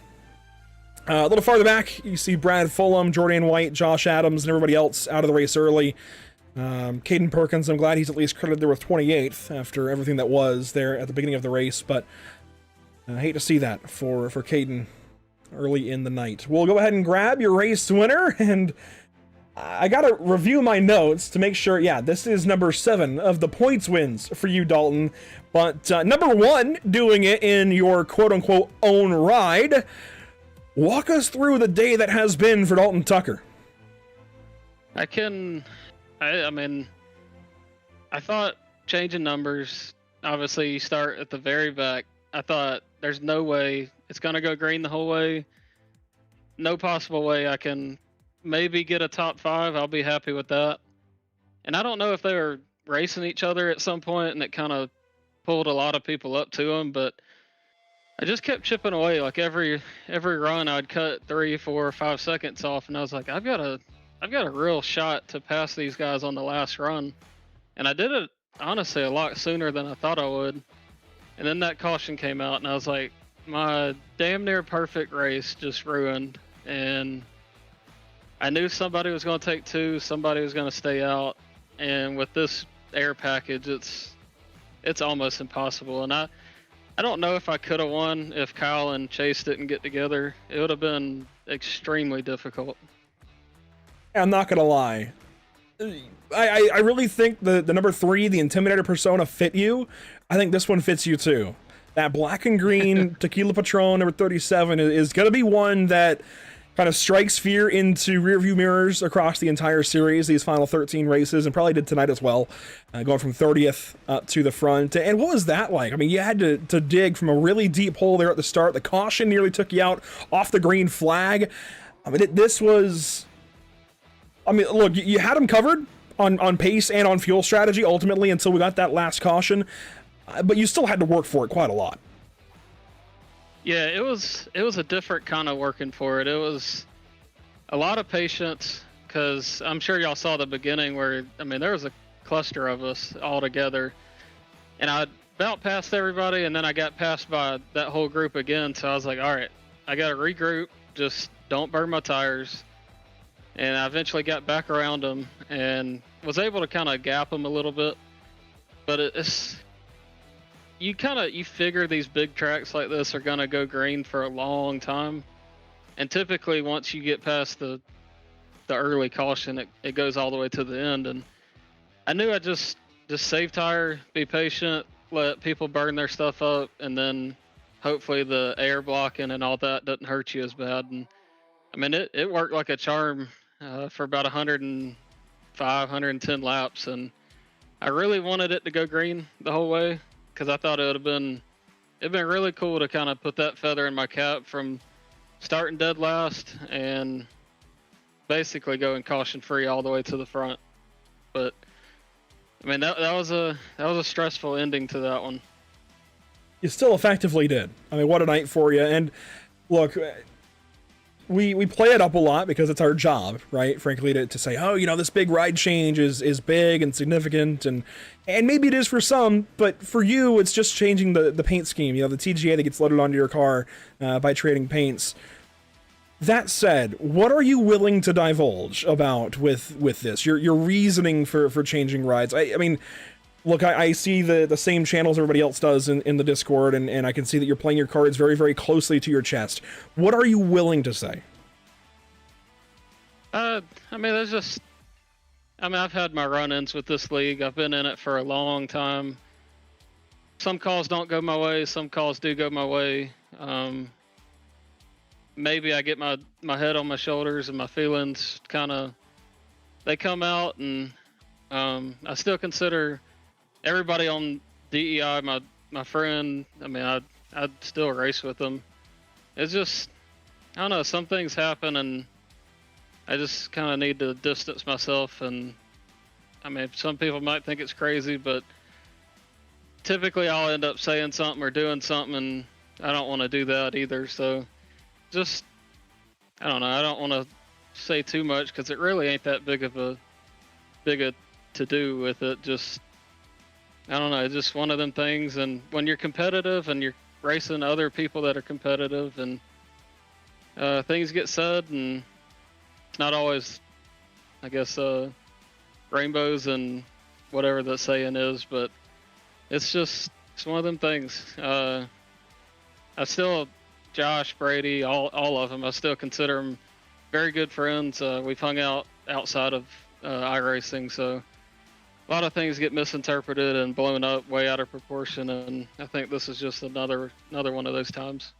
A little farther back, you see Brad Fulham, Jordan White, Josh Adams, and everybody else out of the race early. Caden Perkins, I'm glad he's at least credited there with 28th after everything that was there at the beginning of the race, but I hate to see that for Caden early in the night. We'll go ahead and grab your race winner, and I gotta review my notes to make sure, yeah, this is number 7 of the points wins for you, Dalton, but number 1 doing it in your quote-unquote own ride. Walk us through the day that has been for Dalton Tucker. I mean, I thought changing numbers, obviously you start at the very back. I thought there's no way it's going to go green the whole way. No possible way I can maybe get a top 5. I'll be happy with that. And I don't know if they were racing each other at some point and it kind of pulled a lot of people up to them, but I just kept chipping away. Like every run I'd cut 3, 4, 5 seconds off, and I was like, I've got a real shot to pass these guys on the last run. And I did it, honestly, a lot sooner than I thought I would. And then that caution came out, and I was like, my damn near perfect race just ruined. And I knew somebody was going to take 2, somebody was going to stay out. And with this air package, it's almost impossible. And I don't know if I could have won if Kyle and Chase didn't get together. It would have been extremely difficult. I'm not gonna lie. I really think the number 3, the Intimidator persona, fit you. I think this one fits you too. That black and green Tequila Patron number 37 is gonna be one that kind of strikes fear into rearview mirrors across the entire series, these final 13 races, and probably did tonight as well, going from 30th up to the front. And what was that like? I mean, you had to dig from a really deep hole there at the start. The caution nearly took you out off the green flag. I mean, this was... I mean, look, you had them covered on pace and on fuel strategy ultimately until we got that last caution, but you still had to work for it quite a lot. Yeah, it was a different kind of working for it. It was a lot of patience, because I'm sure y'all saw the beginning where, I mean, there was a cluster of us all together, and I about passed everybody, and then I got passed by that whole group again, so I was like, all right, I got to regroup, just don't burn my tires. And I eventually got back around them and was able to kind of gap them a little bit. But you figure these big tracks like this are going to go green for a long time. And typically once you get past the early caution, it goes all the way to the end. And I knew I'd just save tire, be patient, let people burn their stuff up, and then hopefully the air blocking and all that doesn't hurt you as bad. And I mean, it worked like a charm for about 105, 110 laps, and I really wanted it to go green the whole way, because I thought it'd been really cool to kind of put that feather in my cap from starting dead last and basically going caution free all the way to the front. But I mean, that was a stressful ending to that one. You still effectively did. I mean, what a night for you. And look, we play it up a lot because it's our job, right? Frankly, to say, oh, you know, this big ride change is big and significant, and maybe it is for some, but for you, it's just changing the paint scheme, you know, the TGA that gets loaded onto your car by trading paints. That said, what are you willing to divulge about with this? Your reasoning for changing rides? I mean, look, I see the same channels everybody else does in the Discord, and I can see that you're playing your cards very, very closely to your chest. What are you willing to say? I mean, I've had my run-ins with this league. I've been in it for a long time. some calls don't go my way, some calls do go my way. Maybe I get my head on my shoulders and my feelings kind of, they come out, and I still consider everybody on DEI my friend. I mean, I'd still race with them. It's just, I don't know, some things happen, and I just kind of need to distance myself. And I mean, some people might think it's crazy, but typically I'll end up saying something or doing something, and I don't want to do that either. So just, I don't know, I don't want to say too much because it really ain't that big a to do with it. Just, I don't know, it's just one of them things. And when you're competitive and you're racing other people that are competitive, and things get said, and it's not always, I guess, rainbows and whatever the saying is, but it's one of them things. I still, Josh, Brady, all of them, I still consider them very good friends. We've hung out outside of iRacing, so a lot of things get misinterpreted and blown up way out of proportion, and I think this is just another one of those times.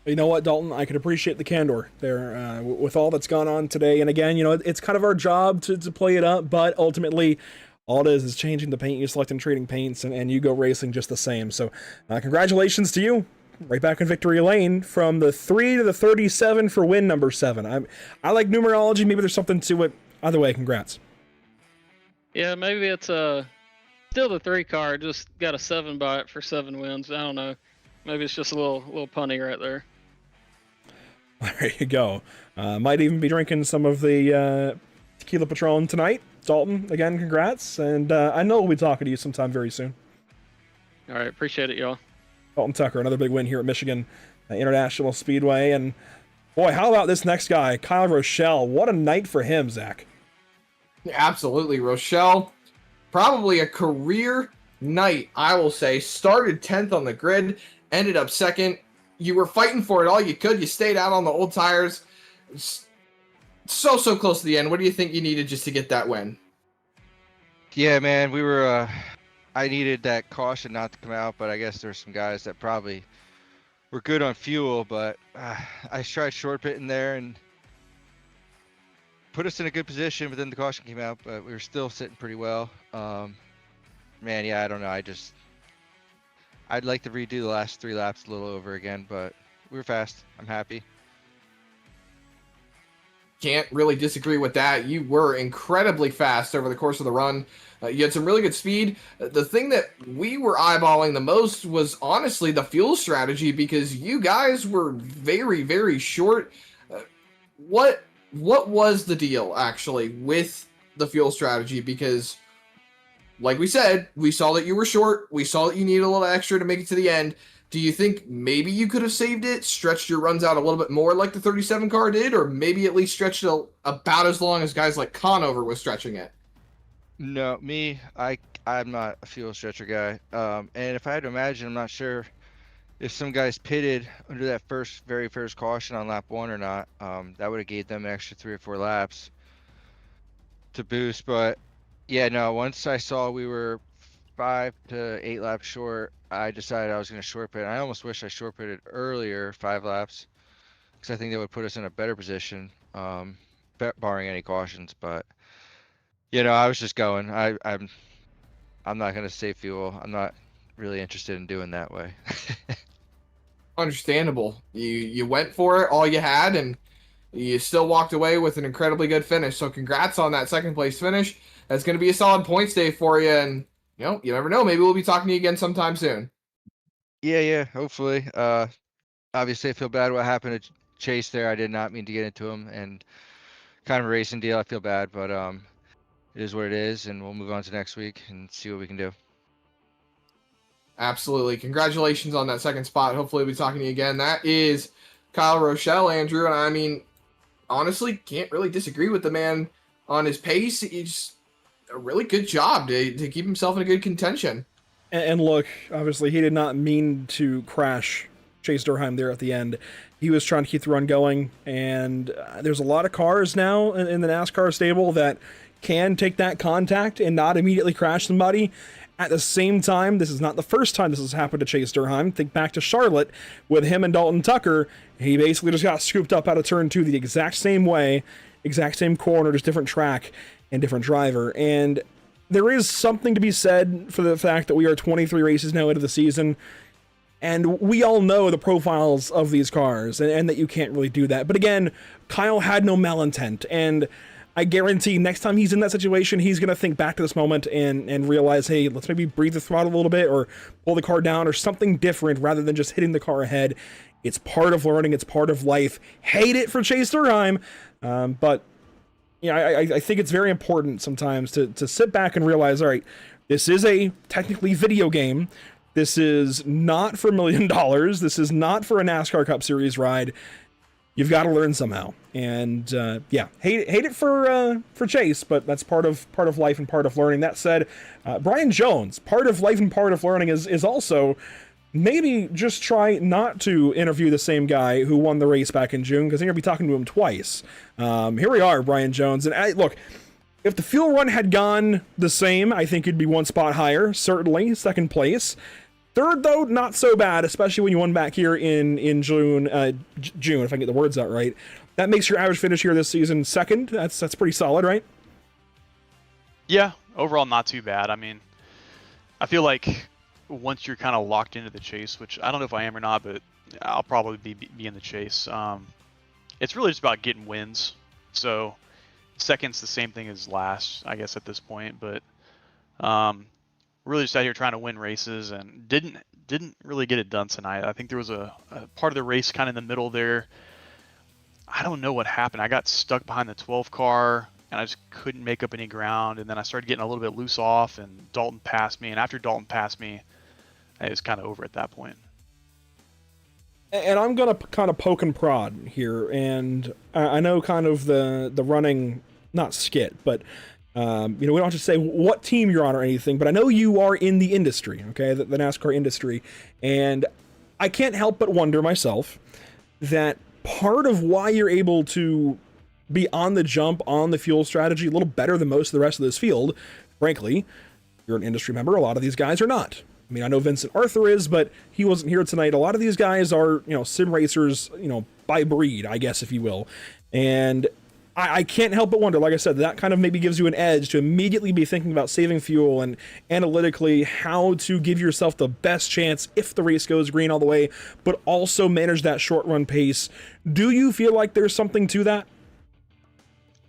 You know what, Dalton? I can appreciate the candor there with all that's gone on today. And again, you know, it's kind of our job to play it up, but ultimately, all it is changing the paint you select and trading paints, and you go racing just the same. So congratulations to you. Right back in victory lane from the 3 to the 37 for win number 7. I like numerology. Maybe there's something to it. Either way, congrats. Yeah, maybe it's still the 3 car, just got a 7 by it for 7 wins. I don't know. Maybe it's just a little punny right there. There you go. Might even be drinking some of the Tequila Patron tonight. Dalton, again, congrats. And I know we'll be talking to you sometime very soon. All right, appreciate it, y'all. Dalton Tucker, another big win here at Michigan International Speedway. And boy, how about this next guy, Kyle Rochelle? What a night for him, Zach. Yeah, absolutely. Rochelle, probably a career night, I will say. Started 10th on the grid, ended up 2nd. You were fighting for it all you could. You stayed out on the old tires. So close to the end. What do you think you needed just to get that win? Yeah, man, we were I needed that caution not to come out, but I guess there's some guys that probably were good on fuel, but I tried short pitting there and put us in a good position, but then the caution came out, but we were still sitting pretty well. Man, yeah, I don't know. I'd like to redo the last 3 laps a little over again, but we were fast. I'm happy. Can't really disagree with that. You were incredibly fast over the course of the run. You had some really good speed. The thing that we were eyeballing the most was honestly the fuel strategy, because you guys were very, very short. What was the deal actually with the fuel strategy? Because like we said, we saw that you were short. We saw that you needed a little extra to make it to the end. Do you think maybe you could have saved it, stretched your runs out a little bit more like the 37 car did, or maybe at least stretched it about as long as guys like Conover was stretching it? No, I'm not a fuel stretcher guy. And if I had to imagine, I'm not sure if some guys pitted under that very first caution on lap 1 or not. That would have gave them an extra 3 or 4 laps to boost. But yeah, no, once I saw we were 5 to 8 laps short, I decided I was going to short pit. I almost wish I short pitted earlier, 5 laps, because I think that would put us in a better position, barring any cautions. But you know, I was just going. I'm not going to save fuel. I'm not really interested in doing that way. Understandable. You went for it all you had, and you still walked away with an incredibly good finish. So congrats on that 2nd place finish. That's going to be a solid points day for you, and you know, you never know. Maybe we'll be talking to you again sometime soon. Yeah, hopefully. Obviously, I feel bad what happened to Chase there. I did not mean to get into him, and kind of a racing deal. I feel bad, but it is what it is, and we'll move on to next week and see what we can do. Absolutely. Congratulations on that 2nd spot. Hopefully we'll be talking to you again. That is Kyle Rochelle, Andrew, and I mean, honestly, can't really disagree with the man on his pace. He's a really good job to keep himself in a good contention. And look, obviously he did not mean to crash Chase Durheim there at the end. He was trying to keep the run going, and there's a lot of cars now in the NASCAR stable that can take that contact and not immediately crash somebody. At the same time, this is not the first time this has happened to Chase Durheim. Think back to Charlotte with him and Dalton Tucker. He basically just got scooped up out of turn 2 the exact same way, exact same corner, just different track and different driver. And there is something to be said for the fact that we are 23 races now into the season, and we all know the profiles of these cars, and that you can't really do that. But again, Kyle had no malintent, and I guarantee next time he's in that situation, he's going to think back to this moment and realize, hey, let's maybe breathe the throttle a little bit, or pull the car down, or something different rather than just hitting the car ahead. It's part of learning. It's part of life. Hate it for Chase Durheim, but yeah, I think it's very important sometimes to sit back and realize, all right, this is a technically video game. This is not for $1 million. This is not for a NASCAR Cup Series ride. You've got to learn somehow. And yeah, hate it for Chase, but that's part of life and part of learning. That said, Brian Jones, part of life and part of learning is also maybe just try not to interview the same guy who won the race back in June, because you're going to be talking to him twice. Here we are, Brian Jones. And look, if the fuel run had gone the same, I think you'd be one spot higher, certainly, second place. Third, though, not so bad, especially when you won back here in June, June, if I can get the words out right. That makes your average finish here this season second. That's pretty solid, right? Yeah, overall not too bad. I mean, I feel like once you're kind of locked into the chase, which I don't know if I am or not, but I'll probably be in the chase. It's really just about getting wins. So second's the same thing as last, I guess, at this point. But really just out here trying to win races, and didn't really get it done tonight. I think there was a part of the race kind of in the middle there. I don't know what happened. I got stuck behind the 12 car, and I just couldn't make up any ground. And then I started getting a little bit loose off, and Dalton passed me. And after Dalton passed me, it was kind of over at that point. And I'm going to kind of poke and prod here. And I know kind of the running, not skit, but we don't have to say what team you're on or anything, but I know you are in the industry, okay, the NASCAR industry. And I can't help but wonder myself that part of why you're able to be on the jump on the fuel strategy a little better than most of the rest of this field, frankly, you're an industry member. A lot of these guys are not. I mean, I know Vincent Arthur is, but he wasn't here tonight. A lot of these guys are, sim racers, by breed, I guess, if you will. And I can't help but wonder, like I said, that kind of maybe gives you an edge to immediately be thinking about saving fuel and analytically how to give yourself the best chance if the race goes green all the way, but also manage that short run pace. Do you feel like there's something to that?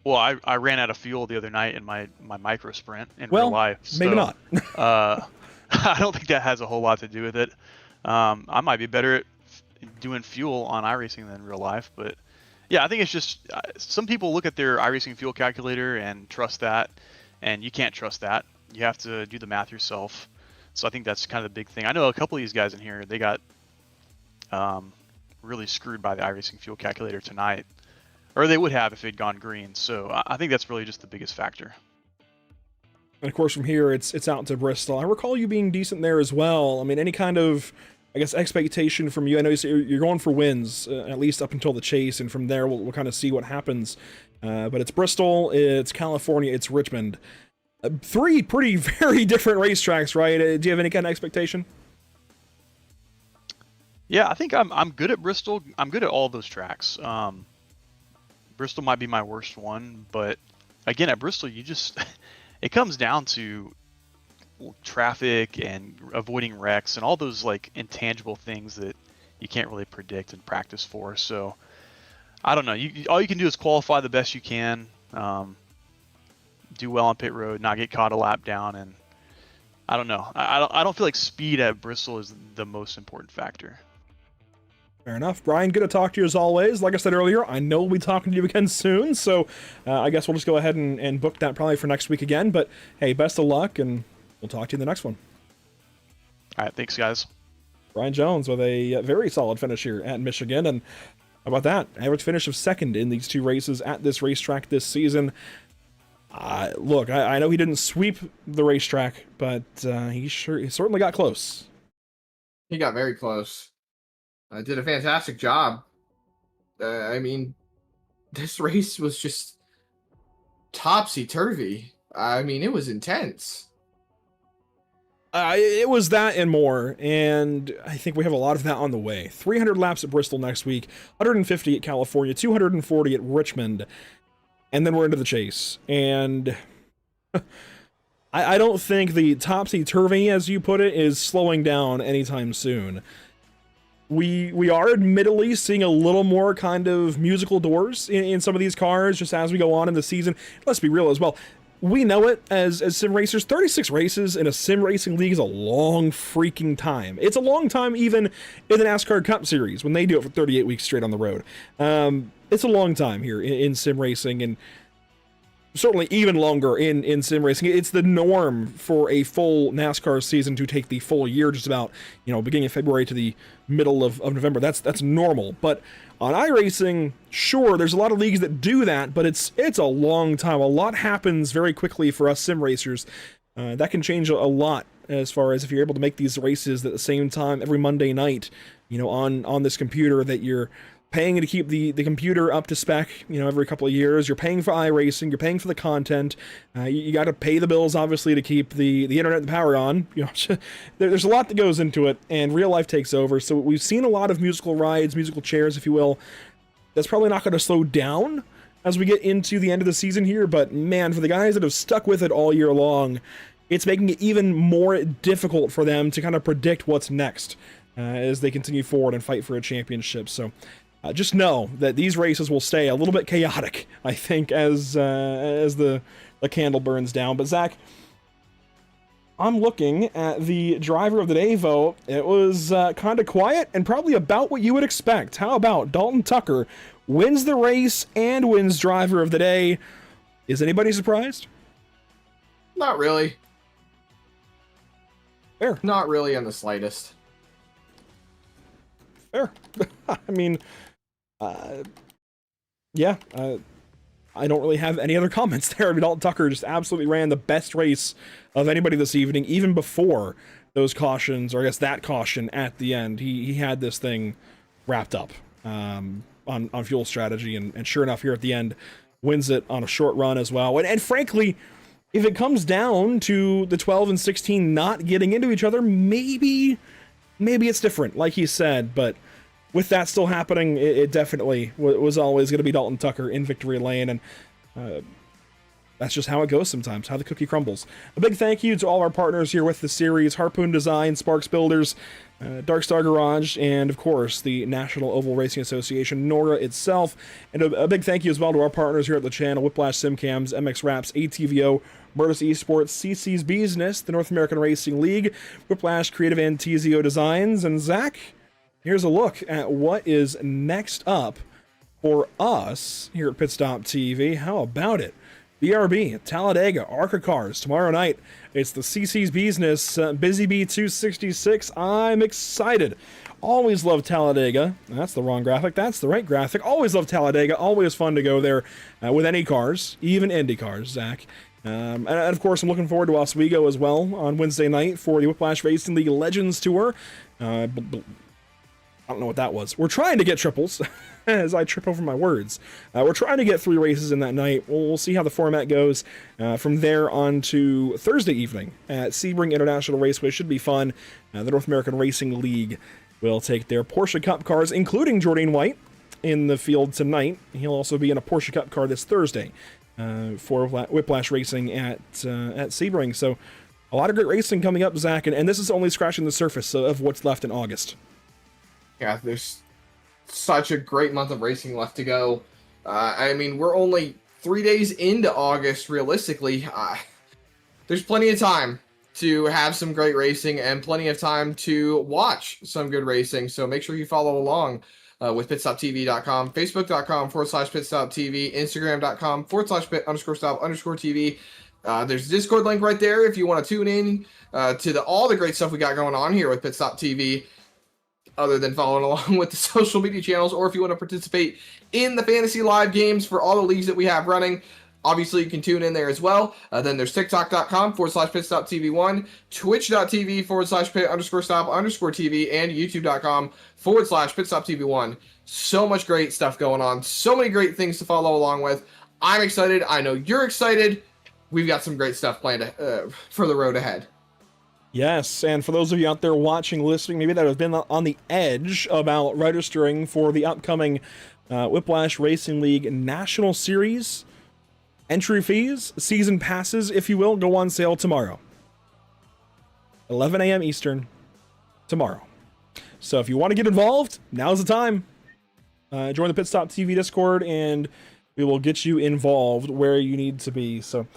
Well, I ran out of fuel the other night in my micro sprint in real life. So, maybe not. I don't think that has a whole lot to do with it. I might be better at doing fuel on iRacing than real life, but yeah, I think it's just some people look at their iRacing fuel calculator and trust that, and you can't trust that. You have to do the math yourself. So I think that's kind of the big thing. I know a couple of these guys in here, they got really screwed by the iRacing fuel calculator tonight, or they would have if it'd gone green. So I think that's really just the biggest factor. And of course, from here, it's out to Bristol. I recall you being decent there as well. I mean, any kind of, I guess, expectation from you? I know you're going for wins, at least up until the chase, and from there, we'll kind of see what happens. But it's Bristol, it's California, it's Richmond. Three pretty, very different racetracks, right? Do you have any kind of expectation? Yeah, I think I'm good at Bristol. I'm good at all those tracks. Bristol might be my worst one, but again, at Bristol, you just... it comes down to traffic and avoiding wrecks and all those like intangible things that you can't really predict and practice for. So I don't know. All you can do is qualify the best you can, do well on pit road, not get caught a lap down, and I don't know. I don't feel like speed at Bristol is the most important factor. Fair enough. Brian, good to talk to you as always. Like I said earlier, I know we'll be talking to you again soon, so I guess we'll just go ahead and book that probably for next week again. But hey, best of luck, and we'll talk to you in the next one. All right, thanks, guys. Brian Jones with a very solid finish here at Michigan, and how about that? Average finish of second in these two races at this racetrack this season. Look, I know he didn't sweep the racetrack, but he certainly got close. He got very close. Did a fantastic job. I mean, this race was just topsy-turvy. I mean, it was intense. It was that and more, and I think we have a lot of that on the way. 300 laps at Bristol next week, 150 at California, 240 at Richmond, and then we're into the chase. And I don't think the topsy-turvy, as you put it, is slowing down anytime soon. We are admittedly seeing a little more kind of musical doors in some of these cars just as we go on in the season. Let's be real as well. We know it as sim racers. 36 races in a sim racing league is a long freaking time. It's a long time even in the NASCAR Cup Series when they do it for 38 weeks straight on the road. It's a long time here in sim racing, and certainly even longer in sim racing. It's the norm for a full NASCAR season to take the full year, just about, beginning of February to the middle of November. That's normal. But on iRacing, sure, there's a lot of leagues that do that, but it's a long time. A lot happens very quickly for us sim racers. That can change a lot as far as if you're able to make these races at the same time every Monday night, on this computer that you're paying to keep the computer up to spec, every couple of years. You're paying for iRacing, you're paying for the content. You got to pay the bills, obviously, to keep the internet and the power on. There's a lot that goes into it, and real life takes over. So we've seen a lot of musical rides, musical chairs, if you will. That's probably not going to slow down as we get into the end of the season here, but man, for the guys that have stuck with it all year long, it's making it even more difficult for them to kind of predict what's next as they continue forward and fight for a championship. So just know that these races will stay a little bit chaotic, I think, as the candle burns down. But Zach, I'm looking at the driver of the day vote. It was kind of quiet and probably about what you would expect. How about Dalton Tucker wins the race and wins driver of the day? Is anybody surprised? Not really. Fair. Not really in the slightest. Fair. I mean, yeah, I don't really have any other comments there. I mean, Dalton Tucker just absolutely ran the best race of anybody this evening, even before those cautions, or I guess that caution at the end. He had this thing wrapped up on fuel strategy, and sure enough, here at the end, wins it on a short run as well. And frankly, if it comes down to the 12 and 16 not getting into each other, maybe it's different, like he said, but with that still happening, it definitely was always going to be Dalton Tucker in victory lane, and that's just how it goes sometimes, how the cookie crumbles. A big thank you to all our partners here with the series: Harpoon Design, Sparks Builders, Dark Star Garage, and of course the National Oval Racing Association, NORA itself. And a big thank you as well to our partners here at the channel: Whiplash Simcams, MX Wraps, ATVO, Murtis Esports, CC's Business, the North American Racing League, Whiplash Creative and TZO Designs. And Zach, here's a look at what is next up for us here at Pit Stop TV. How about it? BRB, Talladega, ARCA Cars, tomorrow night. It's the CC's Business, Busy Bee 266. I'm excited. Always love Talladega. That's the wrong graphic. That's the right graphic. Always love Talladega. Always fun to go there with any cars, even Indy cars, Zach. And of course, I'm looking forward to Oswego as well on Wednesday night for the Whiplash Racing League Legends Tour. I don't know what that was. We're trying to get triples, as I trip over my words. We're trying to get 3 races in that night. We'll see how the format goes. From there on to Thursday evening at Sebring International Raceway. Should be fun. The North American Racing League will take their Porsche Cup cars, including Jordan White, in the field tonight. He'll also be in a Porsche Cup car this Thursday for Whiplash Racing at Sebring. So a lot of great racing coming up, Zach, and this is only scratching the surface of what's left in August. Yeah, there's such a great month of racing left to go. I mean, we're only 3 days into August, realistically. There's plenty of time to have some great racing and plenty of time to watch some good racing. So make sure you follow along with pitstoptv.com, facebook.com/pitstoptv, instagram.com/pit_stop_tv. There's a Discord link right there if you want to tune in to all the great stuff we got going on here with Pit Stop TV, other than following along with the social media channels, or if you want to participate in the fantasy live games for all the leagues that we have running. Obviously, you can tune in there as well. Then there's tiktok.com/pitstoptv1, twitch.tv/pit_stop_tv, and youtube.com/pitstoptv1. So much great stuff going on. So many great things to follow along with. I'm excited. I know you're excited. We've got some great stuff planned for the road ahead. Yes, and for those of you out there watching, listening, maybe that have been on the edge about registering for the upcoming Whiplash Racing League National Series, entry fees, season passes, if you will, go on sale tomorrow. 11 a.m. Eastern tomorrow. So if you want to get involved, now's the time. Join the Pit Stop TV Discord, and we will get you involved where you need to be. So,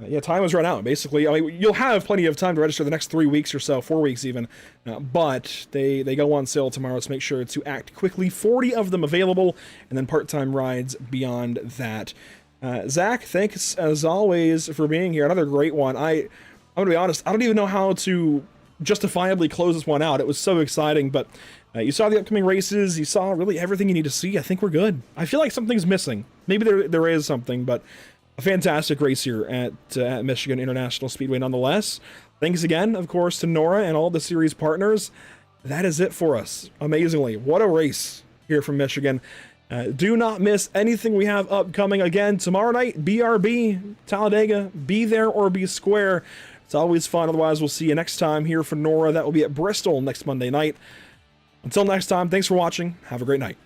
yeah, time has run out, basically. I mean, you'll have plenty of time to register the next 3 weeks or so, 4 weeks even. But they go on sale tomorrow, so make sure to act quickly. 40 of them available, and then part-time rides beyond that. Zach, thanks as always for being here. Another great one. I'm going to be honest, I don't even know how to justifiably close this one out. It was so exciting, but you saw the upcoming races, you saw really everything you need to see. I think we're good. I feel like something's missing. Maybe there is something, but a fantastic race here at Michigan International Speedway nonetheless. Thanks again, of course, to NORA and all the series partners. That is it for us. Amazingly, what a race here from Michigan. Do not miss anything we have upcoming. Again, tomorrow night, BRB, Talladega, be there or be square. It's always fun. Otherwise, we'll see you next time here for NORA. That will be at Bristol next Monday night. Until next time, thanks for watching. Have a great night.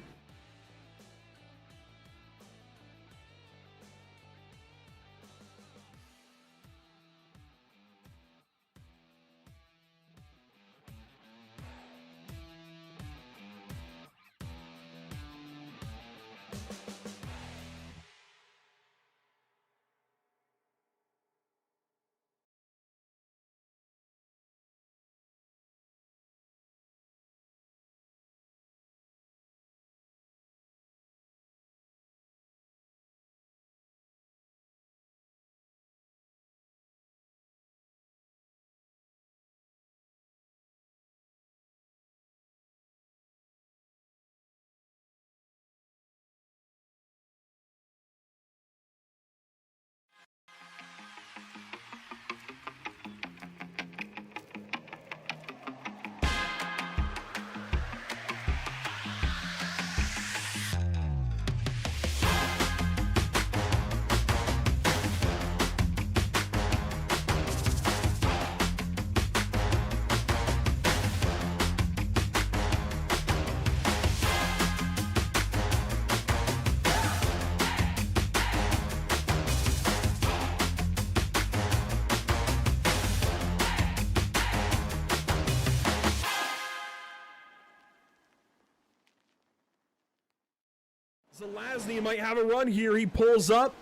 Zelazny might have a run here. He pulls up.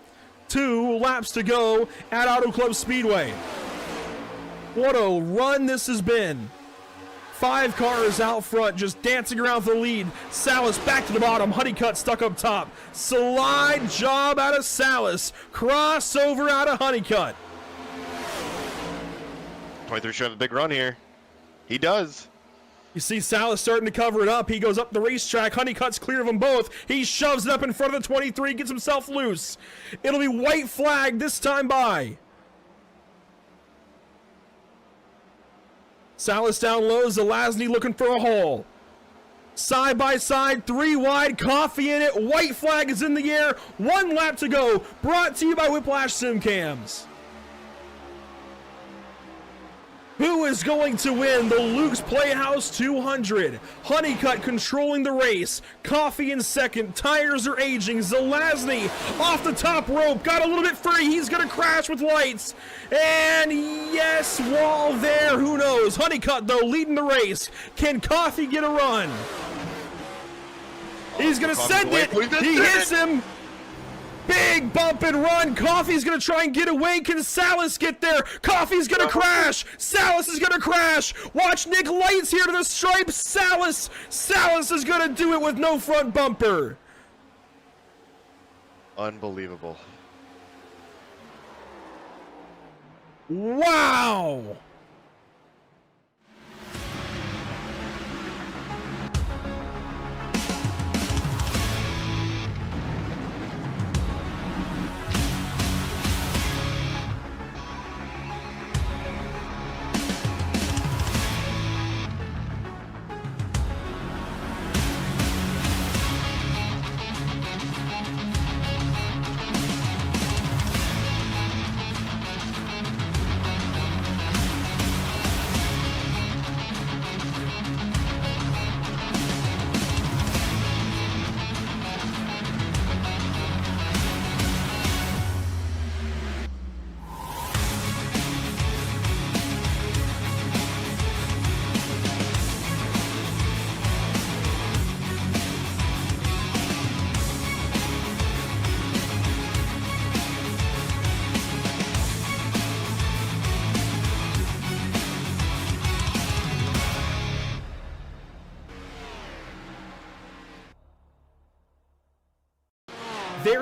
2 laps to go at Auto Club Speedway. What a run this has been. 5 cars out front just dancing around for the lead. Salas back to the bottom. Honeycutt stuck up top. Slide job out of Salas. Crossover out of Honeycutt. 23 showing a big run here. He does. You see Salas starting to cover it up. He goes up the racetrack. Honeycutt's clear of them both. He shoves it up in front of the 23, gets himself loose. It'll be white flag this time by. Salas down low. Zelazny looking for a hole. Side by side, 3 wide, Coffee in it. White flag is in the air. 1 lap to go. Brought to you by Whiplash Sim Cams. Who is going to win the Luke's Playhouse 200? Honeycutt controlling the race. Coffee in second. Tires are aging. Zelazny off the top rope. Got a little bit free. He's going to crash with lights. And yes, wall there. Who knows? Honeycutt, though, leading the race. Can Coffee get a run? He's going to send it. He hits him. Big bump and run. Coffee's going to try and get away. Can Salas get there? Coffee's going to crash. Salas is going to crash. Watch Nick Lights here to the stripe. Salas is going to do it with no front bumper. Unbelievable. Wow.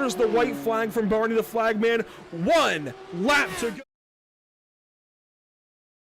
There's the white flag from Barney the Flagman. 1 lap to go.